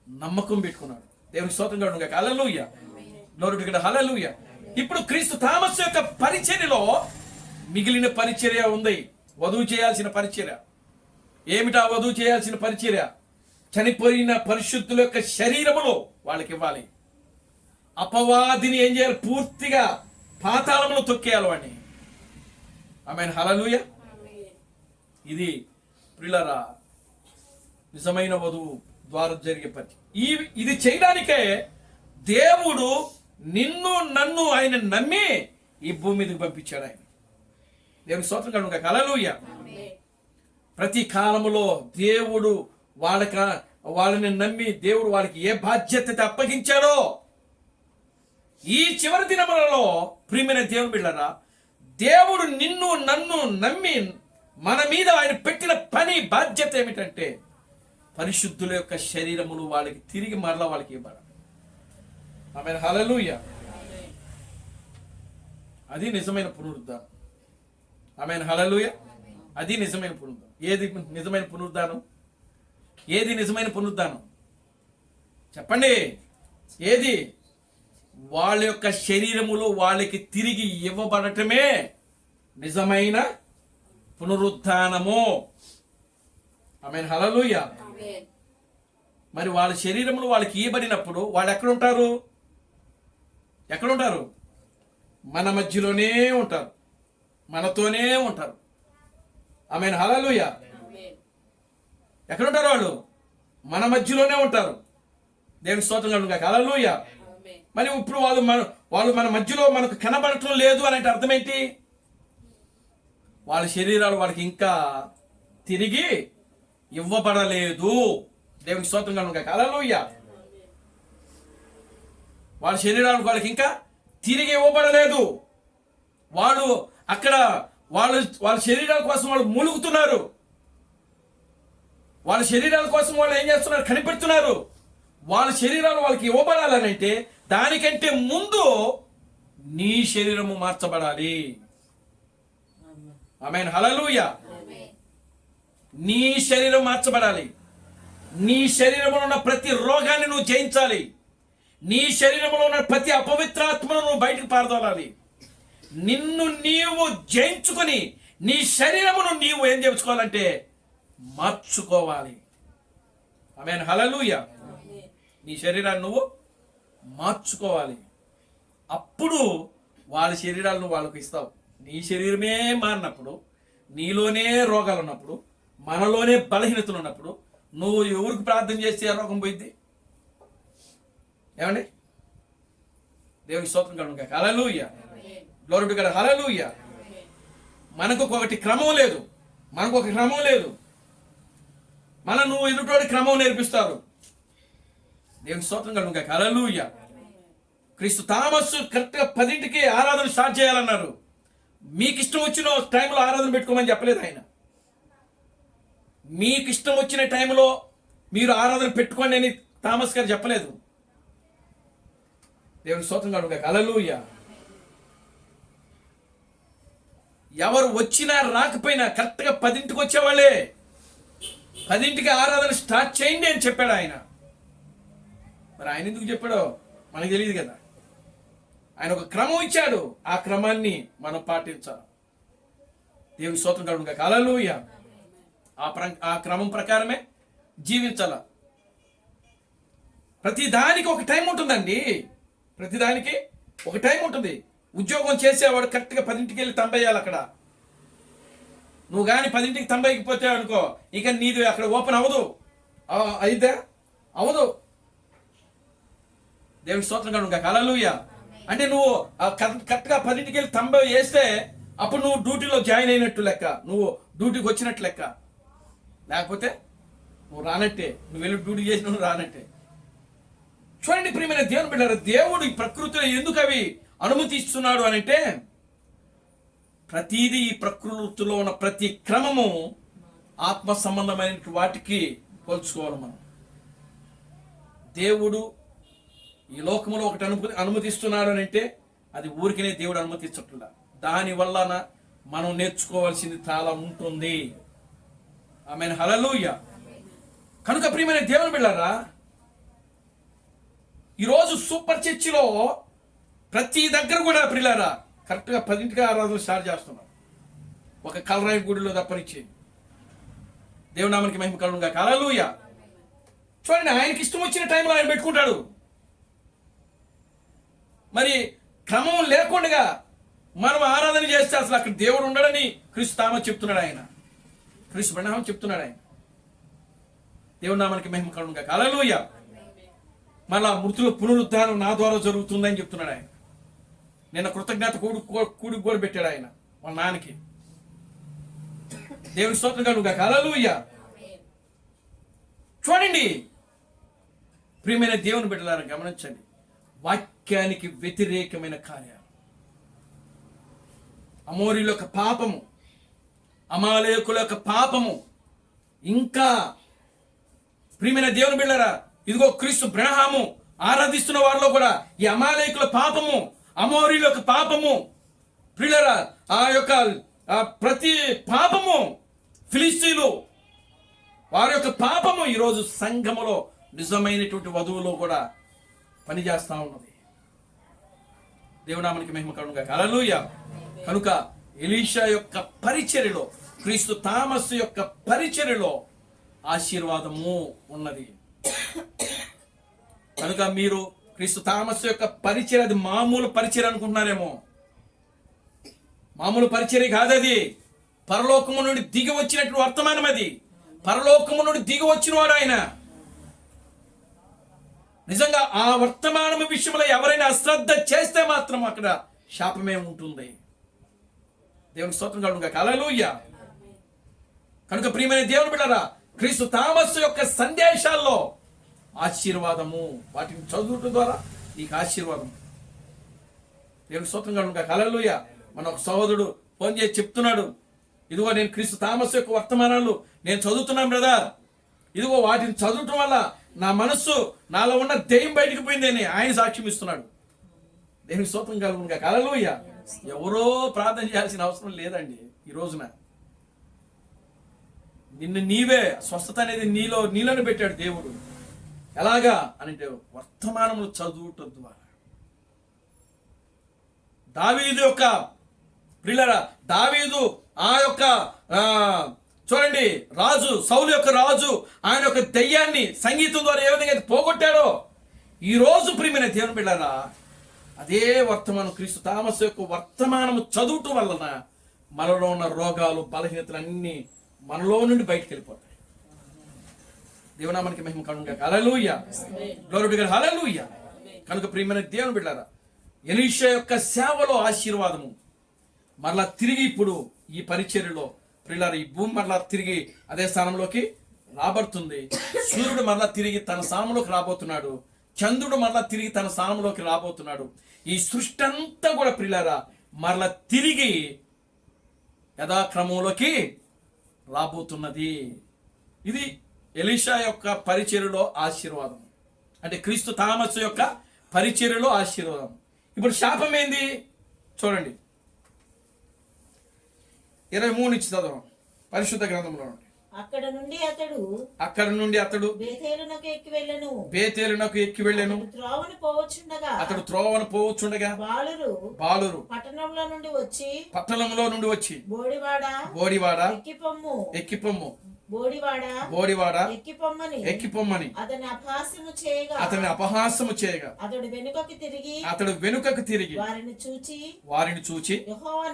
B: నమ్మకం పెట్టుకున్నాడు. దేవునికి స్తోత్రం కలుగుగా, హల్లెలూయా. గ్లోరీ టు గాడ్, హల్లెలూయా. ఇప్పుడు క్రీస్తు థామస్ యొక్క పరిచర్యలో మిగిలిన పరిచర్య ఉంది. వధువు చేయాల్సిన పరిచర్య ఏమిటా? వధువు చేయాల్సిన పరిచర్య చనిపోయిన పరిశుద్ధుల యొక్క శరీరములో వాళ్ళకి ఇవ్వాలి. అపవాదిని ఏం చేయాలి? పూర్తిగా పాతాళములో తొక్కేయాలి వాడిని. ఆమేన్, హల్లెలూయా. ఇది ప్రియులారా నిజమైన వధువు ద్వారా జరిగే పని. ఇది చేయడానికే దేవుడు నిన్ను నన్ను ఆయన నమ్మి ఈ భూమి మీదకి పంపించాడు ఆయన. దేవునికి స్తోత్రం కలుగుగా, హల్లెలూయా. ప్రతి కాలములో దేవుడు వాళ్ళని నమ్మి దేవుడు వాళ్ళకి ఏ బాధ్యత అప్పగించాడో ఈ చివరి దినములలో ప్రియమైన దేవుని బిడ్డలారా, దేవుడు నిన్ను నన్ను నమ్మి మన మీద ఆయన పెట్టిన పని బాధ్యత ఏమిటంటే పరిశుద్ధుల యొక్క శరీరములు వాళ్ళకి తిరిగి మరలా వాళ్ళకి ఇవ్వాలి. ఆమేన్, హల్లెలూయా. అది నిజమైన పునరుద్ధానం. ఆమేన్, హల్లెలూయా. అది నిజమైన పునరుద్ధానం. ఏది నిజమైన పునరుద్ధానం? ఏది నిజమైన పునరుద్ధానం చెప్పండి? ఏది? వాళ్ళ యొక్క శరీరములు వాళ్ళకి తిరిగి ఇవ్వబడటమే నిజమైన పునరుత్థానము. ఆమేన్, హల్లెలూయా. మరి వాళ్ళ శరీరములు వాళ్ళకి ఇవ్వబడినప్పుడు వాళ్ళు ఎక్కడుంటారు? ఎక్కడుంటారు? మన మధ్యలోనే ఉంటారు, మనతోనే ఉంటారు. ఆమేన్, హల్లెలూయా. ఎక్కడుంటారు వాళ్ళు? మన మధ్యలోనే ఉంటారు. దేవుని స్తోత్రం కలుగును గాక. హల్లెలూయా. మరి ఇప్పుడు వాళ్ళు మన మధ్యలో మనకు కనబడటం లేదు అని అంటే అర్థం ఏంటి? వాళ్ళ శరీరాలు వాళ్ళకి ఇంకా తిరిగి ఇవ్వబడలేదు. దేవుని స్తోత్రం కలుగును గాక. హల్లెలూయా. వాళ్ళ శరీరాలు వాళ్ళకి ఇంకా తిరిగి ఇవ్వబడలేదు. వాళ్ళు అక్కడ వాళ్ళ శరీరాల కోసం వాళ్ళు మూలుగుతున్నారు. వాళ్ళ శరీరాల కోసం వాళ్ళు ఏం చేస్తున్నారు? కనిపెడుతున్నారు. వాళ్ళ శరీరాలు వాళ్ళకి ఇవ్వబడాలని అంటే దానికంటే ముందు నీ శరీరము మార్చబడాలి. ఆమేన్, హల్లెలూయా. నీ శరీరం మార్చబడాలి. నీ శరీరంలో ఉన్న ప్రతి రోగాన్ని నువ్వు జయించాలి. నీ శరీరంలో ఉన్న ప్రతి అపవిత్రాత్మను నువ్వు బయటకు పారదోలాలి. నిన్ను నీవు జయించుకొని నీ శరీరమును నీవు ఏం చేసుకోవాలంటే మార్చుకోవాలి. ఆమేన్, హల్లెలూయా. నీ శరీరాన్ని నువ్వు మార్చుకోవాలి. అప్పుడు వాళ్ళ శరీరాలను వాళ్ళకు ఇస్తావు. నీ శరీరమే మారినప్పుడు, నీలోనే రోగాలు ఉన్నప్పుడు, మనలోనే బలహీనతలు ఉన్నప్పుడు నువ్వు ఎవరికి ప్రార్థన చేస్తే ఆ రోగం పోయింది? ఏమండి? దేవుని స్తోత్రం కలుగును గాక. హల్లెలూయా. Glory to God. హల్లెలూయా. మనకు ఒకటి క్రమం లేదు. నువ్వు ఎదుటోడి క్రమం నేర్పిస్తారు. దేవుని స్తోత్రం కలుగును గాక. హల్లెలూయా. క్రీస్తు థామస్ కరెక్ట్గా 10ంటికి ఆరాధన స్టార్ట్ చేయాలన్నారు. మీకు ఇష్టం వచ్చిన టైంలో ఆరాధన పెట్టుకోమని చెప్పలేదు ఆయన. మీకు ఇష్టం వచ్చిన టైంలో మీరు ఆరాధన పెట్టుకోండి అని థామస్ గారు చెప్పలేదు. దేవుని స్తోత్రం కలుగును గాక. హల్లెలూయా. ఎవరు వచ్చినా రాకపోయినా కరెక్ట్గా 10ంటికి వచ్చేవాళ్ళే. 10ంటికి ఆరాధన స్టార్ట్ చేయండి అని చెప్పాడు ఆయన. మరి ఆయన ఎందుకు చెప్పాడో మనకు తెలియదు కదా. ఆయన ఒక క్రమం ఇచ్చాడు. ఆ క్రమాన్ని మనం పాటించాలి. దేవుని స్తోత్రం కలుగును గాక. హల్లెలూయా. ఆ క్రమం ప్రకారమే జీవించాల. ప్రతి దానికి ఒక టైం ఉంటుందండి. ప్రతిదానికి ఒక టైం ఉంటుంది. ఉద్యోగం చేసేవాడు కరెక్ట్గా 10ంటికి వెళ్ళి తంబేయాలి అక్కడ. నువ్వు కానీ 10ంటికి తంబైకి అనుకో, ఇక నీది అక్కడ ఓపెన్ అవ్వదు. అయితే అవ్వదు. దేవుని స్తోత్రం కలుగును గాక. హల్లెలూయా. అంటే నువ్వు కరెక్ట్గా 10ంటికి వెళ్ళి తంబై వేస్తే అప్పుడు నువ్వు డ్యూటీలో జాయిన్ అయినట్టు లెక్క, నువ్వు డ్యూటీకి వచ్చినట్టు లెక్క. లేకపోతే నువ్వు రానట్టే. నువ్వు వెళ్ళి డ్యూటీ చేసి నువ్వు రానట్టే. చూడండి ప్రియమైన దేవుని బిడ్డలారా, దేవుడు ఈ ప్రకృతిలో ఎందుకు అవి అనుమతి ఇస్తున్నాడు అని అంటే, ప్రతిదీ ఈ ప్రకృతిలో ఉన్న ప్రతి క్రమము ఆత్మ సంబంధమైన వాటికి పోల్చుకోవాలి మనం. దేవుడు ఈ లోకంలో ఒకటి అనుమతిస్తున్నాడు అని అంటే అది ఊరికనే దేవుడు అనుమతించట్లా. దాని వలన మనం నేర్చుకోవాల్సింది చాలా ఉంటుంది. ఆమేన్, హల్లెలూయా. కనుక ప్రియమైన దేవుని బిడ్డలారా, ఈరోజు సూపర్ చర్చిలో ప్రతి దగ్గర కూడా ప్రియులారా కరెక్ట్గా 10ంటికి ఆరాధన స్టార్ట్ చేస్తున్నాం. ఒక కలరాయి గుడిలో తప్పనిచ్చి. దేవుని నామానికి మహిమ కలుగును గాక. హల్లెలూయా. చూడండి, ఆయనకి ఇష్టం వచ్చిన టైంలో ఆయన పెట్టుకుంటాడు. మరి క్రమం లేకుండా మనం ఆరాధన చేస్తే అసలు అక్కడ దేవుడు ఉండడని క్రీస్తు థామస్ చెప్తున్నాడు. ఆయన క్రీస్తు బ్రహ్మ చెప్తున్నాడు. ఆయన దేవుని నామానికి మహిమ కలుగును గాక. హల్లెలూయా. మళ్ళా మృతుల పునరుద్ధానం నా ద్వారా జరుగుతుందని చెప్తున్నాడు ఆయన. నిన్న కృతజ్ఞత కూడికి కూడా పెట్టాడు ఆయన వాళ్ళ నాన్నకి. దేవుని స్తోత్రం కలుగును గాక. హల్లెలూయా. చూడండి ప్రియమైన దేవుని బిడ్డలారా, గమనించండి. వాక్యానికి వ్యతిరేకమైన కార్యాలు, అమోరీల యొక్క పాపము, అమాలేకుల యొక్క పాపము, ఇంకా ప్రియమైన దేవుని బిడ్డలారా, ఇదిగో క్రీస్తు బ్రహ్మము ఆరాధిస్తున్న వారిలో కూడా ఈ అమాలేకుల పాపము, అమోరీల యొక్క పాపము, ప్రియులారా ఆ యొక్క ప్రతి పాపము, ఫిలిస్తీన్లు వారి యొక్క పాపము ఈరోజు సంఘములో నిజమైనటువంటి వధువులో కూడా పనిచేస్తా ఉన్నది. దేవునామానికి మహిమ కలుగుగాక. హల్లెలూయా. కనుక ఎలీషా యొక్క పరిచర్యలో, క్రీస్తు థామస్ యొక్క పరిచర్యలో ఆశీర్వాదము ఉన్నది. కనుక మీరు క్రీస్తు థామస్ యొక్క పరిచర్య అది మామూలు పరిచర్య అనుకుంటున్నారేమో. మామూలు పరిచర్య కాదది. పరలోకము నుండి దిగి వచ్చినట్టు వర్తమానం అది. పరలోకము నుండి దిగి వచ్చిన వాడు ఆయన. నిజంగా ఆ వర్తమానము విషయంలో ఎవరైనా అశ్రద్ధ చేస్తే మాత్రం అక్కడ శాపమే ఉంటుంది. దేవునికి స్తోత్రం కలుగుగాక. హల్లెలూయా. కనుక ప్రియమైన దేవుని బిడ్డలారా, క్రీస్తు థామస్ యొక్క సందేశాల్లో ఆశీర్వాదము, వాటిని చదువుట ద్వారా నీకు ఆశీర్వాదం. దేవునికి స్తోత్రం కలుగుగాక. హల్లెలూయా. మన ఒక సహోదరుడు ఫోన్ చేసి చెప్తున్నాడు, ఇదిగో నేను క్రీస్తు థామస్ యొక్క వర్తమానాలు నేను చదువుతున్నాను బ్రదర్, ఇదిగో వాటిని చదవటం వల్ల నా మనస్సు, నాలో ఉన్న దెయ్యం బయటికి పోయిందని ఆయన సాక్ష్యం ఇస్తున్నాడు. దేవునికి స్తోత్రం కలుగుగాక. హల్లెలూయా. ఎవరో ప్రార్థన చేయాల్సిన అవసరం లేదండి. ఈ రోజున నిన్ను నీవే, స్వస్థత అనేది నీలోనే పెట్టాడు దేవుడు. ఎలాగా అంటే వర్తమానములు చదువుట ద్వారా. దావీదు యొక్క ప్రియులారా, దావీదు ఆ యొక్క చూడండి, రాజు సౌలు యొక్క రాజు ఆయన యొక్క దెయ్యాన్ని సంగీతం ద్వారా ఏ విధంగా అయితే పోగొట్టాడో, ఈ రోజు ప్రియమైన దేవుని బిడ్డలారా అదే వర్తమానం, క్రీస్తు థామస్ యొక్క వర్తమానము చదువుటం వలన మనలో ఉన్న రోగాలు, బలహీనతలు అన్నీ మనలో నుండి బయటకు వెళ్ళిపోతాయి. దేవునామానికి మహిమ కలుగుగాక. హల్లెలూయా. Glory to God. హల్లెలూయా. కనుక ప్రియమైన దేవుని బిడ్డలారా, ఎలీషా యొక్క సేవలో ఆశీర్వాదము మరలా తిరిగి ఇప్పుడు ఈ పరిచర్యలో ప్రియులారా, ఈ భూమి మరలా తిరిగి అదే స్థానంలోకి రాబడుతుంది. సూర్యుడు మరలా తిరిగి తన స్థానంలోకి రాబోతున్నాడు. చంద్రుడు మరలా తిరిగి తన స్థానంలోకి రాబోతున్నాడు. ఈ సృష్టి అంతా కూడా ప్రియులారా మరలా తిరిగి యథాక్రమంలోకి రాబోతున్నది. ఇది ఎలీషా యొక్క పరిచర్యలో ఆశీర్వాదం, అంటే క్రీస్తు థామస్ యొక్క పరిచర్యలో ఆశీర్వాదం. ఇప్పుడు శాపం ఏంది చూడండి, 23 నుంచి చదవం పరిశుద్ధ గ్రంథంలో.
C: అక్కడ నుండి అతడు బేతేలునకు ఎక్కి వెళ్ళెను. అతడు త్రోవను పోవచ్చుండగా బాలురు పట్టణంలో నుండి వచ్చి బోడివాడ ఎక్కిపొమ్ము బోడివాడ ఎక్కిపొమ్మని అతని అపహాస్యము చేయగా అతడు వెనుకకు తిరిగి వారిని చూచి యెహోవా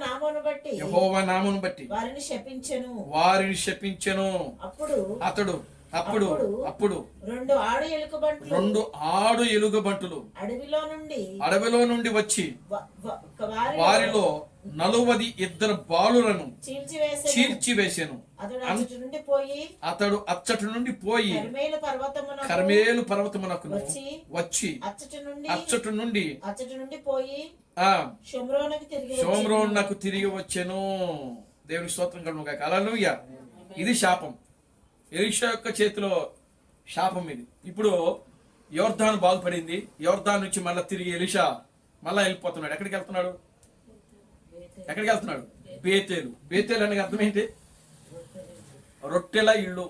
C: నామమును బట్టి వారిని శపించెను. అప్పుడు రెండు ఆడు ఎలుగుబంటులు అడవిలో నుండి వచ్చి వారిలో 42 బాలులను చీల్చివేసెను. అతడు అచ్చటి నుండి పోయి కర్మేలు పర్వతమునకు వచ్చి అచ్చటి నుండి షోమ్రోనునకు తిరిగి వచ్చెను. దేవుని స్తోత్రం కలుగుగాక. హల్లెలూయా. ఇది శాపం, ఎలీషా యొక్క చేతిలో శాపం ఇది. ఇప్పుడు యోర్దాను బాగుపడింది. యోర్దాను నుంచి మళ్ళీ తిరిగి ఎలీషా మళ్ళా వెళ్ళిపోతున్నాడు. ఎక్కడికి వెళ్తున్నాడు? బేతేలు అనగా అర్థం ఏంటి? రొట్టెల ఇల్లు.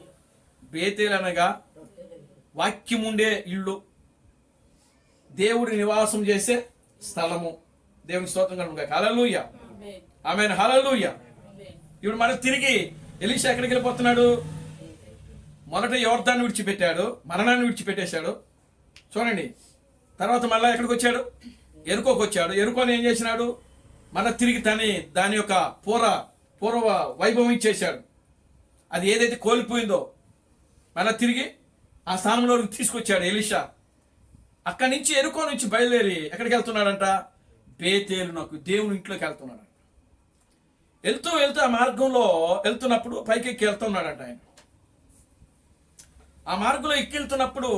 C: బేతేలు అనగా వాక్యం ఉండే ఇల్లు, దేవుడి నివాసం చేసే స్థలము. దేవుని స్తోత్రం కలుగుగాక. హల్లెలూయా. ఆమేన్. హల్లెలూయా. ఇప్పుడు మనం తిరిగి ఎలీషా ఎక్కడికి వెళ్ళిపోతున్నాడు? మొదట యోర్దాన్ని విడిచిపెట్టాడు, మరణాన్ని విడిచిపెట్టేశాడు చూడండి. తర్వాత మళ్ళీ ఎక్కడికి వచ్చాడు? ఎరుకోకు వచ్చాడు. ఎరుకోని ఏం చేసినాడు? మళ్ళీ తిరిగి దాని యొక్క పూర్వ వైభవం ఇచ్చేశాడు. అది ఏదైతే కోల్పోయిందో మళ్ళీ తిరిగి ఆ స్థానంలోకి తీసుకొచ్చాడు ఎలీషా. అక్కడి నుంచి ఎరుకో నుంచి బయలుదేరి ఎక్కడికి వెళ్తున్నాడంట? బేతేలునకు, దేవుని ఇంట్లోకి వెళ్తున్నాడు. వెళ్తూ ఆ మార్గంలో వెళ్తున్నప్పుడు పైకెక్కి వెళ్తున్నాడంట ఆయన. ఆ మార్గంలో ఎక్కిళ్తున్నప్పుడు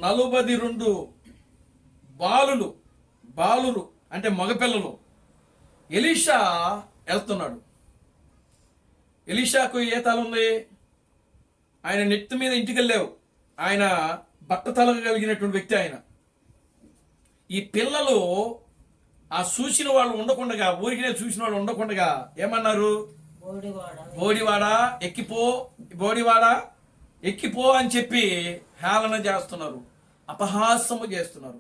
C: 42 బాలురు అంటే మగపిల్లలు ఎలీషా వెళ్తున్నాడు. ఎలీషాకు ఏ తల ఉంది? ఆయన నెత్తి మీద ఇంటికి వెళ్ళావు, ఆయన బట్ట తల కలిగినటువంటి వ్యక్తి ఆయన. ఈ పిల్లలు ఆ చూసిన వాళ్ళు ఉండకుండా, ఊరికినే చూసిన వాళ్ళు ఉండకుండా ఏమన్నారు? బోడివాడ ఎక్కిపో అని చెప్పి హేళన చేస్తున్నారు, అపహాస్యము చేస్తున్నారు.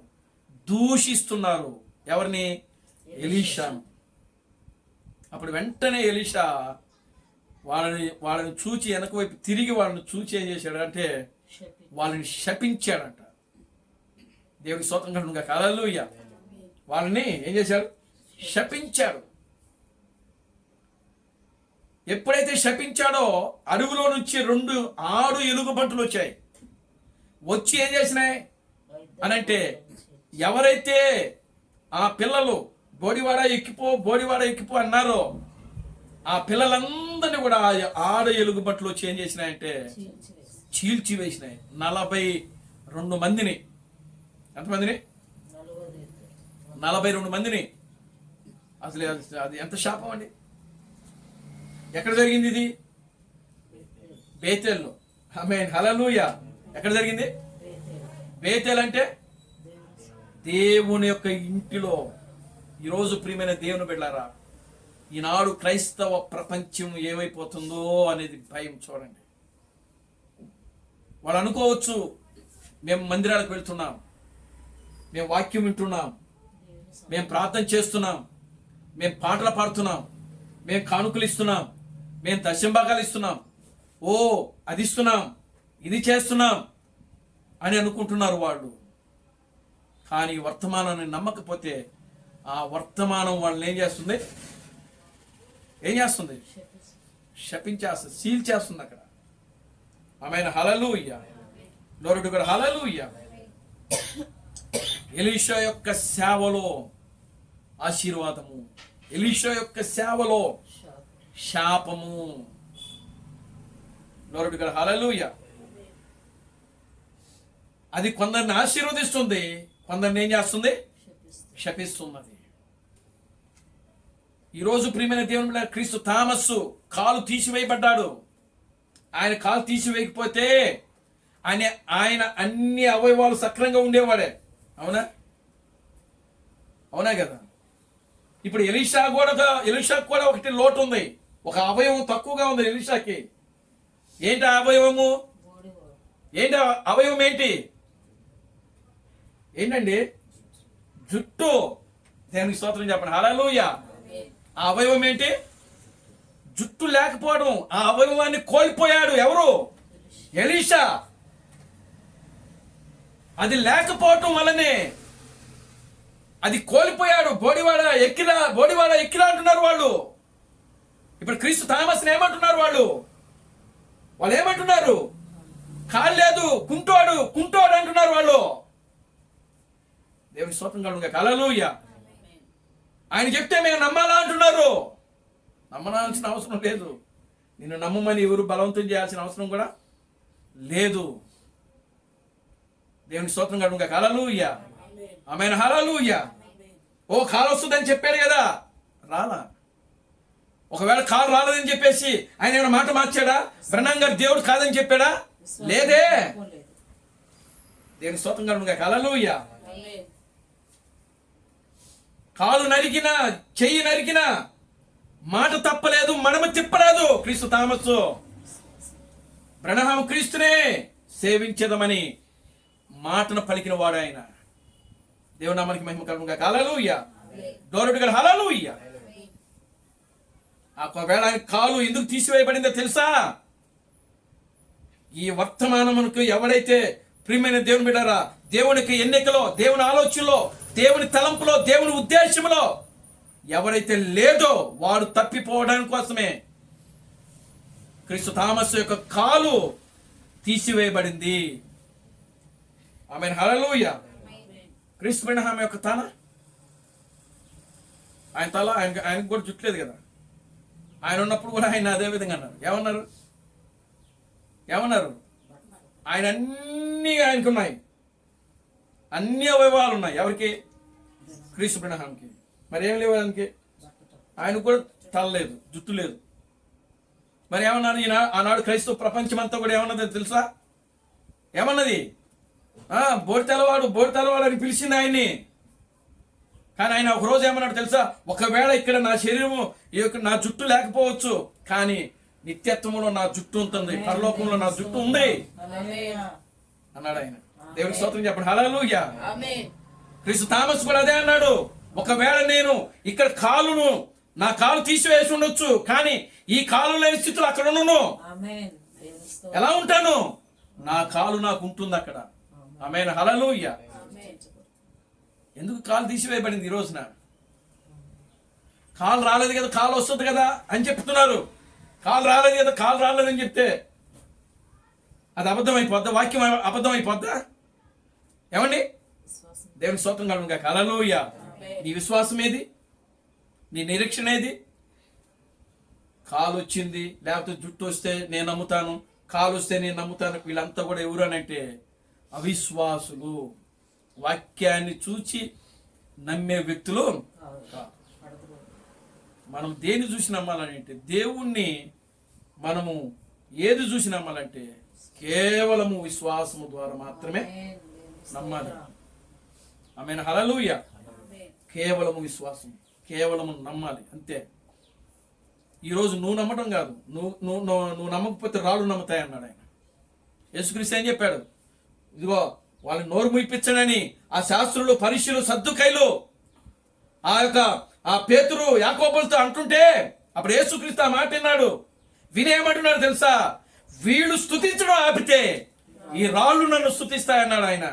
B: దూషిస్తున్నారు. ఎవరిని? ఎలీషాను. అప్పుడు వెంటనే ఎలీషా వాళ్ళని చూచి వెనక వైపు తిరిగి వాళ్ళని చూచి ఏం చేశాడు అంటే వాళ్ళని శపించాడంట. దేవునికి స్తోత్రం కలుగునుగా. హల్లెలూయా. వాళ్ళని ఏం చేశాడు? శపించాడు. ఎప్పుడైతే శపించాడో అడవిలో నుంచి 2 ఆడు ఎలుగుబంటులు వచ్చాయి. వచ్చి ఏం చేసినాయి అనంటే ఎవరైతే ఆ పిల్లలు బోడివాడ ఎక్కిపో అన్నారో ఆ పిల్లలందరినీ కూడా ఆడ ఎలుగుబంట్లు వచ్చి ఏం చేసినాయంటే చీల్చి వేసినాయి. 42 మందిని. ఎంతమందిని? 42 మందిని. అసలు అది ఎంత శాపం అండి. ఎక్కడ జరిగింది ఇది? బేతేల్లో. ఆమేన్. హల్లెలూయా. ఎక్కడ జరిగింది? బేతేల్ అంటే దేవుని యొక్క ఇంటిలో. ఈరోజు ప్రియమైన దేవుని బిడ్డలారా, ఈనాడు క్రైస్తవ ప్రపంచం ఏమైపోతుందో అనేది భయం. చూడండి, వాళ్ళు అనుకోవచ్చు మేము మందిరాలకు వెళ్తున్నాం, మేము వాక్యం వింటున్నాం, మేము ప్రార్థన చేస్తున్నాం, మేము పాటలు పాడుతున్నాం, మేము కానుకలు ఇస్తున్నాం, మేము దశంభాగాలు ఇస్తున్నాం, ఓ అది ఇస్తున్నాం, ఇది చేస్తున్నాం అని అనుకుంటున్నారు వాళ్ళు. కానీ వర్తమానాన్ని నమ్మకపోతే ఆ వర్తమానం వాళ్ళని ఏం చేస్తుంది? శపించేస్తుంది, సీల్ చేస్తుంది అక్కడ. ఆమేన్. హల్లెలూయా. Glory to God. హల్లెలూయా. ఎలీషా యొక్క సేవలో ఆశీర్వాదము, ఎలీషా యొక్క సేవలో శాపము. Glory to God. హల్లెలూయా. అది కొందరిని ఆశీర్వదిస్తుంది, కొందరిని ఏం చేస్తుంది? శపిస్తున్నది. ఈరోజు ప్రియమైన దేవుని బిడ్డ, క్రీస్తు థామస్సు కాలు తీసివేయబడ్డాడు. ఆయన కాలు తీసివేయకపోతే ఆయన అన్ని అవయవాలు సక్రంగా ఉండేవాడే. అవునా కదా? ఇప్పుడు ఎలీషాకు కూడా ఒకటి లోటు ఉంది, ఒక అవయవం తక్కువగా ఉంది ఎలీషాకి. ఏంటి ఆ అవయవము? ఏంటి అవయవం? ఏంటండి? జుట్టు. దేవునికి స్తోత్రం చెప్పండి. హల్లెలూయా. ఆ అవయవం ఏంటి? జుట్టు లేకపోవడం. ఆ అవయవాన్ని కోల్పోయాడు. ఎవరు? ఎలీషా. అది లేకపోవటం వల్లనే అది కోల్పోయాడు. బోడివాడ ఎక్కిరా అంటున్నారు వాళ్ళు. ఇప్పుడు క్రీస్తు థామస్ని ఏమంటున్నారు వాళ్ళు ఏమంటున్నారు? కాళ్ళు లేదు, కుంటోడు అంటున్నారు వాళ్ళు. దేవుని స్తోత్రం కలుగునుగా. హల్లెలూయా. ఆయన చెప్తే మేము నమ్మాలా అంటున్నారు. నమ్మనాల్సిన అవసరం లేదు. నిన్ను నమ్మమని ఎవరు బలవంతం చేయాల్సిన అవసరం కూడా లేదు. దేవుని స్తోత్రం కలుగునుగా. హల్లెలూయా. ఆమేన్. హల్లెలూయా. ఓ కాలు వస్తుందని చెప్పాడు కదా, రాలా. ఒకవేళ కాలు రాలేదని చెప్పేసి ఆయన ఏమైనా మాట మార్చాడా? బ్రహ్నం గారు దేవుడు కాదని చెప్పాడా? లేదే. దేవుని స్తోత్రం కలుగునుగా. హల్లెలూయా. కాలు నరికినా, చెయ్యి నరికినా మాట తప్పలేదు, మడమ తిప్పలేదు. క్రీస్తు థామస్సు బ్రహ్నం క్రీస్తునే సేవించదమని మాటను పలికిన వాడు ఆయన. దేవుని నామానికి మహిమ కలుగునుగా. హల్లెలూయా. Glory to God. హల్లెలూయా. ఒకవేళ ఆయన కాలు ఎందుకు తీసివేయబడిందో తెలుసా? ఈ వర్తమానమునకు ఎవడైతే ప్రియమైన దేవుని బిడ్డారా, దేవునికి ఎన్నికలో, దేవుని ఆలోచనలో, దేవుని తలంపులో, దేవుని ఉద్దేశంలో ఎవరైతే లేదో వాడు తప్పిపోవడానికి కోసమే క్రీస్తు థామస్సు యొక్క కాలు తీసివేయబడింది. ఆమేన్. హల్లెలూయా. క్రీస్తు బ్రహ్నం యొక్క తల, ఆయన తల, ఆయనకు కూడా జుట్లేదు కదా. ఆయన ఉన్నప్పుడు కూడా ఆయన అదే విధంగా అన్నారు. ఏమన్నారు? ఆయన అన్నీ ఆయనకున్నాయి, అన్ని అవయవాలు ఉన్నాయి. ఎవరికి? క్రీస్తు బ్రహ్నంకి. మరి ఏం లేవు ఆయనకి. ఆయనకు కూడా తల లేదు, జుట్టు లేదు. మరి ఏమన్నారు? ఆనాడు క్రైస్తవ ప్రపంచం అంతా కూడా ఏమన్నది తెలుసా? ఏమన్నది? బోడి తలవాడు అని పిలిచింది ఆయన్ని. కానీ ఆయన ఒక రోజు ఏమన్నాడు తెలుసా? ఒకవేళ ఇక్కడ నా శరీరము, ఈ యొక్క నా జుట్టు లేకపోవచ్చు, కానీ నిత్యత్వంలో నా జుట్టు ఉంటుంది, పరలోకంలో నా జుట్టు ఉంది అన్నాడు ఆయన. దేవునికి స్తోత్రం చెప్పండి. హల్లెలూయా. క్రీస్తు థామస్ కూడా అదే అన్నాడు, ఒకవేళ నేను ఇక్కడ నా కాలు తీసివేసి ఉండొచ్చు, కానీ ఈ కాలు లేని స్థితిలో అక్కడ ఉన్నాను. ఎలా ఉంటాను? నా కాలు నాకు ఉంటుంది అక్కడ. ఆమేన్, హల్లెలూయా. ఎందుకు కాలు తీసివేయబడింది ఈ రోజున? కాలు రాలేదు కదా, కాలు వస్తుంది కదా అని చెప్తున్నారు. కాలు రాలేదు కదా, కాలు రాలేదని చెప్తే అది అబద్ధం అయిపోద్దా? వాక్యం అబద్ధం అయిపోద్దా? ఏమండి? దేవుని స్తోత్రం కలుగును గాక. హల్లెలూయా. నీ విశ్వాసం ఏది? నీ నిరీక్షణ ఏది? కాలు వచ్చింది లేకపోతే జుట్టు వస్తే నేను నమ్ముతాను, కాలు వస్తే నేను నమ్ముతాను, వీళ్ళంతా కూడా ఎవరు అని అంటే అవిశ్వాసులు. వాక్యాన్ని చూచి నమ్మే వ్యక్తులు కాదు. మనం దేన్ని చూసి నమ్మాలని అంటే, దేవుణ్ణి మనము ఏది చూసి నమ్మాలంటే కేవలము విశ్వాసము ద్వారా మాత్రమే నమ్మాలి. ఆమేన్, హల్లెలూయా. కేవలము విశ్వాసం, కేవలము నమ్మాలి, అంతే. ఈరోజు నువ్వు నమ్మటం కాదు, నువ్వు నమ్మకపోతే రాళ్ళు నమ్ముతాయి అన్నాడు ఆయన. యేసుక్రీస్తు ఏం చెప్పాడు? ఇదిగో వాళ్ళని నోరు ముయిపించడని ఆ శాస్త్రులు, పరిశీలు, సద్దుకైలు ఆ పేతురు యాకోబులతో అంటుంటే అప్పుడు యేసుక్రీస్తు ఆ మాట విన్నాడు. వినేమంటున్నాడు తెలుసా? వీళ్ళు స్తుతించడం ఆపితే ఈ రాళ్ళు నన్ను స్తుతిస్తాయన్నాడు ఆయన.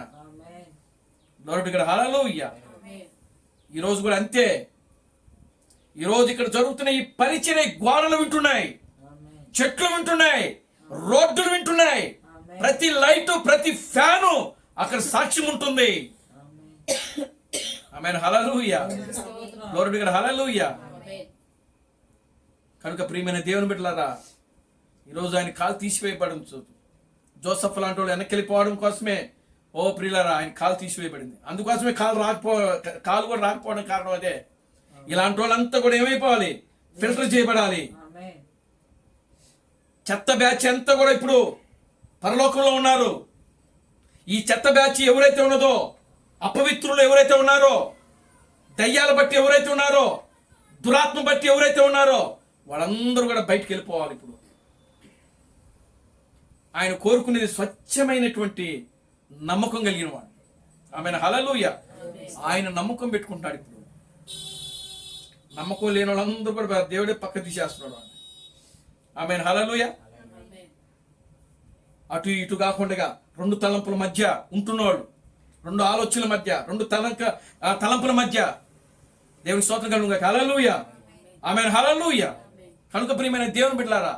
B: ఇక్కడ హల్లెలూయా. ఈరోజు కూడా అంతే. ఈరోజు ఇక్కడ జరుగుతున్న ఈ పరిచర్య గోడలు వింటున్నాయి, చెట్లు వింటున్నాయి, రోడ్డులు వింటున్నాయి, ప్రతి లైటు, ప్రతి ఫ్యాను అక్కడ సాక్ష్యం ఉంటుంది. ఆమేన్, హల్లెలూయా. ఇక్కడ హల్లెలూయా. కనుక ప్రియమైన దేవుని బిడ్డలారా, ఈరోజు ఆయన కాలు తీసివేయబడింది. జోసఫ్ లాంటి వాళ్ళు వెనక్కి వెళ్ళిపోవడం కోసమే, ఓ ప్రియులారా, ఆయన కాలు తీసివేయబడింది. అందుకోసమే కాలు కూడా రాకపోవడం కారణం అదే. ఇలాంటి వాళ్ళంతా కూడా ఏమైపోవాలి? ఫిల్టర్ చేయబడాలి. చెత్త బ్యాచ్ అంతా కూడా ఇప్పుడు పరలోకంలో ఉన్నారు. ఈ చెత్త బ్యాచ్ ఎవరైతే ఉన్నదో, అపవిత్రులు ఎవరైతే ఉన్నారో, దయ్యాల బట్టి ఎవరైతే ఉన్నారో, దురాత్మ బట్టి ఎవరైతే ఉన్నారో, వాళ్ళందరూ కూడా బయటికి వెళ్ళిపోవాలి. ఇప్పుడు ఆయన కోరుకునేది స్వచ్ఛమైనటువంటి నమ్మకం కలిగిన వాడు. ఆమెను హల్లెలూయా. ఆయన నమ్మకం పెట్టుకుంటాడు. ఇప్పుడు నమ్మకం లేని వాళ్ళందరూ కూడా దేవుడే పక్క తీసేస్తున్నాడు. ఆమెను హల్లెలూయా. అటు ఇటు కాకుండా రెండు తలంపుల మధ్య ఉంటున్నవాడు, రెండు ఆలోచనల మధ్య, రెండు తలంపుల మధ్య దేవుని స్తోత్రం కలుగును గాక. హల్లెలూయా. ఆమేన్, హల్లెలూయా. కనుక ప్రియమైన దేవుని బిడ్డలారా,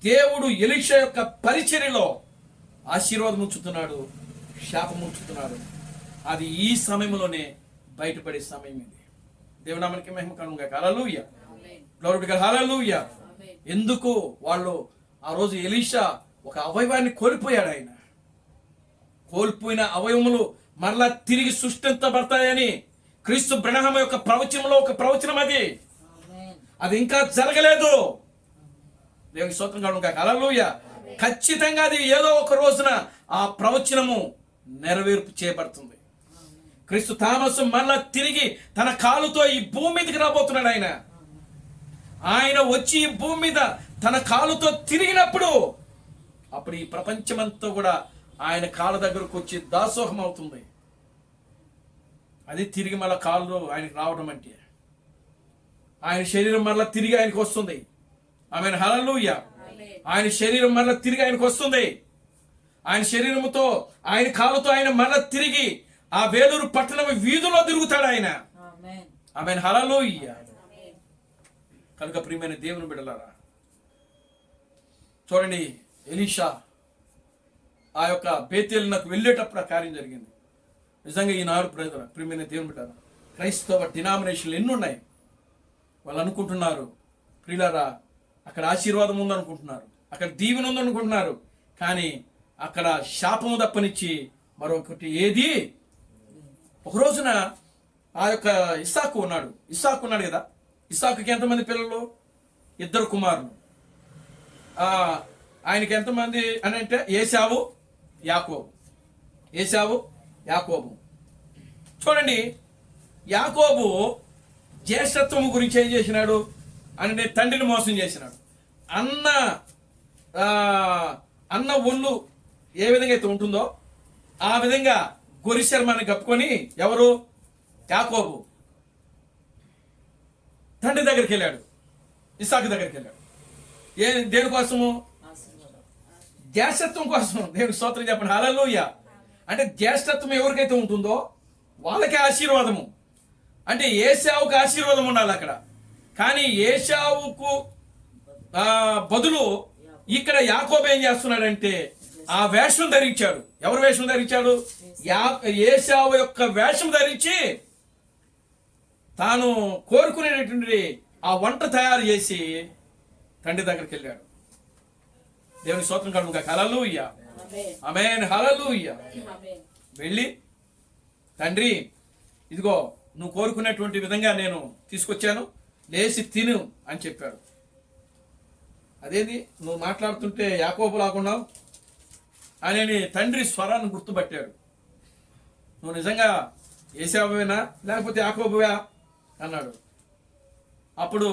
B: దేవుడు ఎలీషా యొక్క పరిచర్యలో ఆశీర్వాదం ఉంచుతున్నాడు, శాపం ఉంచుతున్నాడు. అది ఈ సమయంలోనే బయటపడే సమయం ఇది. దేవుని నామానికి మహిమ కలుగును గాక. హల్లెలూయా. Glory to God. హల్లెలూయా. ఎందుకు వాళ్ళు ఆ రోజు ఎలీషా ఒక అవయవాన్ని కోల్పోయాడు. ఆయన కోల్పోయిన అవయవములు మరలా తిరిగి సృష్టించబడతాయని క్రీస్తు బ్రహ్మ యొక్క ప్రవచనంలో ఒక ప్రవచనం అది ఇంకా జరగలేదు. దేవునికి స్తోత్రం కలుగును గాక. హల్లెలూయా. ఖచ్చితంగా అది ఏదో ఒక రోజున ఆ ప్రవచనము నెరవేర్పు చేయబడుతుంది. క్రీస్తు థామస్ మరలా తిరిగి తన కాలుతో ఈ భూమి మీదకి రాబోతున్నాడు. ఆయన వచ్చి ఈ భూమి మీద తన కాలుతో తిరిగినప్పుడు అప్పుడు ఈ ప్రపంచమంతా కూడా ఆయన కాళ్ళ దగ్గరకు వచ్చి దాసోహం అవుతుంది. అది తిరిగి మళ్ళా కాళ్ళు ఆయనకు రావడం అంటే ఆయన శరీరం మరలా తిరిగి ఆయనకు వస్తుంది. ఆమేన్, హల్లెలూయా. ఆయన శరీరం మరలా తిరిగి ఆయనకు వస్తుంది. ఆయన శరీరముతో, ఆయన కాళ్ళతో ఆయన మరలా తిరిగి ఆ వేలూరు పట్టణం వీధిలో తిరుగుతాడు ఆయన. ఆమేన్, హల్లెలూయా. కనుక ప్రియమైన దేవుని బిడ్డలారా, చూడండి, ఎలీషా ఆ యొక్క బేతేలునకు వెళ్ళేటప్పుడు ఆ కార్యం జరిగింది. నిజంగా ఈనాడు ప్రియమైన దేవుని బిడ్డలారా, క్రైస్తవ డినామినేషన్లు ఎన్ని ఉన్నాయి. వాళ్ళు అనుకుంటున్నారు, ప్రియులారా, అక్కడ ఆశీర్వాదం ఉందనుకుంటున్నారు, అక్కడ దీవెన ఉందనుకుంటున్నారు, కానీ అక్కడ శాపము తప్పనిచ్చి మరొకటి ఏది. ఒక రోజున ఆ యొక్క ఇస్సాకు ఉన్నాడు కదా. ఇస్సాకుకి ఎంతమంది పిల్లలు? 2 కుమారులు. ఆయనకి ఎంతమంది అని అంటే ఏశావు, యాకోబు. చూడండి, యాకోబు జ్యేష్ఠత్వము గురించి ఏం చేసినాడు అంటే తండ్రిని మోసం చేసినాడు. అన్న ఒళ్ళు ఏ విధంగా అయితే ఉంటుందో ఆ విధంగా గొర్రె చర్మాన్ని కప్పుకొని ఎవరు? యాకోబు తండ్రి దగ్గరికి వెళ్ళాడు, ఇస్సాకు దగ్గరికి వెళ్ళాడు. దేనికోసము? జ్యేష్ఠత్వం కోసం. దేవుని స్తోత్రం చెప్పండి, హల్లెలూయా. అంటే జ్యేష్ఠత్వం ఎవరికైతే ఉంటుందో వాళ్ళకే ఆశీర్వాదము. అంటే ఏశావుకు ఆశీర్వాదం ఉండాలి అక్కడ. కానీ ఏశావుకు బదులు ఇక్కడ యాకోబు ఏం చేస్తున్నాడంటే ఆ వేషం ధరించాడు. ఎవరు వేషం ధరించాడు? ఏశావు యొక్క వేషం ధరించి తాను కోరుకునేటటువంటి ఆ వంట తయారు చేసి తండ్రి దగ్గరికి వెళ్ళాడు. దేవుని స్తోత్రం కలుగుగా, హల్లెలూయా, ఆమేన్, హల్లెలూయా. వెళ్ళి తండ్రి ఇదిగో నువ్వు కోరుకునేటువంటి విధంగా నేను తీసుకొచ్చాను, లేచి తిను అని చెప్పాడు. అదేంది నువ్వు మాట్లాడుతుంటే యాకోబు లాగున్నావు అని తండ్రి స్వరాన్ని గుర్తుపట్టాడు. నువ్వు నిజంగా ఏశావువేనా లేకపోతే యాకోబువా అన్నాడు. అప్పుడు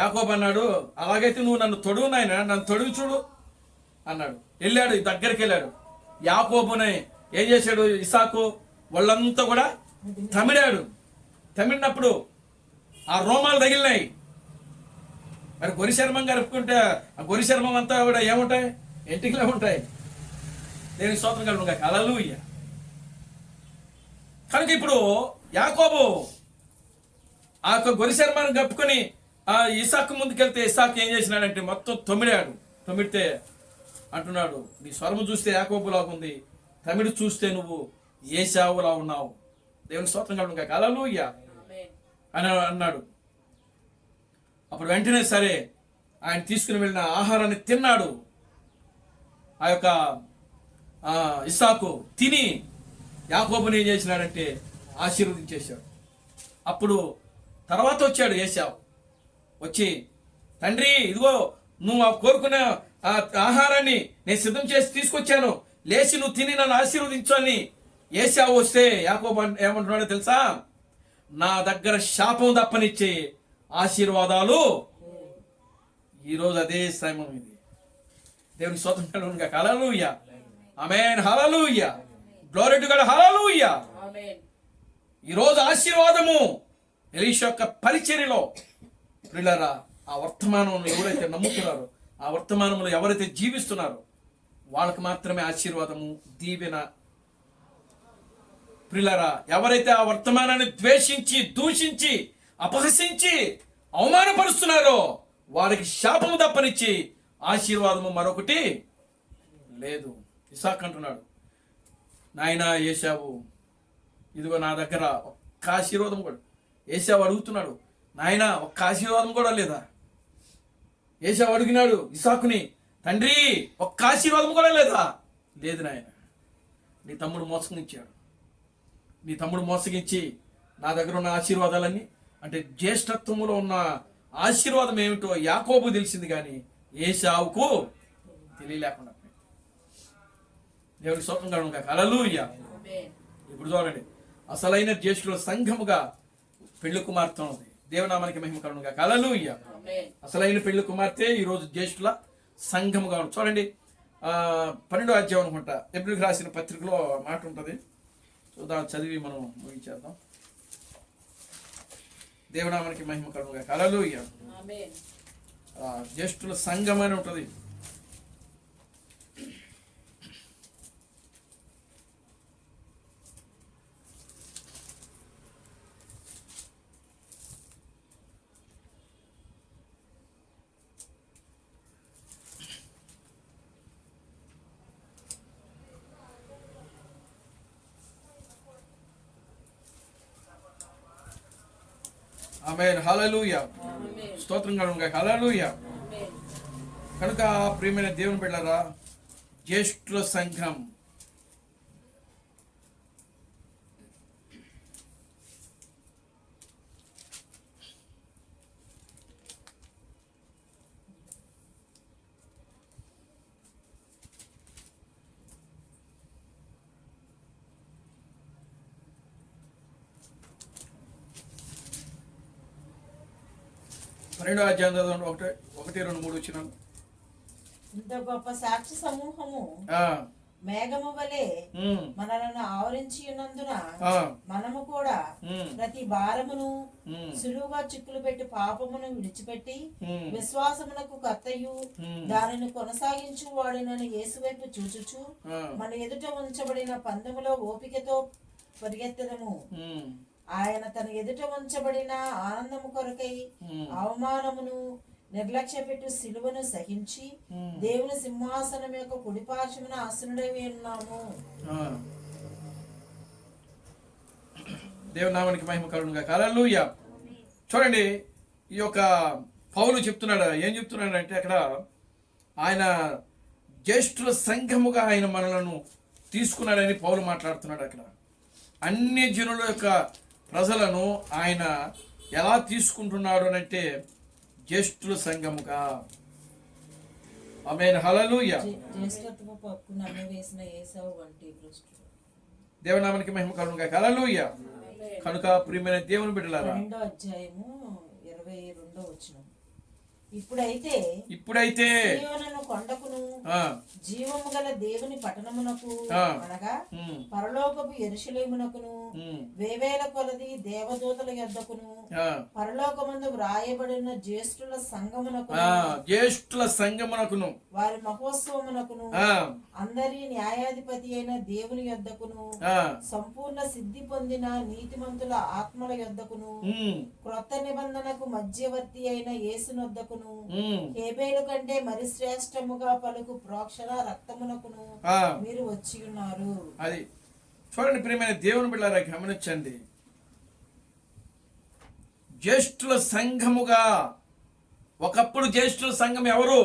B: యాకోబు అన్నాడు, అలాగైతే నువ్వు నన్ను తొడుగు నాయనా, నన్ను తొడుగు చూడు అన్నాడు. వెళ్ళాడు, దగ్గరికి వెళ్ళాడు. యాకోబుని ఏం చేశాడు? ఇస్సాకు వాళ్ళంతా కూడా తమిడాడు. తమిడినప్పుడు ఆ రోమాలు తగిలినాయి. మరి గొరి చర్మం కలుపుకుంటే ఆ గొరి చర్మం అంతా కూడా ఏముంటాయి? ఎంటికలే ఉంటాయి. దేనికి స్తోత్రం కలుగుగా, హల్లెలూయా. కనుక ఇప్పుడు యాకోబు ఆ యొక్క గొరి చర్మాన్ని కప్పుకొని ఆ ఇస్సాకు ముందుకెళ్తే ఇస్సాకు ఏం చేసినాడంటే మొత్తం తొమ్మిడాడు. తొమ్మిడితే అంటున్నాడు, నీ స్వరము చూస్తే యాకోబులాగుంది, తమిడి చూస్తే నువ్వు ఏశావులా ఉన్నావు. దేవుని స్తోత్రం కలుగుగా, హల్లెలూయా అని అన్నాడు. అప్పుడు వెంటనే సరే ఆయన తీసుకుని వెళ్ళిన ఆహారాన్ని తిన్నాడు. ఆ యొక్క ఇస్సాకు తిని యాకోబుని ఏం చేసినాడంటే ఆశీర్వదించేశాడు. అప్పుడు తర్వాత వచ్చాడు ఏశావు. వచ్చి తండ్రి ఇదిగో నువ్వు కోరుకున్న ఆ ఆహారాన్ని నేను సిద్ధం చేసి తీసుకొచ్చాను, లేచి నువ్వు తిని నన్ను ఆశీర్వదించు అని ఏశావు వస్తే యాకోబు ఏమంటున్నాడో తెలుసా? నా దగ్గర శాపం తప్పనిచ్చే ఆశీర్వాదాలు. ఈరోజు అదే శ్రమం ఇది. దేవుని స్తోత్రం, హల్లెలూయా, ఆమేన్, హల్లెలూయా, గ్లోరీ టు గాడ్, హల్లెలూయా. ఈరోజు ఆశీర్వాదము ఎలీషా యొక్క పరిచర్యలో ప్రియులారా, ఆ వర్తమానం ఎవరైతే నమ్ముతున్నారో, ఆ వర్తమానంలో ఎవరైతే జీవిస్తున్నారో వాళ్ళకి మాత్రమే ఆశీర్వాదము, దీవెన. ప్రియులారా, ఎవరైతే ఆ వర్తమానాన్ని ద్వేషించి, దూషించి, అపహసించి, అవమానపరుస్తున్నారో వారికి శాపము తప్పనిచ్చి ఆశీర్వాదము మరొకటి లేదు. ఇస్సాకు అంటున్నాడు, నాయనా ఏశావు ఇదిగో నా దగ్గర ఒక్క ఆశీర్వాదం కూడా. ఏశావు అడుగుతున్నాడు, నాయనా ఒక్క ఆశీర్వాదం కూడా లేదా? ఏశావు అడిగినాడు ఇస్సాకుని, తండ్రి ఒక్క ఆశీర్వాదం కూడా లేదా? లేదు నాయన, నీ తమ్ముడు మోసగించాడు. నీ తమ్ముడు మోసగించి నా దగ్గర ఉన్న ఆశీర్వాదాలన్నీ, అంటే జ్యేష్ఠత్వములో ఉన్న ఆశీర్వాదం ఏమిటో యాకోబు తెలిసింది కానీ ఏశావుకు తెలియలేకుండా. దేవునికి స్తోత్రం కలుగుగా, హల్లెలూయా. ఇప్పుడు చూడండి, అసలైన జ్యేష్ఠుల సంఘముగా పెళ్లి కుమార్తె ఉంది. దేవునామానికి మహిమ కలుగుగా, హల్లెలూయా. అసలైన పెళ్లి కుమార్తె ఈరోజు జ్యేష్ఠుల సంఘముగా ఉంది. చూడండి 12వ అధ్యాయం అనుకుంటా, ఎబ్రిల్కి రాసిన పత్రికలో మాట ఉంటుంది. చూద్దాం, చదివి మనం ముగించేద్దాం. దేవునామానికి మహిమ కలుగుగా, హల్లెలూయా. జ్యేష్ఠుల సంఘం అని ఉంటుంది. ఆమేన్, హల్లెలూయా, స్తోత్రం కలుగుగా, హల్లెలూయా. కనుక ప్రియమైన దేవుని బిడ్డలారా, జ్యేష్ఠుల సంఘం పన్నెండవ అధ్యాయం 1, 2, 3 వచ్చినాను.
D: ఇంత గొప్ప సాక్షి సమూహము మేఘము వలె
B: ఉమ్,
D: మనలను ఆవరించి ఉన్నందున
B: ఆ,
D: మనము కూడా
B: ఉమ్,
D: ప్రతి భారమును
B: ఉమ్,
D: సులువుగా చిక్కులు పెట్టి పాపమును విడిచిపెట్టి
B: ఉమ్,
D: విశ్వాసమునకు కర్తయు
B: ఉమ్,
D: దానిని కొనసాగించు వాడినని యేసు వైపు చూచుచు
B: ఆ,
D: మన ఎదుట ఉంచబడిన పందెములో ఓపికతో పరిగెత్తదము.
B: ఉమ్,
D: ఆయన తన ఎదుట ఉంచబడిన ఆనందము కొరకై
B: ఉమ్,
D: అవమానమును నిర్లక్ష్య పెట్టు సిలువను సహించి
B: ఉమ్,
D: దేవుని సింహాసనం యొక్క కుడిపార్శ్వమున ఆసనుడై ఉన్నాము.
B: ఆ. దేవుని నామానికి మహిమ కలుగునుగాక. హల్లెలూయా. చూడండి, ఈ యొక్క పౌలు చెప్తున్నాడు, ఏం చెప్తున్నాడు అంటే అక్కడ ఆయన జ్యేష్ఠుల సంఘముగా ఆయన మనలను తీసుకున్నాడని పౌలు మాట్లాడుతున్నాడు. అక్కడ అన్ని జనుల యొక్క ప్రజలను ఆయన ఎలా తీసుకుంటున్నాడు అని అంటే జ్యేష్ఠుల సంఘముగా. ఆమేన్. హల్లెలూయా.
D: జ్యేష్ఠత్వ పక్కు నన్ను వేసిన ఏసావు వంటి భ్రష్టుడు.
B: దేవునామానికి మహిమ కలుగునుగాక. హల్లెలూయా. కనుక ప్రియమైన దేవుని బిడ్డలారా,
D: 2వ అధ్యాయము 22వ వచనం. ఇప్పుడైతే సీయోను కొండకును
B: ఆ,
D: జీవము గల దేవుని పట్టణమునకు
B: ఆ.
D: అనగా
B: ఉమ్,
D: పరలోకపు యెరూషలేమునకును
B: ఉమ్,
D: వేవేల కొలది దేవదూతల యొద్దకును
B: ఆ,
D: పరలోకమందు వ్రాయబడిన జ్యేష్ఠుల సంఘమునకు
B: ఆ, జ్యేష్ఠుల సంఘమునకును,
D: వారి మహోత్సవమునకును
B: ఆ,
D: అందరి న్యాయాధిపతి అయిన దేవుని యొద్దకును
B: ఆ,
D: సంపూర్ణ సిద్ధి పొందిన నీతిమంతుల ఆత్మల యొద్దకును
B: ఉమ్,
D: క్రొత్త నిబంధనకు మధ్యవర్తి అయిన యేసునొద్దకును
B: ఉమ్,
D: హేబేలు కంటే మరి శ్రేష్టముగా పలుకు ప్రోక్షణ రక్తమునకును
B: ఆ.
D: మీరు వచ్చి ఉన్నారు.
B: అది చూడండి ప్రియమైన దేవుని బిడ్డలారా, గమనించండి. జ్యేష్ఠుల సంఘముగా, ఒకప్పుడు జ్యేష్ఠుల సంఘం ఎవరు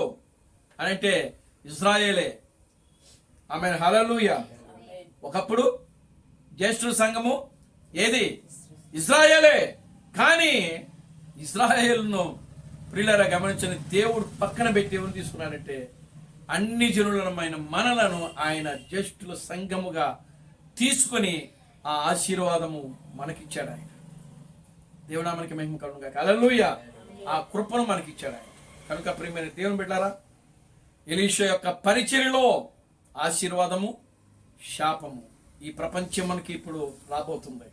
B: అని అంటే ఇజ్రాయేలే. ఆమేన్. హల్లెలూయా. ఒకప్పుడు జ్యేష్ఠుల సంఘము ఏది? ఇజ్రాయేలే. కానీ ఇజ్రాయేలును ప్రియులారా గమనించండి, దేవుడు పక్కన పెట్టి ఎవరు తీసుకున్నాడంటే అన్ని జనులమైన మనలను ఆయన జ్యేష్ఠుల సంఘముగా తీసుకొని ఆ ఆశీర్వాదము మనకిచ్చాడు ఆయన. దేవునామానికి మహిమ కలుగునుగాక. హల్లెలూయా. ఆ కృపను మనకిచ్చాడు ఆయన. కనుక ప్రియమైన దేవుని బిడ్డలారా, ఎలీషా యొక్క పరిచర్యలో ఆశీర్వాదము, శాపము ఈ ప్రపంచం మనకి ఇప్పుడు రాబోతుంది.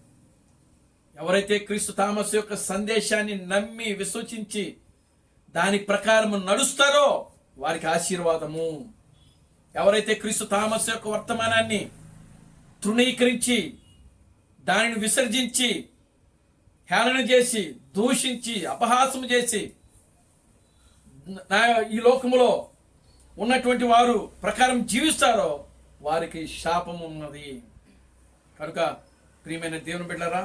B: ఎవరైతే క్రీస్తు థామస్ యొక్క సందేశాన్ని నమ్మి విశ్వసించి దాని ప్రకారం నడుస్తారో వారికి ఆశీర్వాదము. ఎవరైతే క్రీస్తు థామస్ యొక్క వర్తమానాన్ని తృణీకరించి దానిని విసర్జించి హేళన చేసి దూషించి అపహాసం చేసి ఈ లోకములో ఉన్నటువంటి వారు ప్రకారం జీవిస్తారో వారికి శాపం ఉన్నది. కనుక ప్రియమైన దేవుని బిడ్డలారా,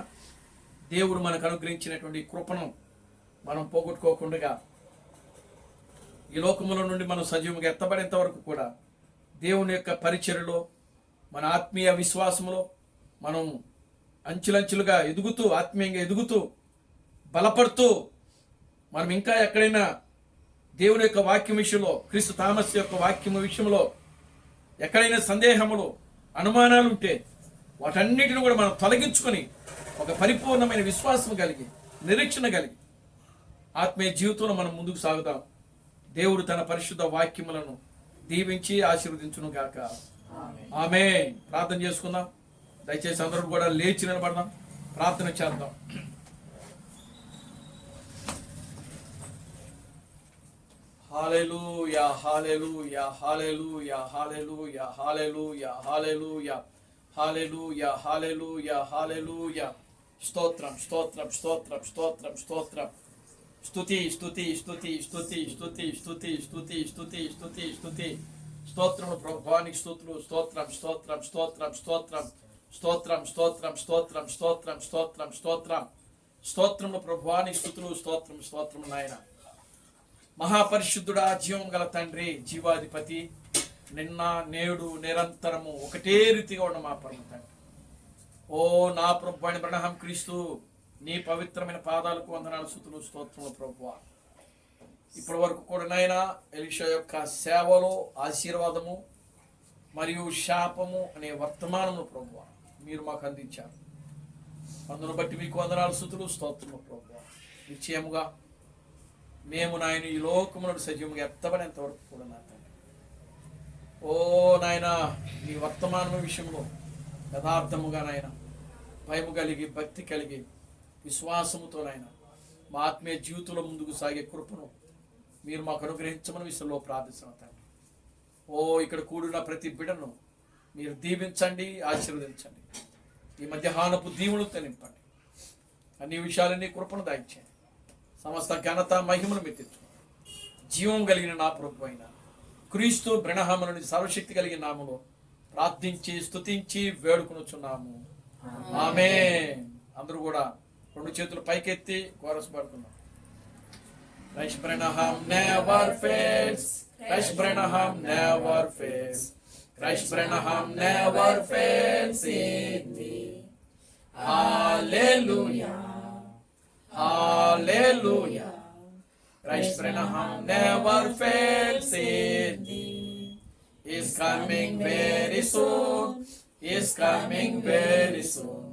B: దేవుడు మనకు అనుగ్రహించినటువంటి కృపను మనం పోగొట్టుకోకుండా ఈ లోకముల నుండి మనం సజీవంగా ఎత్తబడేంత వరకు కూడా దేవుని యొక్క పరిచర్యలో, మన ఆత్మీయ విశ్వాసములో మనం అంచులంచులుగా ఎదుగుతూ, ఆత్మీయంగా ఎదుగుతూ, బలపడుతూ, మనం ఇంకా ఎక్కడైనా దేవుని యొక్క వాక్యం విషయంలో, క్రీస్తు థామస్ యొక్క వాక్యం విషయంలో ఎక్కడైనా సందేహములు, అనుమానాలు ఉంటే వాటన్నిటిని కూడా మనం తొలగించుకొని ఒక పరిపూర్ణమైన విశ్వాసం కలిగి, నిరీక్షణ కలిగి ఆత్మీయ జీవితంలో మనం ముందుకు సాగుతాం. దేవుడు తన పరిశుద్ధ వాక్యములను దీవించి ఆశీర్వదించును గాక. ఆమేన్. ప్రార్థన చేసుకుందాం. దయచేసి అందరూ కూడా లేచి నిలబడదాం, ప్రార్థన చేద్దాం. హల్లెలూయా, హల్లెలూయా, హల్లెలూయా, హల్లెలూయా, హల్లెలూయా, హల్లెలూయా, హల్లెలూయా, హల్లెలూయా, హల్లెలూయా. స్తోత్రం, స్తోత్రం, స్తోత్రం, స్తోత్రం, స్తోత్రం. స్తుతి, స్తుతి, స్తుతి, స్తుతి, స్తుతి, స్తుతి, స్తుతి, స్తుతి, స్తుతి, స్తుతి. స్తోత్రము ప్రభువానికి స్తుతులు. స్తోత్రం, స్తోత్రం, స్తోత్రం, స్తోత్రం, స్తోత్రం, స్తోత్రం, స్తోత్రం, స్తోత్రం, స్తోత్రం, స్తోత్రం. స్తోత్రము ప్రభువానికి స్తుతులు. స్తోత్రం, స్తోత్రం నాయన. మహాపరిశుద్ధుడా, జీవం గల తండ్రి, జీవాధిపతి, నిన్న నేడు నిరంతరము ఒకటే రీతిగా ఉన్న మా పరమ తండ్రి, ఓ నా ప్రభు అని బ్రహ్మ క్రీస్తు, నీ పవిత్రమైన పాదాలకు వందనాలు, స్తుతులు, స్తోత్రములు ప్రభువా. ఇప్పటి వరకు కూడా నాయన ఎలీషా యొక్క సేవలో ఆశీర్వాదము మరియు శాపము అనే వర్తమానము ప్రభువా మీరు మాకు అందించారు. అందును బట్టి మీకు వందనాలు, స్తుతులు, స్తోత్రములు ప్రభువా. నిశ్చయముగా మేము నాయన ఈ లోకములను సజీవంగా ఎత్తబడేంత వరకు కూడా నా తండ్రి, ఓ నాయన
A: ఈ వర్తమానం విషయంలో యథార్థముగా నాయన భయము కలిగి భక్తి కలిగి విశ్వాసముతో నాయన మా ఆత్మీయ జీవితంలో ముందుకు సాగే కృపను మీరు మాకు అనుగ్రహించమని విషయంలో ప్రార్థిస్తున్నాం తండ్రి. ఇక్కడ కూడిన ప్రతి బిడ్డను మీరు దీవించండి, ఆశీర్వదించండి. ఈ మధ్యాహ్నపు దీవులతో నింపండి. అన్ని విషయాలన్నీ కృపను దాయించండి. సమస్త ఘనత మహిమను మీరు తెచ్చుకోండి. జీవం కలిగిన నా ప్రభు అయిన క్రీస్తు బ్రహ్మనుడి సర్వశక్తి కలిగిన నామములో ప్రార్థించి స్తుతించి వేడుకొనుచున్నాము. ఆమేన్. అందరూ కూడా రెండు చేతులు పైకెత్తి chorus పాడుతున్నాం. Christ Branham never fails. Christ Branham never fails. Christ Branham never fails in me. Hallelujah. Hallelujah. Christ Branham never fails in me. He's coming very soon. He's coming very soon.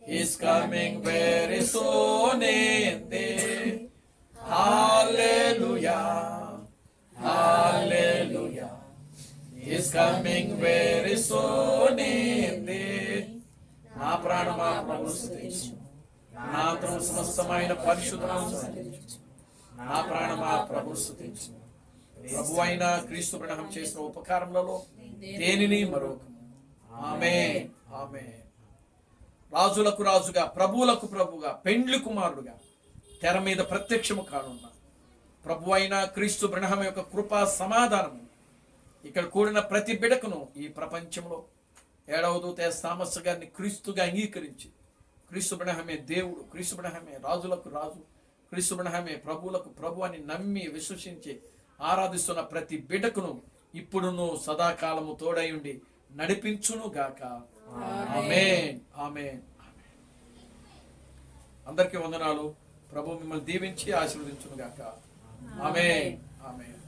A: He's coming very soon indeed. Hallelujah. Hallelujah. He's coming very soon indeed. నా ప్రాణమా ప్రభు స్తుతించు. నా ఆత్మ సమస్తమైన పరిశుద్ధనామమును స్తుతించు. నా ప్రాణమా ప్రభు స్తుతించు. ప్రభు అయిన క్రీస్తు బ్రహ్మం చేసిన ఉపకారములలో దేనిని మరొకము. ఆమేన్. ఆమేన్. రాజులకు రాజుగా, ప్రభువులకు ప్రభుగా, పెండ్లి కుమారుడుగా తెర మీద ప్రత్యక్షము కానున్న ప్రభు అయిన క్రీస్తు బ్రహ్మం యొక్క కృపా సమాధానము ఇక్కడ కూడిన ప్రతి బిడకును ఈ ప్రపంచంలో 7వ దూత థామస్ గారిని క్రీస్తుగా అంగీకరించి క్రీస్తు బ్రహ్మమే దేవుడు, క్రీస్తు బ్రహ్మమే రాజులకు రాజు, క్రీస్తు బ్రహ్మమే ప్రభువులకు ప్రభు అని నమ్మి విశ్వసించి ఆరాధిస్తున్న ప్రతి బిడకును ఇప్పుడును సదాకాలము తోడై ఉండి నడిపించును గాక. ఆమేన్. ఆమేన్. అందరికీ వందనాలు. ప్రభు మిమ్మల్ని దీవించి ఆశీర్వదించును గాక. ఆమేన్. ఆమేన్.